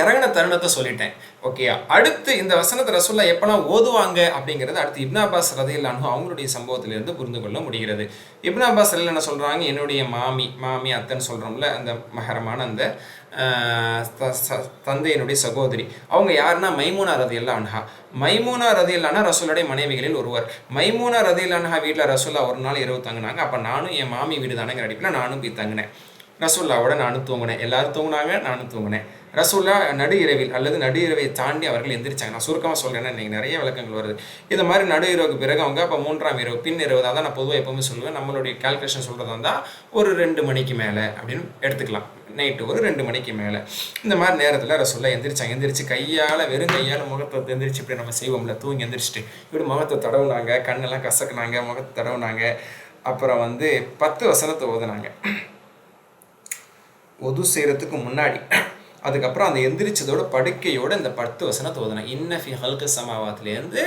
S1: இறங்கின தருணத்தை சொல்லிட்டேன். ஓகே, அடுத்து இந்த வசனத்தை ரசூலுல்லாஹ் எப்பெல்லாம் ஓதுவாங்க அப்படிங்கிறது அடுத்து இப்னு அப்பாஸ் ரலியல்லாஹு அன்ஹு அவங்களுடைய சம்பவத்திலிருந்து புரிந்து கொள்ள முடிகிறது. இப்னு அப்பாஸ் ரலியல்லாஹு என்ன சொல்கிறாங்க, என்னுடைய மாமி அத்தைன்னு சொல்கிறோம்ல, அந்த மஹரமான அந்த தந்தையினுடைய சகோதரி, அவங்க யாருன்னா மைமூனா ரலியல்லாஹு அன்ஹா. மைமூனா ரலியல்லாஹு அன்ஹா ரசூலுடைய மனைவிகளில் ஒருவர். மைமூனா ரலியல்லாஹு அன்ஹா வீட்டில் ரசூலுல்லாஹ் ஒரு நாள் இரவு தங்கினாங்க. அப்போ நானும் என் மாமி வீடு தானேங்கிற அடிப்பில் நானும் போய் தங்கினேன். ரசூலுல்லாவோட நானும் தூங்கினேன். எல்லாரும் தூங்கினாங்க, நானும் தூங்கினேன். ரசூலுல்லாஹ் நடு இரவில் அல்லது நடு இரவை தாண்டி அவர்கள் எந்திரிச்சாங்க. நான் சுருக்கமாக சொல்கிறேன்னா இன்றைக்கி நிறைய விளக்கங்கள் வருது. இது மாதிரி நடு இரவுக்கு பிறகு அவங்க அப்போ 3ஆம் இரவு பின் இரவு தான் நான் பொதுவாக எப்போவுமே சொல்லுவேன். நம்மளுடைய கால்குலேஷன் சொல்கிறதா இருந்தால் ஒரு 2 மணிக்கு மேலே அப்படின்னு எடுத்துக்கலாம். நைட்டு ஒரு 2 மணிக்கு மேலே இந்த மாதிரி நேரத்தில் ரசூலுல்லாஹ் எந்திரிச்சாங்க. எந்திரிச்சு வெறும் கையால் முகத்தை எந்திரிச்சு இப்படி நம்ம செய்வோம்ல, தூங்கி எந்திரிச்சிட்டு இப்படி முகத்தை தடவுனாங்க, கண்ணெல்லாம் கசக்குனாங்க, முகத்தை தடவுனாங்க. அப்புறம் 10 வசனத்தை ஓதுனாங்க ஒது செய்கிறதுக்கு முன்னாடி. அதுக்கப்புறம் அந்த எந்திரிச்சதோட படுக்கையோட இந்த 10 வசனத்தை ஓதுனாங்க. இன்ன ஃபி ஹல்கி ஸமாவாத்லேருந்து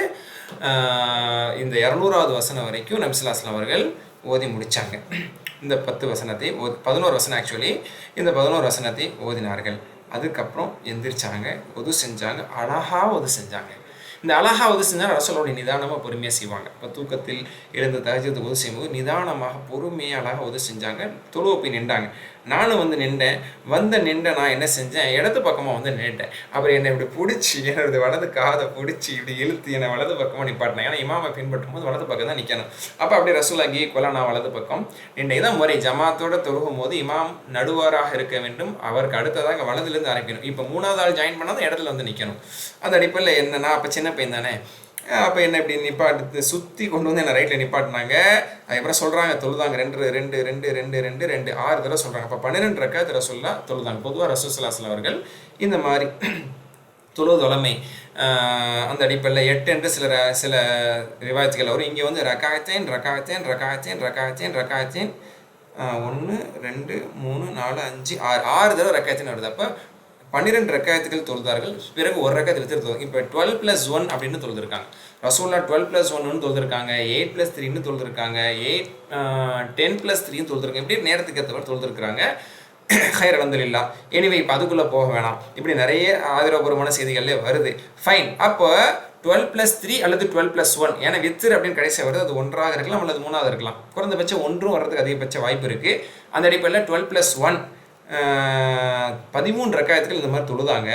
S1: இந்த 200வது வசனம் வரைக்கும் நபி ஸல்லல்லாஹு அலைஹி வஸல்லம் அவர்கள் ஓதி முடித்தாங்க. இந்த 10 வசனத்தை 11 வசனம் ஆக்சுவலி இந்த 11 வசனத்தை ஓதினார்கள். அதுக்கப்புறம் எந்திரிச்சாங்க, ஒது செஞ்சாங்க, அழகாக ஒது செஞ்சாங்க. இந்த அழகாக உதவி செஞ்சால் ரசூலுடைய நிதானமாக பொறுமையாக செய்வாங்க. இப்போ தூக்கத்தில் எழுந்த தஹஜ்ஜுத் உதவி செய்யும்போது நிதானமாக பொறுமையாக அழகாக உதவி செஞ்சாங்க. தொழுவ போய் நின்றாங்க. நானும் நின்றேன். நான் என்ன செஞ்சேன், இடது பக்கமாக நின்றுட்டேன். அப்புறம் என்னை இப்படி பிடிச்சி என்னோட வலது காதை பிடிச்சி இப்படி இழுத்து என்னை வலது பக்கமாக நிப்பாட்டினேன். ஏன்னா இமாமை பின்பற்றும் போது வலது பக்கம் தான் நிற்கணும். அப்போ அப்படியே ரசூலுல்லாஹ் கொலை நான் வலது பக்கம் நின்றேன். இதான் முறை. ஜமாத்தோடு தொழுகும் போது இமாம் நடுவராக இருக்க வேண்டும். அவருக்கு அடுத்ததாக வலதுலேருந்து ஆரம்பிக்கணும். இப்போ 3வது ஆள் ஜாயின் பண்ணால் தான் இடத்துல நிற்கணும். அந்த அடிப்படையில் என்னன்னா, அப்போ சின்ன பையன் தானே, அப்போ என்ன இப்படி நிப்பாட்டு சுற்றி கொண்டு என்னை ரைட்டில் நிப்பாட்டினாங்க. அதுக்கப்புறம் சொல்கிறாங்க தொழுதாங்க 2 2 2 2 2 2 6 தடவை சொல்கிறாங்க. அப்போ 12 ரக்காத் ரசூலுல்லாஹ் தொழுதாங்க. பொதுவாக ரசூல் ஸல்லல்லாஹு அலைஹி வஸல்லம் அவர்கள் இந்த மாதிரி தொழுவதொலைமை அந்த அடிப்படையில் 8 என்று சில ரிவாயத்துகள் வரும். இங்கே ரக்காயத்தேன் 1 2 3 4 5 6 தடவை ரக்காயத்தின் வருது. அப்போ 12 ரக்காயத்துகள் தொழுதார்கள். பிறகு ஒரு ரக்காயத்தில் எடுத்து இப்போ 12+1 அப்படின்னு தொழுதுருக்காங்க. ரசூலுல்லாஹ் 12+1 தொழுதுருக்காங்க, 8+3 தொழுதுருக்காங்க, 10+3 தொழுதுருக்காங்க. இப்படி நேரத்துக்கு ஏற்றவர் தொழுதுருக்காங்க. ஹைர் அல்ஹம்துலில்லாஹ். எனிவே இப்போ அதுக்குள்ளே போக வேணாம். இப்படி நிறைய ஆதரவுபூர்வமான செய்திகளே வருது. ஃபைன். அப்போ 12+3 அல்லது 12+1, ஏன்னா வித்திர் அப்படின்னு கடைசியாக வருது. அது 1ஆக இருக்கலாம் அல்லது 3ஆக இருக்கலாம். குறைந்தபட்சம் 1 வர்றதுக்கு அதிகபட்ச வாய்ப்பு இருக்குது. அந்த அடிப்படையில் 12+1 13 ரக்காயத்துகள் இந்த மாதிரி தொழுதாங்க.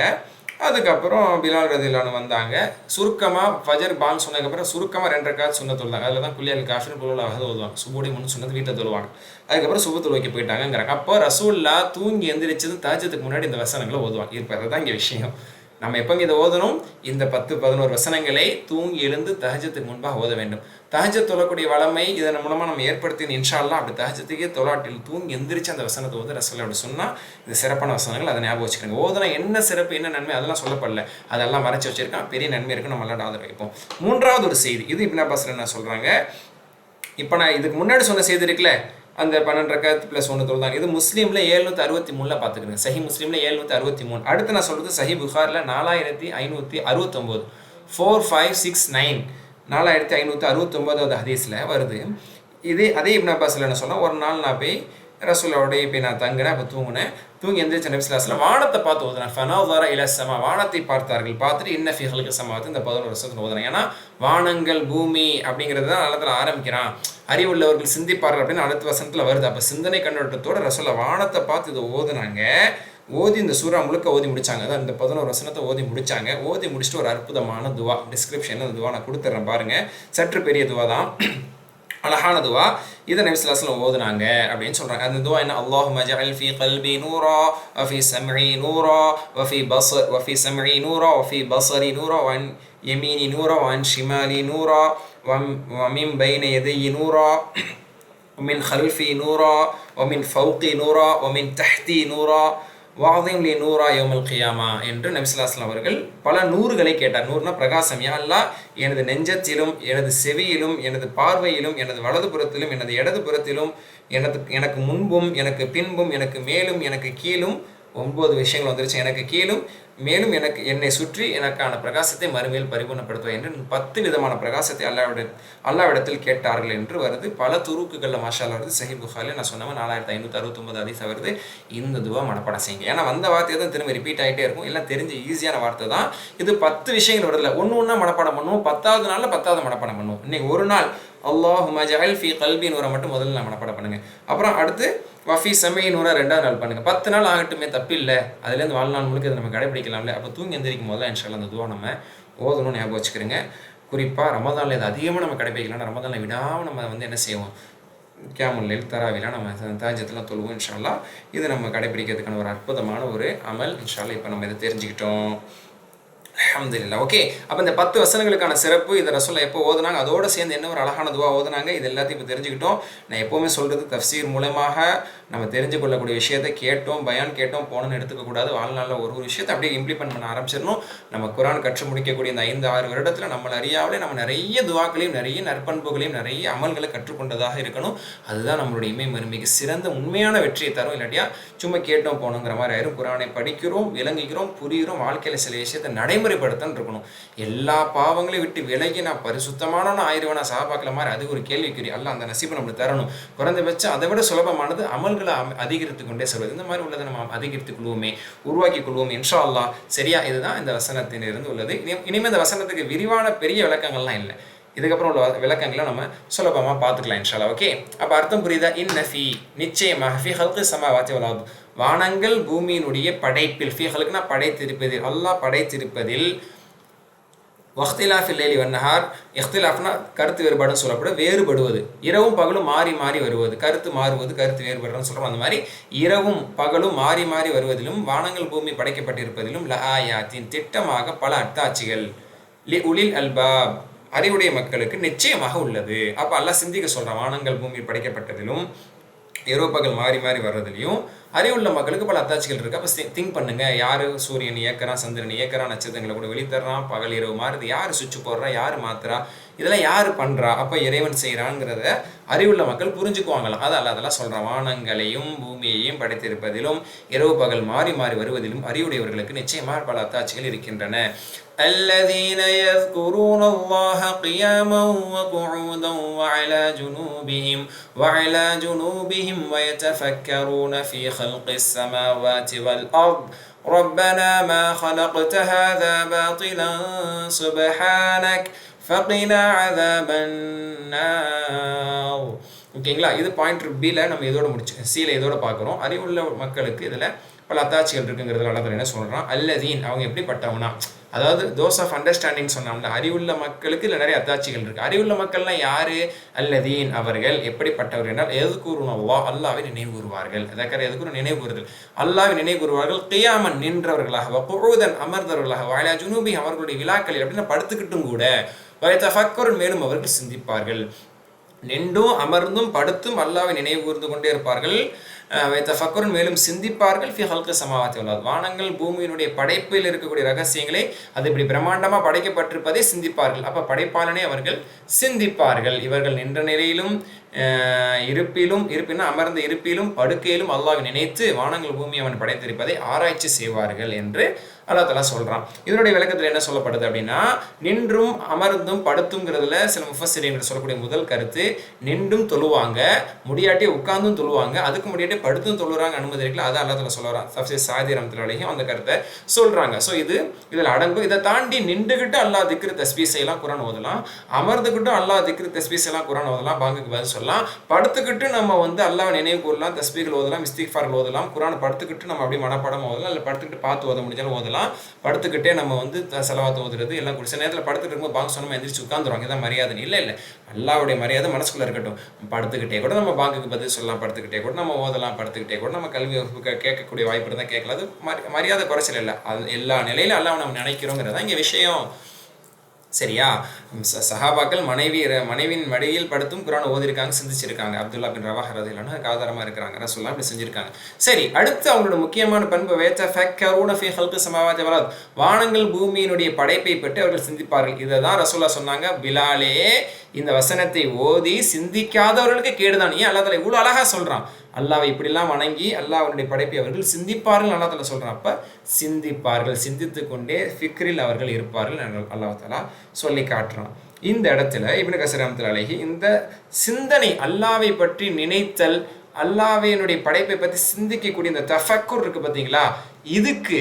S1: அதுக்கப்புறம் பிலால் ரலியல்லாஹு அன்ஹு வந்தாங்க. சுருக்கமாக ஃபஜர் பாங் சொன்னதுக்கப்புறம் சுருக்கமாக 2 ரக்காத் சுன்னத் தொழுதாங்க. அதில் தான் குல்லியல் காஃபிர் குல்லுல் அஹத் ஓதுவாங்க. சுபுடைய முன் சுன்னத் வீட்டை தொழுவாங்க. அதுக்கப்புறம் சுபு தொழுவைக்கு போயிட்டாங்கிறாங்க. அப்போ ரசூலுல்லாஹ் தூங்கி எந்திரிச்சது தஹஜ்ஜுதுக்கு முன்னாடி இந்த வசனங்களை ஓதுவாங்க. இப்போ அதுதான் இங்கே விஷயம். நம்ம எப்போ இதை ஓதணும், இந்த 10-11 வசனங்களை தூங்கி எழுந்து தஹஜ்ஜுதுக்கு முன்பாக ஓத வேண்டும். தஹஜ்ஜத் தொழக்கூடிய வளமை இதன் மூலமாக நம்ம ஏற்படுத்தி இன்ஷா அல்லாஹ் அப்படி தஹஜ்ஜத்துக்கே தொழாட்டில் தூங்கி எந்திரிச்சு அந்த வசனத்தை ஓத ரசூலுல்லாஹ் அப்படி சொன்னால் இது சிறப்பான வசனங்கள். அதை ஞாபகம் வச்சுக்கோங்க. ஓதுனா என்ன சிறப்பு என்ன நன்மை அதெல்லாம் சொல்லப்படல, அதெல்லாம் மறைச்சி வச்சிருக்கான். பெரிய நன்மை இருக்கும், நம்ம எல்லாம் ஆதரவு வைப்போம். 3வது ஒரு செய்தி, இது இப்னு அப்பாஸ் என்ன சொல்கிறாங்க, இப்போ நான் இதுக்கு முன்னாடி சொன்ன செய்தி இருக்குல்ல, அந்த 12 ரக்காத் +1 தொழுதாங்க. இது முஸ்லீமில் 763 பார்த்துக்கிறேங்க. சஹி முஸ்லீமில் 763. அடுத்து நான் சொல்கிறது சஹி புகாரில் 4569 4569 4569வது ஹதீஸில் வருது. அதே இப்னு அப்பாஸ்ல என்ன சொன்னால், ஒரு நாள் நான் போய் ரசூலுல்லாஹ்வோடய போய் நான் தங்கினேன். அப்போ தூங்கி எந்திரிச்ச நபி ஸல்லல்லாஹு அலைஹி வஸல்லம் வானத்தை பார்த்து ஓதுனேன். ஃபனஸர இல ஸமா, வானத்தை பார்த்தார்கள். பார்த்துட்டு இன்ன ஃபீ ஹல்கி ஸமாவாத் இந்த 11 வருஷத்தில் ஓதுனேன். ஏன்னா வானங்கள் பூமி அப்படிங்கிறது தான் நல்லத்தில் ஆரம்பிக்கிறான். அறிவுள்ளவர்கள் சிந்திப்பார்கள் அப்படின்னு அடுத்த வசனத்தில் வருது. அப்போ சிந்தனை கண்ணோட்டத்தோட ரசூலுல்லாஹ் வானத்தை பார்த்து இதை ஓதுனாங்க. ஓதி இந்த சூறா முழுக்க ஓதி முடிச்சாங்க. அதான் இந்த 11 வசனத்தை ஓதி முடிச்சாங்க. ஓதி முடிச்சுட்டு ஒரு அற்புதமான துவா, டிஸ்கிரிப்ஷனில் அந்த துவா நான் கொடுத்துட்றேன் பாருங்கள். சற்று பெரிய துவா தான். அழகான துவா. இதை நபி ஸல்லல்லாஹு அலைஹி வஸல்லம் ஓதுனாங்க அப்படின்னு சொல்றாங்க. அந்த துவா என்ன? அல்லாஹும்ம ஜஅல் ஃபீ கல்பி நூரா வ ஃபீ சம்இ நூரா வ ஃபீ சம்இ நூரா வ ஃபீ பஸரி நூரா வ அன் யமீனி நூரா வ அன் ஷிமாலி நூரா வ மின் பைன யதையி நூரா ومن خلفي نورا ومن فوقي نورا ومن تحتي نورا வாதிம் லி நூரா யௌமல் கியாமா என்று நபி ஸல்லல்லாஹு அலைஹி வஸல்லம் அவர்கள் பல நூறுகளை கேட்டார். நூறுனா பிரகாசம். யா அல்லாஹ், எனது நெஞ்சத்திலும் எனது செவியிலும் எனது பார்வையிலும் எனது வலது புறத்திலும் எனது இடது புறத்திலும் எனக்கு முன்பும் எனக்கு பின்பும் எனக்கு மேலும் எனக்கு கீழும் 9 விஷயங்கள் வந்துருச்சு. எனக்கு கீழும் மேலும் எனக்கு என்னை சுற்றி எனக்கான பிரகாசத்தை மறுமையில் பரிபூர்ணப்படுத்துவார் என்று 10 விதமான பிரகாசத்தை அல்லாஹ்விடத்தில் கேட்டார்கள் என்று வருது. பல துருக்குகளில் மாஷா அல்லாஹ் வருது. சஹீஹ் புகாரில் நான் சொன்னவன் 4569 ஹதீஸ் வருது. இந்த துவா மனப்பாடம் செய்யுங்க. ஏன்னா வந்த வார்த்தை தான் திரும்ப ரிப்பீட் ஆகிட்டே இருக்கும். எல்லாம் தெரிஞ்ச ஈஸியான வார்த்தை தான். இது 10 விஷயங்கள் வருதில்ல, ஒன்று ஒன்றா மனப்பாடம் பண்ணுவோம். 10வது நாளில் 10வது மனப்பாடம் பண்ணுவோம். இன்னைக்கு ஒரு நாள் அல்லாஹும்ம ஜஅல் ஃபீ கல்பி நூரா மட்டும் முதல்ல நான் மனப்பாடம் பண்ணுங்க. அப்புறம் அடுத்து வஃபி சமய நூறா 2வது நாள் பண்ணுங்க. 10 நாள் ஆகட்டுமே, தப்பில்லை. அதுலேருந்து வாழ்நாள் முழுக்க இதை நம்ம கடைபிடிக்கலாம்ல. அப்போ தூங்கி எந்திரிக்கும் போதெல்லாம் இன்ஷா அல்லாஹ் அந்த துவா நம்ம ஓதணும்னு ஞாபகம் வச்சுக்கிறேங்க. குறிப்பாக ரமதானில் இது அதிகமாக நம்ம கடைபிடிக்கலாம். ரமதானில் விடாமல் நம்ம என்ன செய்வோம், கியாமுல் லைல் தராவிலாம் நம்ம தஹஜ்ஜுத்லாம் தொழுவோம் இன்ஷா அல்லாஹ். இது நம்ம கடைபிடிக்கிறதுக்கான ஒரு அற்புதமான ஒரு அமல் இன்ஷா அல்லாஹ். இப்போ நம்ம இதை தெரிஞ்சுக்கிட்டோம். அல்ஹம்துலில்லாஹ். ஓகே, அப்போ இந்த 10 வசனங்களுக்கான சிறப்பு இதை ரசூலுல்லாஹ் எப்போ ஓதுனாங்க, அதோடு சேர்ந்து என்ன ஒரு அழகான துவா ஓதுனாங்க, இது எல்லாத்தையும் இப்போ தெரிஞ்சுக்கிட்டோம். நான் எப்போவுமே சொல்கிறது, தஃப்சீர் மூலமாக நம்ம தெரிஞ்சு கொள்ளக்கூடிய விஷயத்தை கேட்டோம், பயான் கேட்டோம் போகணும்னு எடுத்துக்கக்கூடாது. வாழ்நாளில் ஒரு விஷயத்தை அப்படியே இம்ப்ளிமெண்ட் பண்ண ஆரம்பிச்சிடணும். நம்ம குர்ஆன் கற்று முடிக்கக்கூடிய இந்த 5-6 வருடத்தில் நம்மளை அறியாமலே நம்ம நிறைய துவாக்களையும் நிறைய நற்பண்புகளையும் நிறைய அமல்களை கற்றுக்கொண்டதாக இருக்கணும். அதுதான் நம்மளுடைய இமை மறுமைக்கு சிறந்த உண்மையான வெற்றியை தரும். இல்லாட்டியா சும்மா கேட்டோம் போகணுங்கிற மாதிரி ஆயிரும். குர்ஆனை படிக்கிறோம், விளங்குகிறோம், புரிகிறோம், வாழ்க்கையில் சில விஷயத்தை நடைமுறைப்படுத்தன்னு இருக்கணும். எல்லா பாவங்களையும் விட்டு விலகி நான் பரிசுத்தமான ஆயிரவனா சஹாபாக்களை மாதிரி அது ஒரு கேள்விக்குறி. அல்லாஹ் அந்த நசீபை நம்மளுக்கு தரணும். குறைந்தபட்சம் அதை விட சுலபமானது அமல்களை அதிகரித்து கொண்டே சொல்வது. இந்த மாதிரி உள்ளதை நம்ம அதிகரித்துக் கொள்வோமே, உருவாக்கி கொள்வோம் இன்ஷா அல்லாஹ். சரியா? இதுதான் இந்த வசனத்திலிருந்து உள்ளது. இனிமேல் இந்த வசனத்துக்கு விரிவான பெரிய விளக்கங்கள்லாம் இல்லை. இதுக்கப்புறம் உள்ள விளக்கங்களை நம்ம சுலபமாக பார்த்துக்கலாம் இன்ஷா அல்லாஹ். ஓகே, அப்போ அர்த்தம் புரியுதா? இன்னஃபி, நிச்சயமாக, ஃபி ஹல்கி ஸமாவாத்தி வல் அர்த், வானங்கள் பூமியினுடைய படைப்பில், ஃபி ஹல்க்னா படைத்திருப்பதில், அல்லாஹ் படைத்திருப்பதில், வக்திலாஃபில் லைலி வன்னஹார், இஃப்திலாஃப்னா கருத்து வேறுபாடுன்னு சொல்லப்படும், வேறுபடுவது, இரவும் பகலும் மாறி மாறி வருவது, கருத்து மாறுவது, கருத்து வேறுபடுறதுன்னு சொல்கிறோம். அந்த மாதிரி இரவும் பகலும் மாறி மாறி வருவதிலும் வானங்கள் பூமி படைக்கப்பட்டிருப்பதிலும் லஆயாத்தின் திட்டமாக பல அத்தாட்சிகள், லி உலில் அல்பாப் அறிவுடைய மக்களுக்கு நிச்சயமாக உள்ளது. அப்போ அல்லாஹ் சிந்திக்க சொல்கிறான். வானங்கள் பூமி படைக்கப்பட்டதிலும் இரவு பகல் மாறி மாறி வர்றதுலையும் அறிவுள்ள மக்களுக்கு பல அத்தாட்சிகள் இருக்குது. அப்போ திங்க் பண்ணுங்க, யார் சூரியன் இயக்கிறான், சந்திரன் இயக்கிறான், நட்சத்திரங்களை கூட வெளித்தர்றான், பகல் இரவு மாறுது, யார் சுவிட்ச் போடுறா, யார் மாத்துறா, இதெல்லாம் யார் பண்ணுறா, அப்போ இறைவன் செய்கிறாங்கிறத அறிவுள்ள மக்கள் புரிஞ்சுக்குவாங்களாம். அதெல்லாம் சொல்கிறான். வானங்களையும் பூமியையும் படைத்திருப்பதிலும் இரவு பகல் மாறி மாறி வருவதிலும் அறிவுடையவர்களுக்கு நிச்சயமாக பல அத்தாட்சிகள் இருக்கின்றன. الذين يذكرون الله قياما وقعودا وعلى جنوبهم ويتفكرون في خلق السماوات والأرض ربنا ما خلقت هذا باطلا سبحانك فقنا عذاب النار. ஓகேங்களா? இது பாயிண்ட் பியில் நம்ம இதோட முடிச்சு, சியில் இதோட பார்க்குறோம். அறிவுள்ள மக்களுக்கு இதில் பல அத்தாட்சிகள் இருக்குங்கிறது அல்லாஹ் என்ன சொல்கிறான். அல்லதீன், அவங்க எப்படிப்பட்டவனா, அதாவது தோஸ் ஆஃப் அண்டர்ஸ்டாண்டிங் சொன்னோம்ல, அறிவுள்ள மக்களுக்கு இல்லை நிறைய அத்தாட்சிகள் இருக்குது. அறிவுள்ள மக்கள்லாம் யார்? அல்லதீன், அவர்கள் எப்படிப்பட்டவர்கள் என்றால் எதுக்கூறும் அல்லாஹ், அல்லாவை நினைவு கூறுவார்கள். அதற்காக எதுக்கூறும் நினைவு கூறுதல், அல்லாவை நினைவு கூறுவார்கள். கியாமன் நின்றவர்களாக, குஊதன் அமர்ந்தவர்களாக, வஅலா ஜுனூபி அவர்களுடைய விழாக்களில் அப்படின்னா படுத்துக்கிட்டும் கூட, வயதஃபக்கருன் மேலும் அவர்கள் சிந்திப்பார்கள். நின்றும் அமர்ந்தும் படுத்தும் அல்லாவை நினைவு கூர்ந்து கொண்டே இருப்பார்கள். வைத்தஃபக்கருன் மேலும் சிந்திப்பார்கள். ஃபி ஹல்கி ஸமாவாத்தி வல் அர்த், வானங்கள் பூமியினுடைய படைப்பில் இருக்கக்கூடிய ரகசியங்களை, அது இப்படி பிரம்மாண்டமாக படைக்கப்பட்டிருப்பதை சிந்திப்பார்கள். அப்போ படைப்பாளனே அவர்கள் சிந்திப்பார்கள். இவர்கள் நின்ற நிலையிலும் இருப்பினும் அமர்ந்த இருப்பிலும் படுக்கையிலும் அல்லாஹ்வை நினைத்து வானங்கள் பூமி அவன் படைத்திருப்பதை ஆராய்ச்சி செய்வார்கள் என்று அல்லாஹ் தஆலா சொல்கிறான். இதனுடைய விளக்கத்தில் என்ன சொல்லப்படுது அப்படின்னா, நின்றும் அமர்ந்தும் படுத்துங்கிறதுல சில முஃபஸ்ஸிரீன்கள் சொல்லக்கூடிய முதல் கருத்து, நின்றும் தொழுவாங்க, முடியாட்டி உட்கார்ந்தும் தொழுவாங்க, அதுக்கு முடியாட்டி படுத்தும் தொழுறாங்க அனுமதி இருக்குல்ல, அதை அல்லாஹ் தஆலா சொல்கிறான். தஃப்சீர் சாதி ரஹ்மத்துல்லாஹி அந்த கருத்தை சொல்கிறாங்க. ஸோ இதில் அடங்கும். இதை தாண்டி நின்றுகிட்டு அல்லாஹ் திக்ரு தஸ்பீஹ் செய்யலாம், குர்ஆன் ஓதலாம். அமர்ந்துக்கிட்டும் அல்லாஹ் திக்ரு தஸ்பீஹ் செய்யலாம், குர்ஆன் ஓதலாம், பாங்குக்கு பதில் சொல்லலாம். படுத்துக்கிட்டு நம்ம அல்லாஹ் நினைவு கூறலாம், தஸ்பீஹ்கள் ஓதலாம், இஸ்திக்ஃபார்கள் ஓதலாம். குர்ஆன் படுத்துக்கிட்டு நம்ம அப்படியே மனப்பாடம் ஓதலாம், இல்லை படுத்துக்கிட்டு பார்த்து ஓத முடிஞ்சாலும் ஓதலாம். போதெல்லாம் படுத்துக்கிட்டே நம்ம வந்து செலவாத்து ஓதுறது எல்லாம் சில நேரத்தில் படுத்துட்டு இருக்கும்போது பாங்கு சொன்னோம் எந்திரிச்சு உட்காந்துருவாங்க, இதான் மரியாதை. இல்லை இல்லை, அல்லாவுடைய மரியாதை மனசுக்குள்ளே இருக்கட்டும். படுத்துக்கிட்டே கூட நம்ம பாங்குக்கு பதில் சொல்லலாம், படுத்துக்கிட்டே கூட நம்ம ஓதலாம், படுத்துக்கிட்டே கூட நம்ம கல்வி கேட்கக்கூடிய வாய்ப்பு இருந்தால் கேட்கலாம். அது மரியாதை குறைச்சல் இல்லை. அது எல்லா நிலையிலும் அல்லாஹ் நம்ம நினைக்கிறோங்கிறதா இங்கே விஷயம். சரியா? சஹாபாக்கள் மனைவியின் மடியில் படுத்தும் குரான் ஓதிருக்காங்க, சிந்திச்சிருக்காங்க. அப்துல்லா பின் ரவாஹ் ரலியல்லாஹு அன்ஹு ஆதாரமாக இருக்கிறாங்க. ரசூலுல்லாஹ் அப்படி செஞ்சிருக்காங்க. சரி, அடுத்து அவங்களோட முக்கியமான பண்பு வயத்தஃபக்கரூன ஃபீ ஹல்கி ஸமாவாத்தி வல் அர்த், வானங்கள் பூமியினுடைய படைப்பை பற்றி அவர்கள் சிந்திப்பார்கள். இதை தான் ரசூலுல்லாஹ் சொன்னாங்க, பிலாலே இந்த வசனத்தை ஓதி சிந்திக்காதவர்களுக்கு கேடுதான். ஏன் அல்லாஹ் தஆலா இவ்வளோ அழகாக சொல்கிறான்? அல்லாவை இப்படிலாம் வணங்கி அல்லாஹ்வுடைய படைப்பை அவர்கள் சிந்திப்பார்கள் அல்லாஹ் தஆலா சொல்கிறான். அப்போ சிந்திப்பார்கள், சிந்தித்து கொண்டே ஃபிக்ரில் அவர்கள் இருப்பார்கள் அல்லாஹ் தஆலா சொல்லி காட்டுறான். இந்த இடத்துல இப்னு கஸீர் ரஹ்மத்துல்லாஹி அலைஹி இந்த சிந்தனை, அல்லாவை பற்றி நினைத்தல், அல்லாஹ்வினுடைய படைப்பை பற்றி சிந்திக்கக்கூடிய இந்த தஃபக்குர் இருக்குது பார்த்தீங்களா, இதுக்கு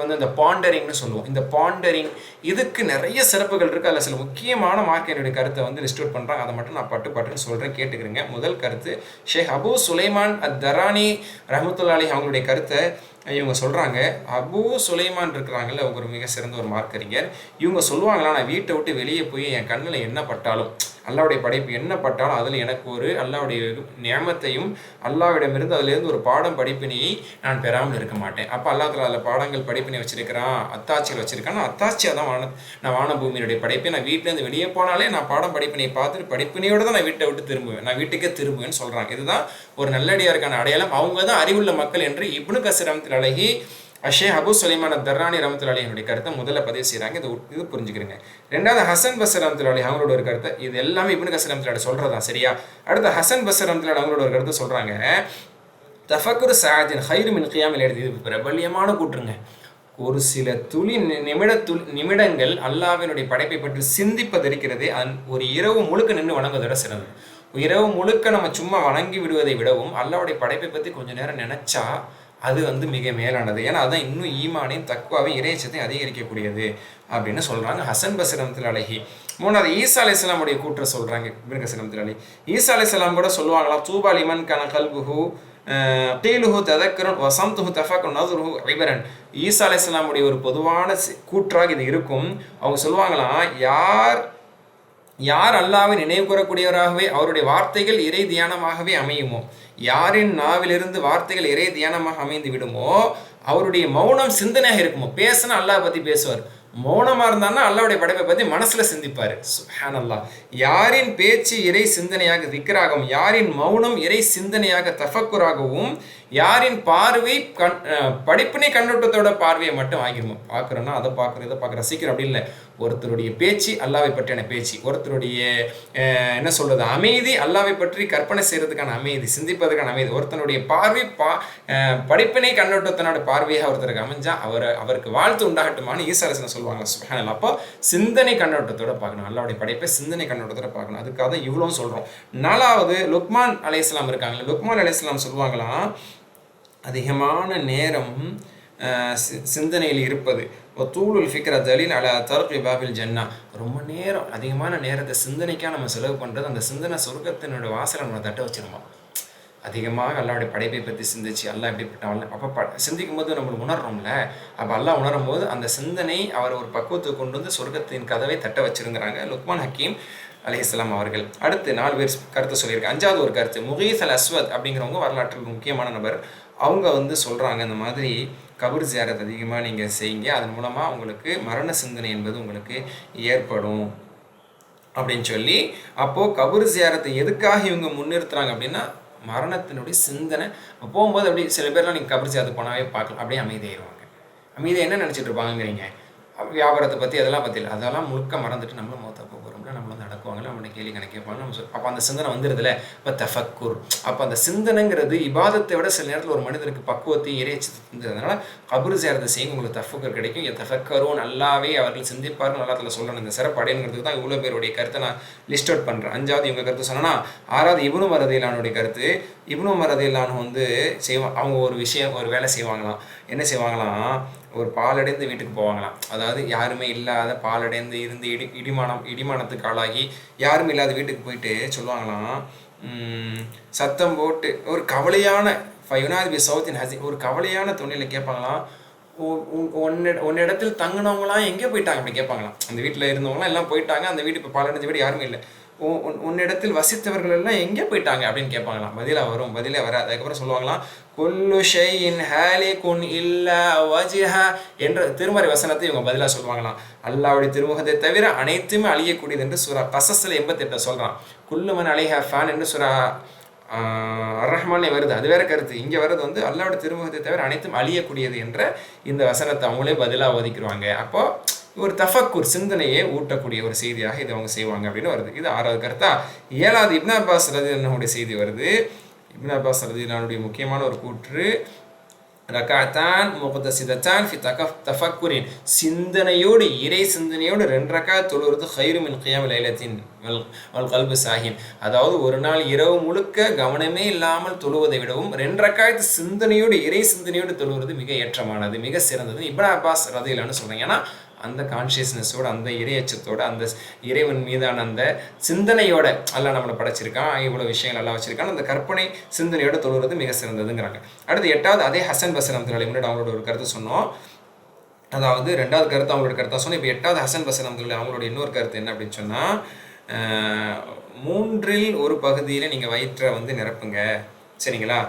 S1: வந்து இந்த பாண்டரிங்னு சொல்லுவோம். இந்த பாண்டரிங் இதுக்கு நிறைய சிறப்புகள் இருக்குது. அதில் சில முக்கியமான மார்க்கெனுடைய கருத்தை வந்து லிஸ்ட் அவுட் பண்ணுறாங்க. அதை மட்டும் நான் பட்டுன்னு சொல்கிறேன், கேட்டுக்கிறேங்க. முதல் கருத்து, ஷேக் அபு சுலைமான் அத்-தரானி ரஹ்மத்துல்லாஹி அலைஹி அவங்களுடைய கருத்தை இவங்க சொல்கிறாங்க. அபு சுலைமான் இருக்கிறாங்கல்ல, அவங்க ஒரு மிக சிறந்த ஒரு மார்க்கறிஞர். இவங்க சொல்லுவாங்களா, நான் வீட்டை விட்டு வெளியே போய் என் கண்ணில் என்ன பட்டாலும், அல்லாவுடைய படைப்பு என்ன பட்டாலும் அதில் எனக்கு ஒரு அல்லாவுடைய நியமத்தையும் அல்லாவிடமிருந்து அதிலிருந்து ஒரு பாடம் படிப்பினையை நான் பெறாமல் இருக்க மாட்டேன். அப்போ அல்லாஹ் தஆலா அதில் பாடங்கள் படிப்பினை வச்சிருக்கிறான், அத்தாட்சிகள் வச்சிருக்கான். அத்தாட்சியாக தான் நான் வான பூமியினுடைய படைப்பை, நான் வீட்டிலேருந்து வெளியே போனாலே நான் பாடம் படிப்பினை பார்த்துட்டு படிப்பினையோடு தான் நான் வீட்டை விட்டு திரும்புவேன், நான் வீட்டுக்கே திரும்புவேன்னு சொல்கிறாங்க. இதுதான் ஒரு நல்லடியாருக்கான அடையாளம். அவங்க தான் அறிவுள்ள மக்கள் என்று இப்னு கஸீர் ரஹ்மத்துல்லாஹி அலைஹி ஷேக் அபு சுலைமான் அத்-தரானி ரஹ்மத்துல்லாஹி அலைஹி கருத்தை முதல்ல பதிவு செய்கிறாங்க. இது புரிஞ்சுக்கிறேங்க. ரெண்டாவது ஹசன் பஸ்ரி ரஹ்மத்துல்லாஹி அலைஹி அவங்களோட ஒரு கருத்தை, இது எல்லாமே இப்னு கஸீர் ரஹ்மத்துல்லாஹி சொல்கிறதா சரியா? அடுத்து ஹசன் பஸ்ரி ரஹ்மத்துல்லாஹி அவங்களோட ஒரு கருத்தை சொல்கிறாங்க, தஃபக்குர் சஅத்தின் கைரு மின் கியாமில் லைல். இது பிரபல்யமான கூற்றுங்க. ஒரு சில நிமிடங்கள் அல்லாஹ்வினுடைய படைப்பை பற்றி சிந்திப்பது இருக்கிறது, ஒரு இரவு முழுக்க நின்று வணங்குவதோட சிறந்தது. இரவு முழுக்க நம்ம சும்மா வணங்கி விடுவதை விடவும் அல்லாஹ்வுடைய படைப்பை பற்றி கொஞ்சம் நேரம் நினச்சா அது வந்து மிக மேலானது. ஏன்னா அதுதான் இன்னும் ஈமானையும் தக்வாவையும் இறைச்சத்தையும் அதிகரிக்கக்கூடியது அப்படின்னு சொல்கிறாங்க ஹசன் பஸ்ரி ரஹ்மத்துல்லாஹி அலைஹி. மூணாவது ஈசா அலைஹிஸ்ஸலாமுடைய கூற்றை சொல்கிறாங்க இப்னு கஸீர் ரஹ்மத்துல்லாஹி அலைஹி. ஈசா அலைஹிஸ்ஸலாம் கூட சொல்லுவாங்களாம், தூபா லிமன் கன கல்புஹு கீலுஹு ததக்கரன் வசம்துஹு தஃபக்குன் நதுருஹு இபரன். ஈசா அலைஹிஸ்ஸலாமுடைய ஒரு பொதுவான கூற்றாக இது இருக்கும். அவங்க சொல்லுவாங்களாம், யார் அல்லாஹ்வை நினைவு கூறக்கூடியவராகவே அவருடைய வார்த்தைகள் இறை தியானமாகவே அமையுமோ, யாரின் நாவிலிருந்து வார்த்தைகள் இறை தியானமாக அமைந்து விடுமோ, அவருடைய மௌனம் சிந்தனையாக இருக்குமோ. பேசுனா அல்லாஹ் பற்றி பேசுவார், மௌனமாக இருந்தான்னா அல்லாஹ்வுடைய படைப்பை பற்றி மனசில் சிந்திப்பார். சுப்ஹானல்லாஹ். யாரின் பேச்சு இறை சிந்தனையாக திக்ராகவும், யாரின் மௌனம் இறை சிந்தனையாக தஃபக்குராகவும், யாரின் பார்வை படிப்பினை கண்ணோட்டத்தோட பார்வையை மட்டும் ஆகிருமோ. பார்க்குறோன்னா அதை பார்க்குறோம், இதை பார்க்குற ரசிக்கிறோம் அப்படி இல்லை. ஒருத்தருடைய பேச்சு அல்லாஹ்வை பற்றியான பேச்சு, ஒருத்தருடைய என்ன சொல்கிறது அமைதி, அல்லாஹ்வை பற்றி கற்பனை செய்கிறதுக்கான அமைதி, சிந்திப்பதற்கான அமைதி, ஒருத்தனுடைய பார்வை படிப்பினை கண்ணோட்டத்தினோட பார்வையாக ஒருத்தருக்கு அமைஞ்சா அவருக்கு வாழ்த்து உண்டாகட்டுமான்னு ஈசா அலைஹிஸ்ஸலாம் சொல்லுவாங்க. சுப்ஹானல்லாஹ். அப்போ சிந்தனை கண்ணோட்டத்தோட பார்க்கணும், அல்லாஹ்வுடைய படைப்பை சிந்தனை கண்ணோட்டத்தோட பார்க்கணும். அதுக்காக தான் இவ்வளோ சொல்கிறோம். நாலாவது லுக்மான் அலைஹிஸ்ஸலாம் இருக்காங்களே, லுக்மான் அலைஹிஸ்ஸலாம் சொல்லுவாங்களாம், அதிகமான நேரம் சிந்தனையில் இருப்பது தூளுல் ஃபிக்ர தலீல் அலா தர்கி பாபில் ஜன்னா. ரொம்ப நேரம் அதிகமான நேரத்தை சிந்தனைக்காக நம்ம செலவு பண்ணுறது, அந்த சிந்தனை சொர்க்கத்தினோட வாசலை நம்ம தட்ட வச்சிருமா. அதிகமாக அல்லாஹ்வுடைய படைப்பை பற்றி சிந்திச்சு அல்லாஹ் எப்படிப்பட்ட அப்போ சிந்திக்கும் போது நம்மளுக்கு உணர்றோம்ல, அப்போ அல்லாஹ் உணரும் போது அந்த சிந்தனை அவர் ஒரு பக்குவத்தை கொண்டு வந்து சொர்க்கத்தின் கதவை தட்ட வச்சிருங்கிறாங்க லுக்மான் ஹக்கீம் அலைஹிஸ்ஸலாம் அவர்கள். அடுத்து 4 பேர் கருத்து சொல்லியிருக்காங்க. 5வது ஒரு கருத்து, முகீஸ் அல் அஸ்வத் அப்படிங்கிறவங்க வரலாற்றில் முக்கியமான நபர். அவங்க வந்து சொல்கிறாங்க, இந்த மாதிரி கபர் ஜியாரத் அதிகமாக நீங்கள் செய்யுங்க, அதன் மூலமாக உங்களுக்கு மரண சிந்தனை என்பது உங்களுக்கு ஏற்படும் அப்படின்னு சொல்லி. அப்போது கபர் ஜியாரத்தை எதுக்காக இவங்க முன்னிறுத்துறாங்க அப்படின்னா, மரணத்தினுடைய சிந்தனை போகும்போது அப்படி சில பேர்லாம் நீங்கள் கபர் ஜியாரத்து போனாவே பார்க்கலாம், அப்படியே அமைதியாயிருவாங்க. அமைதியாக என்ன நினச்சிட்டு இருப்பாங்கிறீங்க, வியாபாரத்தை பற்றி அதெல்லாம் பற்றி இல்லை, அதெல்லாம் முழுக்க மறந்துட்டு நம்மளும் மௌத்தா போகிறோம்ல, நம்மள வந்து நடக்குவாங்களே, நம்மளை கேள்வி கணக்கு கேட்பாங்க, நம்ம அப்போ அந்த சிந்தனை வந்துடுதுல. இப்போ தஃபக்குர், அப்போ அந்த சிந்தனைங்கிறது இபாதத்தை விட சில நேரத்தில் ஒரு மனிதருக்கு பக்குவத்தை இறைச்சி இருந்ததுனால கபர் ஜியாரத்தை செய்யுங்க, உங்களுக்கு தஃபக்குர் கிடைக்கும். என் தஃபக்கரும் நல்லாவே அவர்கள் சிந்திப்பார்கள், நல்லாத்தில் சொல்லணும். இந்த சிறப்பு அடையணுங்கிறதுக்கு தான் இவ்வளோ பேருடைய கருத்தை நான் லிஸ்ட் அவுட் பண்ணுறேன். 5வது இவங்க கருத்து சொன்னா. 6வது இப்னு உமர் ரலியல்லாஹுடைய கருத்து. இப்னு உமர் ரலியல்லாஹு வந்து அவங்க ஒரு வேலை செய்வாங்களாம். என்ன செய்வாங்களாம், ஒரு பாலடைந்து வீட்டுக்கு போவாங்களாம். அதாவது யாருமே இல்லாத பாலடைந்து இருந்து இடிமானத்துக்கு ஆளாகி யாரும் இல்லாத வீட்டுக்கு போயிட்டு சொல்லுவாங்களாம், சத்தம் போட்டு ஒரு கவலையான ஃபயுனாதி பி சௌத்தின் ஹஸீன், ஒரு கவலையான தொனியில் கேட்பாங்களாம், உன்னிடத்தில் தங்கினவங்களாம் எங்கே போயிட்டாங்க அப்படி கேட்பாங்களாம். அந்த வீட்டில் இருந்தவங்களாம் எல்லாம் போயிட்டாங்க, அந்த வீடு இப்போ பாலடைஞ்ச வீடு யாருமே இல்லை, உன்னிடத்தில் வசித்தவர்கள் எல்லாம் எங்கே போயிட்டாங்க அப்படின்னு கேட்பாங்களாம். பதிலே வராது. அதுக்கப்புறம் சொல்லுவாங்களாம், குல்லு ஷைஇன் ஹாலிகுன் இல்லா வஜ்ஹா என்ற திருமறை வசனத்தை இவங்க பதிலாக சொல்லுவாங்களாம். அல்லாஹ்வுடைய திருமுகத்தை தவிர அனைத்துமே அழியக்கூடியது என்று சூரா கஸஸ்ல 88 சொல்றான். குல்லுமன் அலைஹா ஃபான் என்று சூரா ரஹ்மானே வருது. அது வேற கருத்து. இங்கே வர்றது வந்து அல்லாஹ்வுடைய திருமுகத்தை தவிர அனைத்தும் அழியக்கூடியது என்ற இந்த வசனத்தை அவங்களே பதிலாக ஒதுக்கிடுவாங்க. அப்போ ஒரு தஃபக்குர் சிந்தனையை ஊட்டக்கூடிய ஒரு செய்தியாக இதை அவங்க செய்வாங்க அப்படின்னு வருது. இது 6வது கருத்தா. 7வது இப்னு அப்பாஸ் ரலியல்லாஹு செய்தி வருது. இப்னு அப்பாஸ் ரலியல்லாஹுடைய முக்கியமான ஒரு கூற்று, ரகாத்தான் முக்தசிதத்தான் ஃபி தஃபக்குரின், சிந்தனையோடு இறை சிந்தனையோடு 2 ரக்காத் தொழுவது கைரு மின் கியாம் லைலத்தின் வல் கல்பு சாஹின், அதாவது ஒரு நாள் இரவு முழுக்க கவனமே இல்லாமல் தொழுவதை விடவும் 2 ரக்காத் சிந்தனையோடு இறை சிந்தனையோடு தொழுவது மிக ஏற்றமானது, மிக சிறந்தது இப்னு அப்பாஸ் ரலியல்லாஹு சொல்றாங்க. ஏன்னா அந்த கான்ஷியஸ்னஸோட, அந்த இறையச்சத்தோட, அந்த இறைவன் மீதான அந்த சிந்தனையோட அல்லாஹ் நம்மளை படைச்சிருக்கான், இவ்வளோ விஷயங்கள் எல்லாம் வச்சிருக்கான், அந்த கற்பனை சிந்தனையோட தொழுவது மிக சிறந்ததுங்கிறாங்க. அடுத்து 8வது அதே ஹசன் பஸ்ரி ரஹ்மத்துல்லாஹி முன்னாடி அவங்களோட ஒரு கருத்து சொன்னோம். அதாவது 2வது கருத்து அவங்களோட கருத்தாக சொன்னோம். இப்போ 8வது ஹசன் பஸ்ரி ரஹ்மத்துல்லாஹி அவங்களோட இன்னொரு கருத்து என்ன அப்படின்னு சொன்னால், 3ல் ஒரு பகுதியில் நீங்கள் வயிற்றை வந்து நிரப்புங்க, சரிங்களா?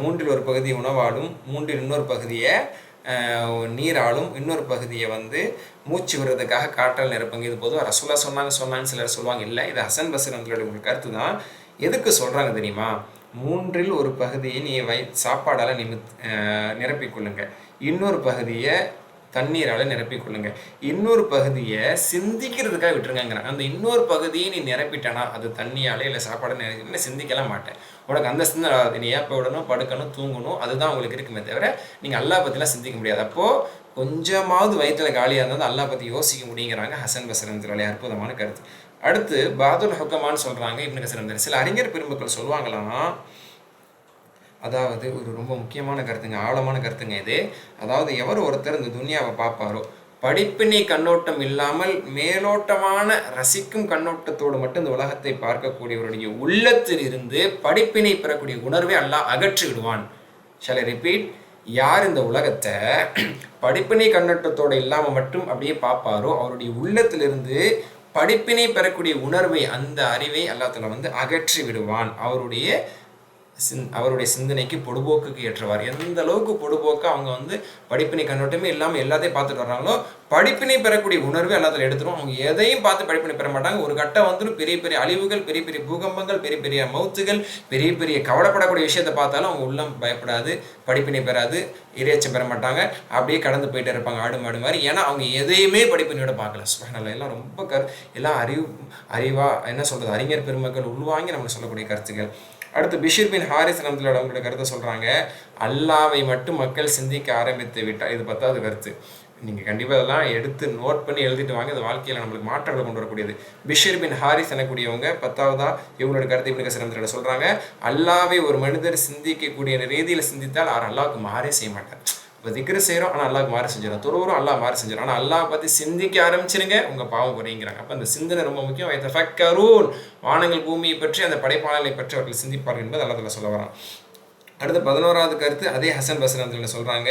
S1: 3ல் ஒரு பகுதி உணவாலும், 3ல் இன்னொரு பகுதியை நீராலும், இன்னொரு பகுதியை வந்து மூச்சு விடுறதுக்காக காற்றால் நிரப்புங்க. இது பொதுவாக ரசூலா சொன்னாங்கன்னு சிலர் சொல்லுவாங்க. இல்லை, இது ஹசன் பஸ்ரி ரஹ்மத்துல்லாஹி ஒரு கருத்து தான். எதுக்கு சொல்கிறாங்க தெரியுமா? 3ல் ஒரு பகுதியை நீ சாப்பாடால் நிரப்பிக்கொள்ளுங்க, இன்னொரு பகுதியை தண்ணீரால் நிரப்பிக்கொள்ளுங்க, இன்னொரு பகுதியை சிந்திக்கிறதுக்காக விட்டுருங்கிறாங்க. அந்த இன்னொரு பகுதியை நீ நிரப்பிட்டனா அது தண்ணியால் இல்லை சாப்பாடு நிரப்பி சிந்திக்கலாம் மாட்டேன். உனக்கு அந்த சிந்தனை நீ ஏப்ப விடணும், படுக்கணும், தூங்கணும், அதுதான் உங்களுக்கு இருக்குமே தவிர நீங்கள் அல்லாஹ் பற்றிலாம் சிந்திக்க முடியாது. அப்போது கொஞ்சமாவது வயிற்றில் காலியாக இருந்தால் அல்லாஹ் பற்றி யோசிக்க முடியுங்கிறாங்க ஹசன் பஸ்ரி ரஹ்மத்துல்லாஹி. அற்புதமான கருத்து. அடுத்து பாதுல் ஹுக்கமான்னு சொல்கிறாங்க இப்னு கஸீர் ரஹ்மத்துல்லாஹி. சில அறிஞர் பெருமக்கள் சொல்லுவாங்களாம், அதாவது ஒரு ரொம்ப முக்கியமான கருத்துங்க, ஆழமான கருத்துங்க இது. அதாவது ஒருத்தர் இந்த துனியாவை பார்ப்பாரோ, படிப்பினை கண்ணோட்டம் இல்லாமல் மேலோட்டமான ரசிக்கும் கண்ணோட்டத்தோடு மட்டும் இந்த உலகத்தை பார்க்கக்கூடியவருடைய உள்ளத்தில் இருந்து படிப்பினை பெறக்கூடிய உணர்வை அல்லாஹ் அகற்றி விடுவான். Shall I repeat? யார் இந்த உலகத்தை படிப்பினை கண்ணோட்டத்தோடு இல்லாமல் மட்டும் அப்படியே பார்ப்பாரோ, அவருடைய உள்ளத்திலிருந்து படிப்பினை பெறக்கூடிய உணர்வை, அந்த அறிவை அல்லாஹ் தஆலா வந்து அகற்றி விடுவான். அவருடைய சிந்தனைக்கு பொடுபோக்குக்கு ஏற்றவார். எந்த அளவுக்கு பொடுபோக்கு அவங்க வந்து படிப்பினை கண்ணோட்டமே இல்லாமல் எல்லாத்தையும் பார்த்துட்டு வர்றாங்களோ, படிப்பினை பெறக்கூடிய உணர்வை எல்லாத்துல எடுத்துரும். அவங்க எதையும் பார்த்து படிப்பினை பெற மாட்டாங்க. ஒரு கட்டம் வந்துடும், பெரிய பெரிய அழிவுகள், பெரிய பெரிய பூகம்பங்கள், பெரிய பெரிய மௌத்துகள், பெரிய பெரிய கவலைப்படக்கூடிய விஷயத்தை பார்த்தாலும் அவங்க உள்ளம் பயப்படாது, படிப்பினை பெறாது, இறையச்சம் பெற மாட்டாங்க, அப்படியே கடந்து போயிட்டே இருப்பாங்க ஆடு மாடு மாதிரி. ஏன்னா அவங்க எதையுமே படிப்பினையோட பார்க்கல. சுப்ஹானல்லாஹ். எல்லாம் ரொம்ப எல்லாம் அறிவா என்ன சொல்றது, அறிஞர் பெருமக்கள் உள்வாங்கி நம்ம சொல்லக்கூடிய கருத்துக்கள். அடுத்து பிஷர் பின் ஹாரிஸ் ரஹ்மத்துல்லாஹி அவங்களோட கருத்தை சொல்கிறாங்க, அல்லாவை மட்டும் மக்கள் சிந்திக்க ஆரம்பித்து விட்டால். இது 10வது கருத்து. நீங்கள் கண்டிப்பாக இதெல்லாம் எடுத்து நோட் பண்ணி எழுதிட்டு வாங்க. இது வாழ்க்கையில் நம்மளுக்கு மாற்றங்களை கொண்டு வரக்கூடியது. பிஷர் பின் ஹாரிஸ் எனக்கூடியவங்க 10வதா இவங்களோட கருத்தை இப்னு கஸீர் ரஹ்மத்துல்லாஹி சொல்கிறாங்க, அல்லாவை ஒரு மனிதர் சிந்திக்கக்கூடிய ரீதியில் சிந்தித்தால் அவர் அல்லாவுக்கு மாறே செய்ய மாட்டார். இப்போ திக்ரு செய்கிறோம், ஆனால் அல்லாஹ் மாறி செஞ்சிடும், தொழுகிறோம், அல்லாஹ் மாறி செஞ்சிடும். ஆனால் அல்லாஹ் பற்றி சிந்திக்க ஆரம்பிச்சிருங்க, உங்கள் பாவம் குறைங்கிறாங்க. அப்போ அந்த சிந்தனை ரொம்ப முக்கியம். வைத்தஃபக்கரூன், வானங்கள் பூமியை பற்றி, அந்த படைப்பாளர்களை பற்றி அவர்கள் சிந்திப்பார்கள் என்பது அல்லாஹ் தஆலா சொல்ல வரான். அடுத்து 11வது கருத்து அதே ஹசன் பஸ்ரி ரஹ்மத்துல்லாஹி சொல்கிறாங்க,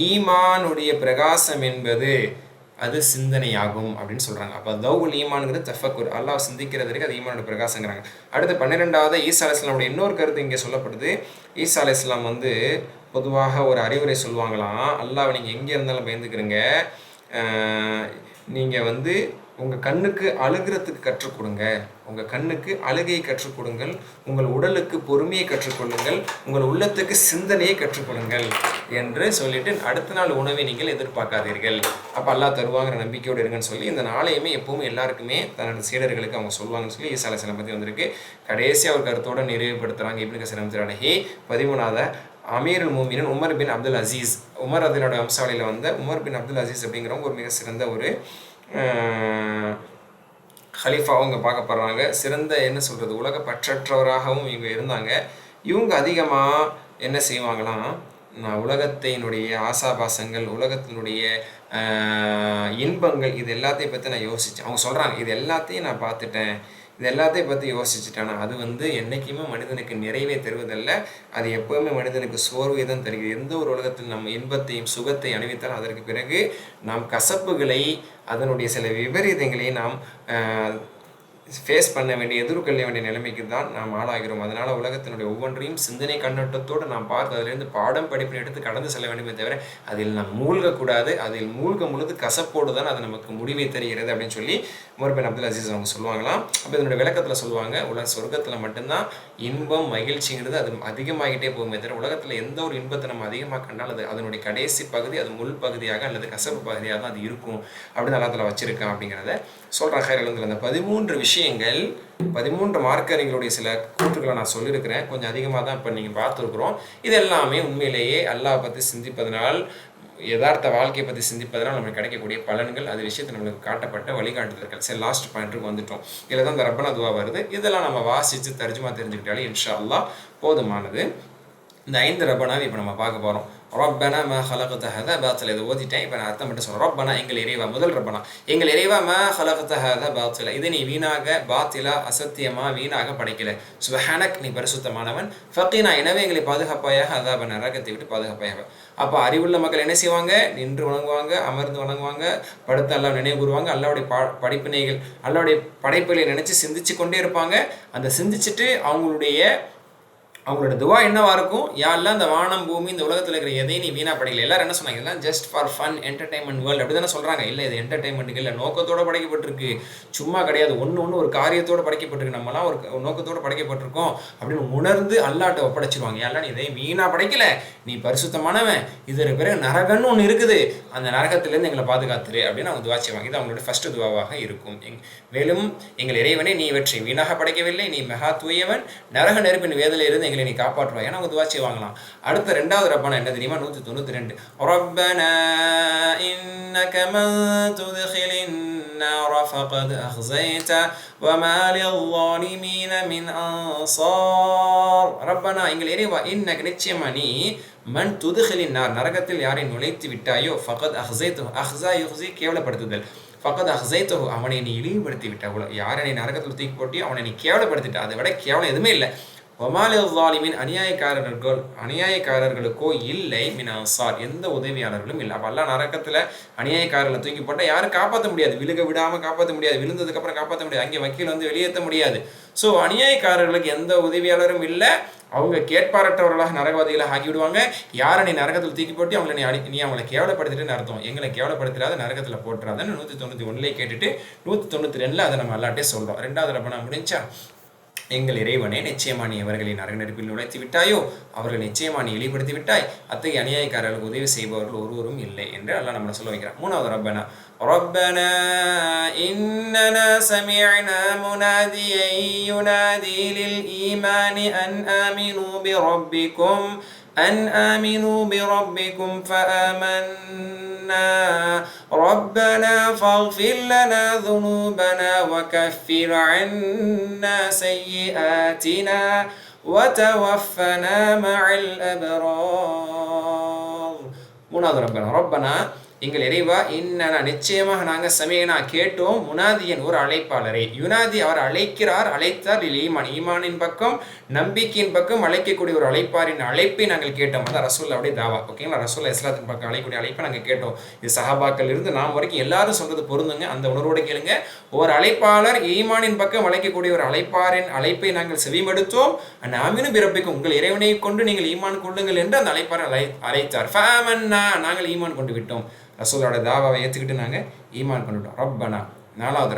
S1: ஈமானுடைய பிரகாசம் என்பது அது சிந்தனையாகும் அப்படின்னு சொல்கிறாங்க. அப்போ தௌல் ஈமானுங்கிறது தஃபக்குர், அல்லாஹ் சிந்திக்கிறதுக்கு அது ஈமானோட பிரகாசங்கிறாங்க. அடுத்து 12வது ஈசா அலைஹிஸ்ஸலாமுடைய இன்னொரு கருத்து இங்கே சொல்லப்படுது. ஈசா அலைஹிஸ்ஸலாம் வந்து பொதுவாக ஒரு அறிவுரை சொல்லுவாங்களாம், அல்லாஹ்வை நீங்கள் எங்கே இருந்தாலும் பயந்துக்கிறீங்க, நீங்கள் வந்து உங்கள் கண்ணுக்கு அழுகிறதுக்கு கற்றுக் கொடுங்க, உங்கள் கண்ணுக்கு அழுகையை கற்றுக் கொடுங்கள், உங்கள் உடலுக்கு பொறுமையை கற்றுக்கொள்ளுங்கள், உங்கள் உள்ளத்துக்கு சிந்தனையை கற்றுக்கொள்ளுங்கள் என்று சொல்லிட்டு அடுத்த நாள் உணவை நீங்கள் எதிர்பார்க்காதீர்கள், அப்போ அல்லாஹ் தருவாங்கிற நம்பிக்கையோடு இருங்கன்னு சொல்லி இந்த நாளையுமே எப்போவுமே எல்லாருக்குமே தன்னோட சீடர்களுக்கு அவங்க சொல்லுவாங்கன்னு சொல்லி ஈசா அலைஹிஸ்ஸலாம் பற்றி வந்திருக்கு. கடைசியாக ஒரு கருத்தோடு நிறைவுபடுத்துகிறாங்க இப்னு கஸீர் ரஹ்மத்துல்லாஹி. 13வது அமீருல் மூமினின் Umar bin Abdul Aziz, Umar அதனோட வம்சாவளியில் வந்த உமர் பின் அப்துல் அசீஸ் அப்படிங்கிறவங்க ஒரு மிக சிறந்த ஒரு ஹலீஃபா அவங்க பார்க்கப்படுறாங்க. சிறந்த என்ன சொல்கிறது, உலக பற்றற்றவராகவும் இவங்க இருந்தாங்க. இவங்க அதிகமாக என்ன செய்வாங்களாம், நான் உலகத்தினுடைய ஆசாபாசங்கள், உலகத்தினுடைய இன்பங்கள், இது எல்லாத்தையும் பற்றி நான் யோசித்தேன். அவங்க சொல்கிறாங்க, இது எல்லாத்தையும் நான் பார்த்துட்டேன், இது எல்லாத்தையும் பற்றி யோசிச்சுட்டானா அது என்றைக்குமே மனிதனுக்கு நிறைவே தருவதல்ல. அது எப்போவுமே மனிதனுக்கு சோர்வை தான் தருகிறது. எந்த ஒரு உலகத்தில் நம்ம இன்பத்தையும் சுகத்தை அணிவித்தால் அதற்கு பிறகு நாம் கசப்புகளை அதனுடைய சில விபரீதங்களை நாம் ஃபேஸ் பண்ண வேண்டிய எதிர்கொள்ள வேண்டிய நிலைமைக்கு தான் நாம் ஆளாகிறோம். அதனால் உலகத்தினுடைய ஒவ்வொன்றையும் சிந்தனை கண்ணோட்டத்தோடு நாம் பார்த்து அதிலிருந்து பாடம் படிப்பினை எடுத்து கடந்து செல்ல வேண்டுமே தவிர அதில் நாம் மூழ்கக்கூடாது. அதில் மூழ்க பொழுது கசப்போடு தான் அது நமக்கு முடிவை தருகிறது அப்படின்னு சொல்லி உமர் பின் அப்துல் அசீஸ் அவங்க சொல்லுவாங்களாம். அப்போ இதனுடைய விளக்கத்தில் சொல்லுவாங்க, சொர்க்கத்தில் மட்டும்தான் இன்பம் மகிழ்ச்சிங்கிறது அது அதிகமாகிட்டே போகுமே தவிர உலகத்தில் எந்த ஒரு இன்பத்தை நம்ம அதிகமாக கண்டால் அது அதனுடைய கடைசி பகுதி அது முள் பகுதியாக அல்லது கசப்பு பகுதியாக தான் அது இருக்கும் அப்படின்னு அல்லாஹ் வச்சிருக்கான் அப்படிங்கிறத சொல்கிறாங்க. அந்த 13 விஷயங்கள் 13 மார்க்கறிஞர்களுடைய சில கூற்றுக்களை நான் சொல்லியிருக்கிறேன். கொஞ்சம் அதிகமாக தான் இப்போ நீங்கள் பார்த்துருக்குறோம். இது எல்லாமே உண்மையிலேயே அல்லாஹ் பற்றி சிந்திப்பதனால் யதார்த்த வாழ்க்கையை பற்றி சிந்திப்பதனால் நம்மளுக்கு கிடைக்கக்கூடிய பலன்கள் அது விஷயத்தை நம்மளுக்கு காட்டப்பட்ட வழிகாட்டுதல்கள். சரி, லாஸ்ட் பாயிண்ட்டுக்கு வந்துட்டோம். இதில் தான் இந்த ரப்பனா துவா வருது. இதெல்லாம் நம்ம வாசித்து தர்ஜுமா தெரிஞ்சுக்கிட்டாலே இன்ஷா அல்லாஹ் போதுமானது. இந்த 5 ரப்பனாவை இப்போ நம்ம பார்க்க போகிறோம். ரப்பனா மா ஹலகத ஹதா பாத்தில. இதை ஓதிட்டேன். இப்போ நான் அர்த்தம் மட்டும் சொல்கிறேன். ரப்பனா எங்கள் இறைவா, முதல் ரப்பனா எங்கள் இறைவா, மா ஹலகத ஹதா பாத்தில, இதை நீ வீணாக பாத்திலா அசத்தியமாக வீணாக படைக்கல. சுபஹானக், நீ பரிசுத்தமானவன். ஃபக்கீனா, எனவே எங்களை பாதுகாப்பாயாக அதாப நரகத்தை விட்டு பாதுகாப்பாயாக. அப்போ அறிவுள்ள மக்கள் என்ன செய்வாங்க? நின்று வணங்குவாங்க, அமர்ந்து வணங்குவாங்க, படுத்து அல்லாஹ் நினைவு கூறுவாங்க, அல்லாவுடைய படிப்பினைகள் அல்லாவுடைய படைப்புகளை நினச்சி சிந்திச்சு கொண்டே இருப்பாங்க. அந்த சிந்திச்சுட்டு அவங்களோட துவா என்னவா இருக்கும்? யாரெல்லாம் இந்த வானம் பூமி இந்த உலகத்தில் இருக்கிற எதையும் நீ வீணா படைக்கல. எல்லாரும் என்ன சொன்னாங்க? இதெல்லாம் just for fun entertainment world அப்படி தானே சொல்கிறாங்க. இல்லை, இது என்டர்டைன்மெண்ட்டுக்கு இல்லை, நோக்கத்தோடு படைக்கப்பட்டிருக்கு, சும்மா கிடையாது. ஒன்று ஒரு காரியத்தோடு படைக்கப்பட்டிருக்கு. நம்மளாம் ஒரு நோக்கத்தோடு படைக்கப்பட்டிருக்கோம் அப்படின்னு உணர்ந்து அல்லாட்ட ஒப்படைச்சிருவாங்க. யாரெல்லாம் நீ இதையும் வீணா படைக்கல, நீ பரிசுத்தமானவன், இதற்கு பிறகு நரகன்னு ஒன்று இருக்குது, அந்த நரகத்திலேருந்து எங்களை பாதுகாத்துரு அப்படின்னு அவங்க துவா செய்வாங்க. இது அவங்களோட ஃபர்ஸ்ட் துவாவாக இருக்கும். மேலும் எங்கள் இறைவனே, நீ இவற்றை வீணாக படைக்கவில்லை, நீ மெகா தூயவன், நரக நெருப்பின் வேதலை இருந்து எங்களை நீ காப்பாற்றுவாய். ஏன்னா அவங்க துவா செய்வாங்களாம். அடுத்த 2வது ரப்பனா என்ன தெரியுமா? 192. ரப்பனா இன்னக மன் துத்கிலின் நார ஃபகத் அஹ்ஸைத வமா லில்-ஸாலிமீன மின் அன்சார். ரப்பனா எங்கள் இறைவா, இன்னக நிச்சயமா நீ, மன் துத்கிலின் நார் நரகத்தில் யாரை நுழைத்து விட்டாயோ, ஃபகத் அஹ்ஸைது, அஹ்ஸா யுஹ்ஸி கேவலப்படுத்துதல், ஃபகத் அஹ்ஸைது அவனை நீ இழிவுபடுத்தி விட்ட. யாரை நீ நரகத்தில் தூக்கி போட்டியோ அவனை நீ கேவலப்படுத்திட்ட. அதை விட கேவலம் எதுவுமே இல்லை. வமா லில்-ஸாலிமீன் அநியாயக்காரர்களுக்கோ இல்லை, மின் அன்சார் எந்த உதவியாளர்களும் இல்லை. அப்போ அல்லாஹ் நரகத்தில் அநியாயக்காரர்களை தூக்கி போட்டால் யாரும் காப்பாற்ற முடியாது, விழுக விடாமல் காப்பாற்ற முடியாது, விழுந்ததுக்கப்புறம் காப்பாற்ற முடியாது, அங்கே வக்கீல் வெளியேற்ற முடியாது. ஸோ அநியாயக்காரர்களுக்கு எந்த உதவியாளரும் இல்லை. அவங்க கேட்பாரற்றவர்களாக நரகவாதிகளாக ஆகிவிடுவாங்க. யாரை நீ நரகத்தில் தூக்கி போட்டு நீ அவங்களை கேவலப்படுத்திட்டுன்னு அர்த்தம். எங்களை கேவலப்படுத்திடாத, நரகத்தில் போட்டுறாதுன்னு 191 கேட்டுட்டு 192 அதை நம்ம எல்லாட்டே சொல்கிறோம். 2வது ரப்பனா முடிஞ்சா, எங்கள் இறைவனே, நிச்சயமா நீ அவர்களை நரக நெருப்பில் நுழைத்து விட்டாயோ, அவர்கள் நிச்சயமா நீ இழிப்படுத்தி விட்டாய், அத்தகைய அநியாயக்காரர்களுக்கு உதவி செய்பவர்கள் ஒருவரும் இல்லை என்று அல்லாஹ் நம்மளை சொல்ல வைக்கிறான். 3வது ரப்பனா, ரப்பனா இன்னனா சமிஅனா முனாதியன் யுனாதி லில் ஈமானி அன் ஆமினு بربكم فآمنا ربنا فاغفر لنا ذنوبنا وكفر عنا سيئاتنا وتوفنا مع الأبرار. 3வது ரப்பனா எங்கள் இறைவா, இன்னனா நிச்சயமாக நாங்கள் சமீனா கேட்டோம், முனாதியன் ஒரு அழைப்பாளரை, யுனாதி அவர் அழைக்கிறார், அழைத்தார், ஈமான் ஈமானின் பக்கம் நம்பிக்கையின் பக்கம் அழைக்கக்கூடிய ஒரு அழைப்பாரின் அழைப்பை நாங்கள் கேட்டோம். அதான் ரசூல் அப்படியே தாவா. ஓகேங்களா? ரசூல் இஸ்லாத்தின் பக்கம் அழைக்கக்கூடிய அழைப்பை நாங்கள் கேட்டோம். இது சஹாபாக்கள் இருந்து நாம் வரைக்கும் எல்லாரும் சொல்றது பொருந்துங்க. அந்த உணர்வோடு கேளுங்க. ஒரு அழைப்பாளர் ஈமானின் பக்கம் அழைக்கக்கூடிய ஒரு அழைப்பாரின் அழைப்பை நாங்கள் செவிமடுத்தோம். ஆமினு பிரப்பிக்கும், உங்கள் இறைவனை கொண்டு நீங்கள் ஈமான் கொள்ளுங்கள் என்று அந்த அழைப்பாளர் அழைத்தார். ஃபஆமன்னா நாங்கள் ஈமான் கொண்டு விட்டோம். ரசூலோட தாவாவை ஏற்றுக்கிட்டு நாங்கள் ஈமான் கொண்டுட்டோம். ரப்பனா 4வது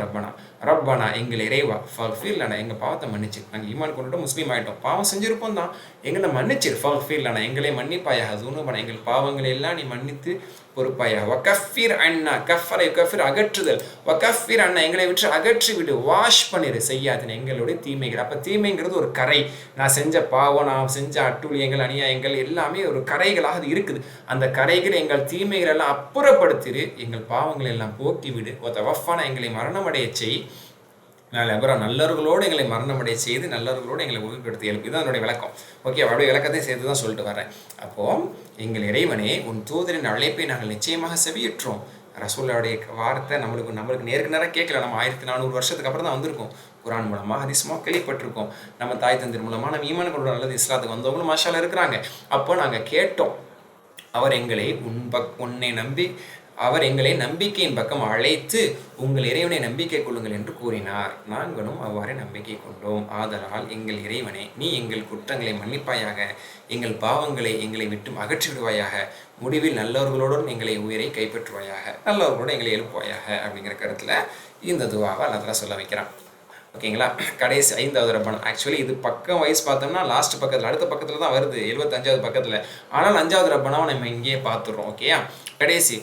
S1: ரப்பனா எங்கள் இறைவா, ஃபக்ஃபிர் லனா எங்கள் பாவத்தை மன்னிச்சு. நாங்கள் ஈமான் கொண்டுட்டோம், முஸ்லீம் ஆகிட்டோம், பாவம் செஞ்சிருப்போம் தான், எங்களை மன்னிச்சிரு. ஃபக்ஃபிர் லனா எங்களை மன்னிப்பாயாக, துனூபனா எங்கள் பாவங்களை எல்லாம் நீ மன்னித்து பொறுப்பாயாக. வகஃபிர் அண்ணா, கஃபரை கஃபிர் அகற்றுதல், வகஃபிர் அண்ணா எங்களை விட்டு அகற்றி விடு, வாஷ் பண்ணிடு செய்யாதுன்னு எங்களுடைய தீமைகள். அப்போ தீமைங்கிறது ஒரு கரை. நான் செஞ்ச பாவம், நான் செஞ்ச அட்டூழியங்கள், அநியாயங்கள் எல்லாமே ஒரு கரைகளாக அது இருக்குது. அந்த கரைகள் எங்கள் தீமைகள் எல்லாம் அப்புறப்படுத்திடு, எங்கள் பாவங்களை எல்லாம் போக்கி விடு. வஃபானா எங்களை மரணமடைய செய், அப்புறம் நல்லவர்களோடு எங்களை மரணமடைய செய்து நல்லவர்களோடு எங்களை உயிர்ப்படுத்தி எழுப்பி. இதுதான் என்னுடைய விளக்கம். ஓகே, அவருடைய விளக்கத்தை சேர்த்து தான் சொல்லிட்டு வரேன். அப்போது எங்கள் இறைவனே, உன் தூதரின் அழைப்பை நாங்கள் நிச்சயமாக செவியுற்றோம். ரசூலுடைய வார்த்தை நம்மளுக்கு நேருக்கு நேராக கேட்கல. நம்ம 1400 வருஷத்துக்கு அப்புறம் தான் வந்திருக்கோம். குரான் மூலமாக ஹதீஸ்மாக கேள்விப்பட்டிருக்கோம். நம்ம தாய் தந்தை மூலமாக நம்ம ஈமான் கொள்கிற அல்லது இஸ்லாத்துக்கு வந்தவங்களும் மாஷால இருக்கிறாங்க. அப்போ நாங்கள் கேட்டோம், அவர் எங்களை உன்னை நம்பி அவர் எங்களை நம்பிக்கையின் பக்கம் அழைத்து உங்கள் இறைவனை நம்பிக்கை கொள்ளுங்கள் என்று கூறினார். நாங்களும் அவ்வாறு நம்பிக்கை கொண்டோம். ஆதலால் எங்கள் இறைவனே, நீ எங்கள் குற்றங்களை மன்னிப்பாயாக, எங்கள் பாவங்களை எங்களை விட்டு அகற்றி விடுவாயாக, முடிவில் நல்லவர்களோடும் எங்களை உயிரை கைப்பற்றுவாயாக, நல்லவர்களோடு எங்களை எழுப்புவாயாக அப்படிங்கிற கருத்தில் இந்த துவாவை அல்லாஹ் சொல்ல வைக்கிறான். ஓகேங்களா? கடைசி 5வது ரப்பனா. ஆக்சுவலி இது பக்கம் வைஸ் பார்த்தோம்னா லாஸ்ட் பக்கத்தில் அடுத்த பக்கத்தில் தான் வருது, 75வது பக்கத்தில். ஆனால் 5வது ரப்பனாவை நம்ம இங்கேயே பார்த்துடுறோம். ஓகேயா? கடைசி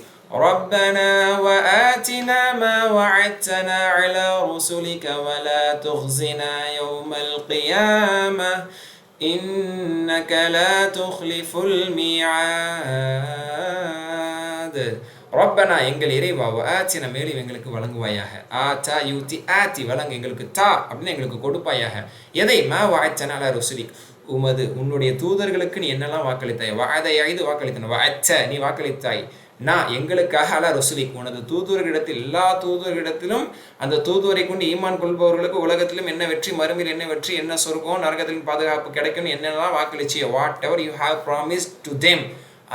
S1: ربنا وآتنا ما وعدتنا على رسلك ولا تخزنا يوم القيامة إنك لا تخلف الميعاد. ரப்பனா எங்கள் இறைவா, ஆத்தின மேலும் எங்களுக்கு வழங்குவாயாக. ஆத்தா யூத்தி ஆத்தி வழங்கு, எங்களுக்கு தா அப்படின்னு எங்களுக்கு கொடுப்பாயாக. எதை? மா வாய்ச்சன அலா ருசுலிக், உன்னுடைய தூதர்களுக்கு நீ என்னெல்லாம் வாக்களித்தாய். வாதையாய்து வாக்களித்தன, வாய்ச்ச நீ வாக்களித்தாய். நான் எங்களுக்காக அலா ருசுலிக், உனது தூதுவர்களிடத்தில் எல்லா தூதுவர்களிடத்திலும் அந்த தூதுவரை கொண்டு ஈமான் கொள்பவர்களுக்கு உலகத்திலும் என்ன வெற்றி, மறுமையில் என்ன வெற்றி, என்ன சொர்க்கம், நரகத்திலும் பாதுகாப்பு கிடைக்கும், என்னெல்லாம் வாக்களிச்சிய, whatever you have promised to them,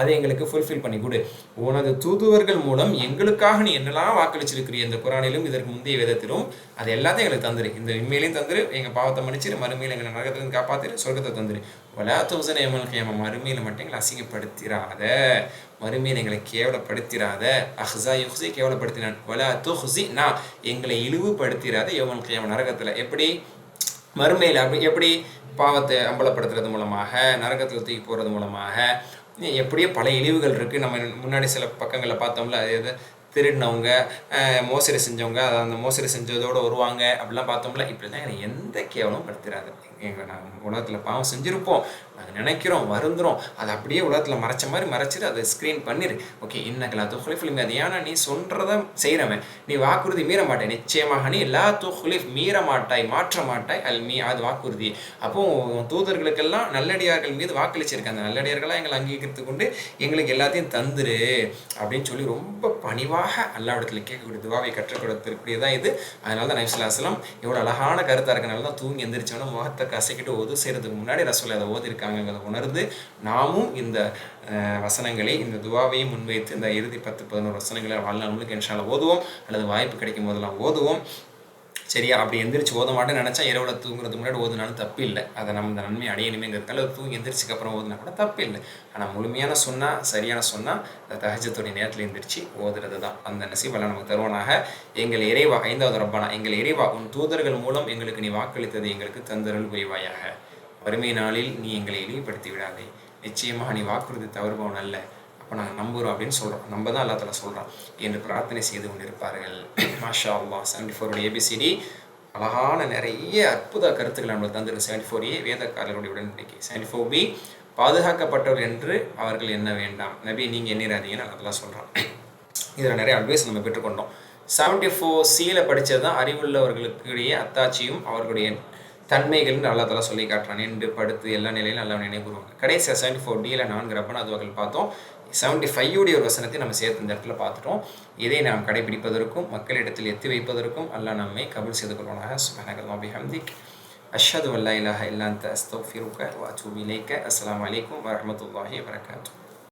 S1: அதை எங்களுக்கு ஃபுல்ஃபில் பண்ணி கொடு. உனது தூதுவர்கள் மூலம் எங்களுக்காக நீ என்னெல்லாம் வாக்களிச்சிருக்கிறீ இந்த குரானிலும் இதற்கு முந்தைய வேதத்திலும், அது எல்லாத்தையும் எங்களுக்கு தந்துரு. இந்த உண்மையிலையும் தந்துரு, எங்கள் பாவத்தை மன்னிச்சிரு, மறுமையில் எங்களை நரகத்திலிருந்து காப்பாத்திரு, சொர்க்கத்தை தந்துரு. வலா துஹ்ஸினா யௌமல் கியாமா, மறுமையில் மட்டும் எங்களை அசிங்கப்படுத்திராத, மறுமையில் எங்களை கேவலப்படுத்திராத. அஹ்ஸா யுஹ்ஸி, கேவலப்படுத்தினான். வலா துஹ்ஸினா, எங்களை இழிவுபடுத்திராத யௌமல் கியாமா, நரகத்தில். எப்படி? மறுமையில் அப்படி எப்படி? பாவத்தை அம்பலப்படுத்துறது மூலமாக, நரகத்தில் தூக்கி போகிறது மூலமாக, எப்படியோ பல இழிவுகள் இருக்குது. நம்ம முன்னாடி சில பக்கங்களில் பார்த்தோம்ல, அது திருடினவங்க, மோசடி செஞ்சவங்க, அந்த மோசடி செஞ்சதோடு வருவாங்க அப்படிலாம் பார்த்தோம்ல. இப்படிலாம் என்னை எந்த கேவலம் படுத்துறாது. நாங்கள் உலகத்தில் பாவம் செஞ்சுருப்போம், நாங்கள் நினைக்கிறோம், வருந்துறோம், அதை அப்படியே உலகத்தில் மறைச்ச மாதிரி மறைச்சிட்டு அதை ஸ்க்ரீன் பண்ணிடு. ஓகே, இன்னக்கலா துஹ்லிஃப், அது ஏன்னா நீ சொல்கிறத செய்கிறவன், நீ வாக்குறுதி மீற மாட்டாய். நிச்சயமாக நீ லா துஹ்லிஃப், மீற மாட்டாய், மாற்ற மாட்டாய். அது வாக்குறுதி. அப்போ தூதர்களுக்கெல்லாம் நல்லடியார்கள் மீது வாக்களிச்சிருக்க, அந்த நல்லடியார்களாக எங்களை அங்கீகரித்து கொண்டு எங்களுக்கு எல்லாத்தையும் தந்துரு அப்படின்னு சொல்லி ரொம்ப பணிவாக அல்லாஹ்விடத்தில் கேட்கக்கூடிய துவாவை கற்றுக் கொடுத்திருக்கூடியதான் இது. அதனால தான் நபி ஸல்லல்லாஹு அலைஹி வஸல்லம் எவ்வளோ அழகான கருத்தாக இருக்கனால தான் தூங்கி எந்திரிச்சோன்னா முகத்தை கசக்கிட்டு ஒது செய்கிறதுக்கு முன்னாடி ரசூல் அதை ஓதிருக்காங்கிறத உணர்ந்து நாமும் இந்த வசனங்களை, இந்த துவாவையும் முன்வைத்து இந்த இறுதி 10-11 வசனங்களை வாழ்நாள் முழுக்க இன்ஷா அல்லாஹ் ஓதுவோம், அல்லது வாய்ப்பு கிடைக்கும் போதெல்லாம் ஓதுவோம். சரியா? அப்படி எந்திரிச்சு ஓத மாட்டேன்னு நினச்சா இரவில் தூங்குறதுக்கு முன்னாடி ஓதுனாலும் தப்பு இல்லை. அதை நம்ம இந்த நன்மை அடையணுமேங்கிறதுக்கால தூங்கி எந்திரிச்சுக்கு அப்புறம் ஓதுனா கூட தப்பு இல்லை. ஆனால் முழுமையான சொன்னால், சரியான சொன்னால், அந்த தஹஜ்ஜுடைய நேரத்தில் எந்திரிச்சு ஓதுறது தான். அந்த நசீபெல்லாம் நமக்கு தருவானாக. எங்கள் இறைவா, 5வது ரப்பனா, எங்கள் இறைவா, உன் தூதர்கள் மூலம் எங்களுக்கு நீ வாக்களித்தது எங்களுக்கு தந்தருள் புரிவாயாக. வறுமை நாளில் நீ எங்களை இழிவுபடுத்தி விடாதே. நிச்சயமாக நீ வாக்குறுதி தவறுபவன் அல்ல. அப்போ நாங்கள் நம்புகிறோம் அப்படின்னு சொல்கிறோம். நம்ம தான் அல்லா தஆலா சொல்கிறோம் என்று பிரார்த்தனை செய்து கொண்டிருப்பார்கள். மாஷா அல்லாஹ். 74 ABCD அழகான நிறைய அற்புத கருத்துக்கள் நம்மளுக்கு தந்திருக்கு. 74A வேதக்காரர்களுடைய உடன்படிக்கை. 74B பாதுகாக்கப்பட்டவர் என்று அவர்கள் என்ன வேண்டாம், நபி நீங்கள் எண்ணிராதீங்கன்னு அல்லா தஆலா சொல்கிறான். இதில் நிறைய அட்வைஸ் நம்ம பெற்றுக்கொண்டோம். 74Cயில் படித்தது தான் அறிவுள்ளவர்களுடைய அத்தாட்சியும் அவர்களுடைய தன்மைகள்னு அல்லா தஆலா சொல்லி காட்டுறான். நின்று படுத்து எல்லா நிலையிலும் நல்லா நினைவுறுவாங்க. கடைசியாக 74Dயில் 4 ரப்பனா துவாக்கள் பார்த்தோம். 75 ஒரு வசனத்தை நம்ம சேர்த்து இந்த இடத்துல பார்த்துட்டோம். இதை நாம் கடைபிடிப்பதற்கும் மக்களிடத்தில் எத்தி வைப்பதற்கும் அல்லாஹ் நம்மை கபூல் செய்து கொள்வானாக. சுப்ஹானல்லாஹி பிஹம்திக், அஷ்ஹது அல்லா இலாஹா இல்லா அன்த அஸ்தக்ஃபிருக வ அத்தூபு இலைக. அஸ்ஸலாமு அலைக்கும் வ ரஹ்மத்துல்லாஹி வ பரகாத்துஹு.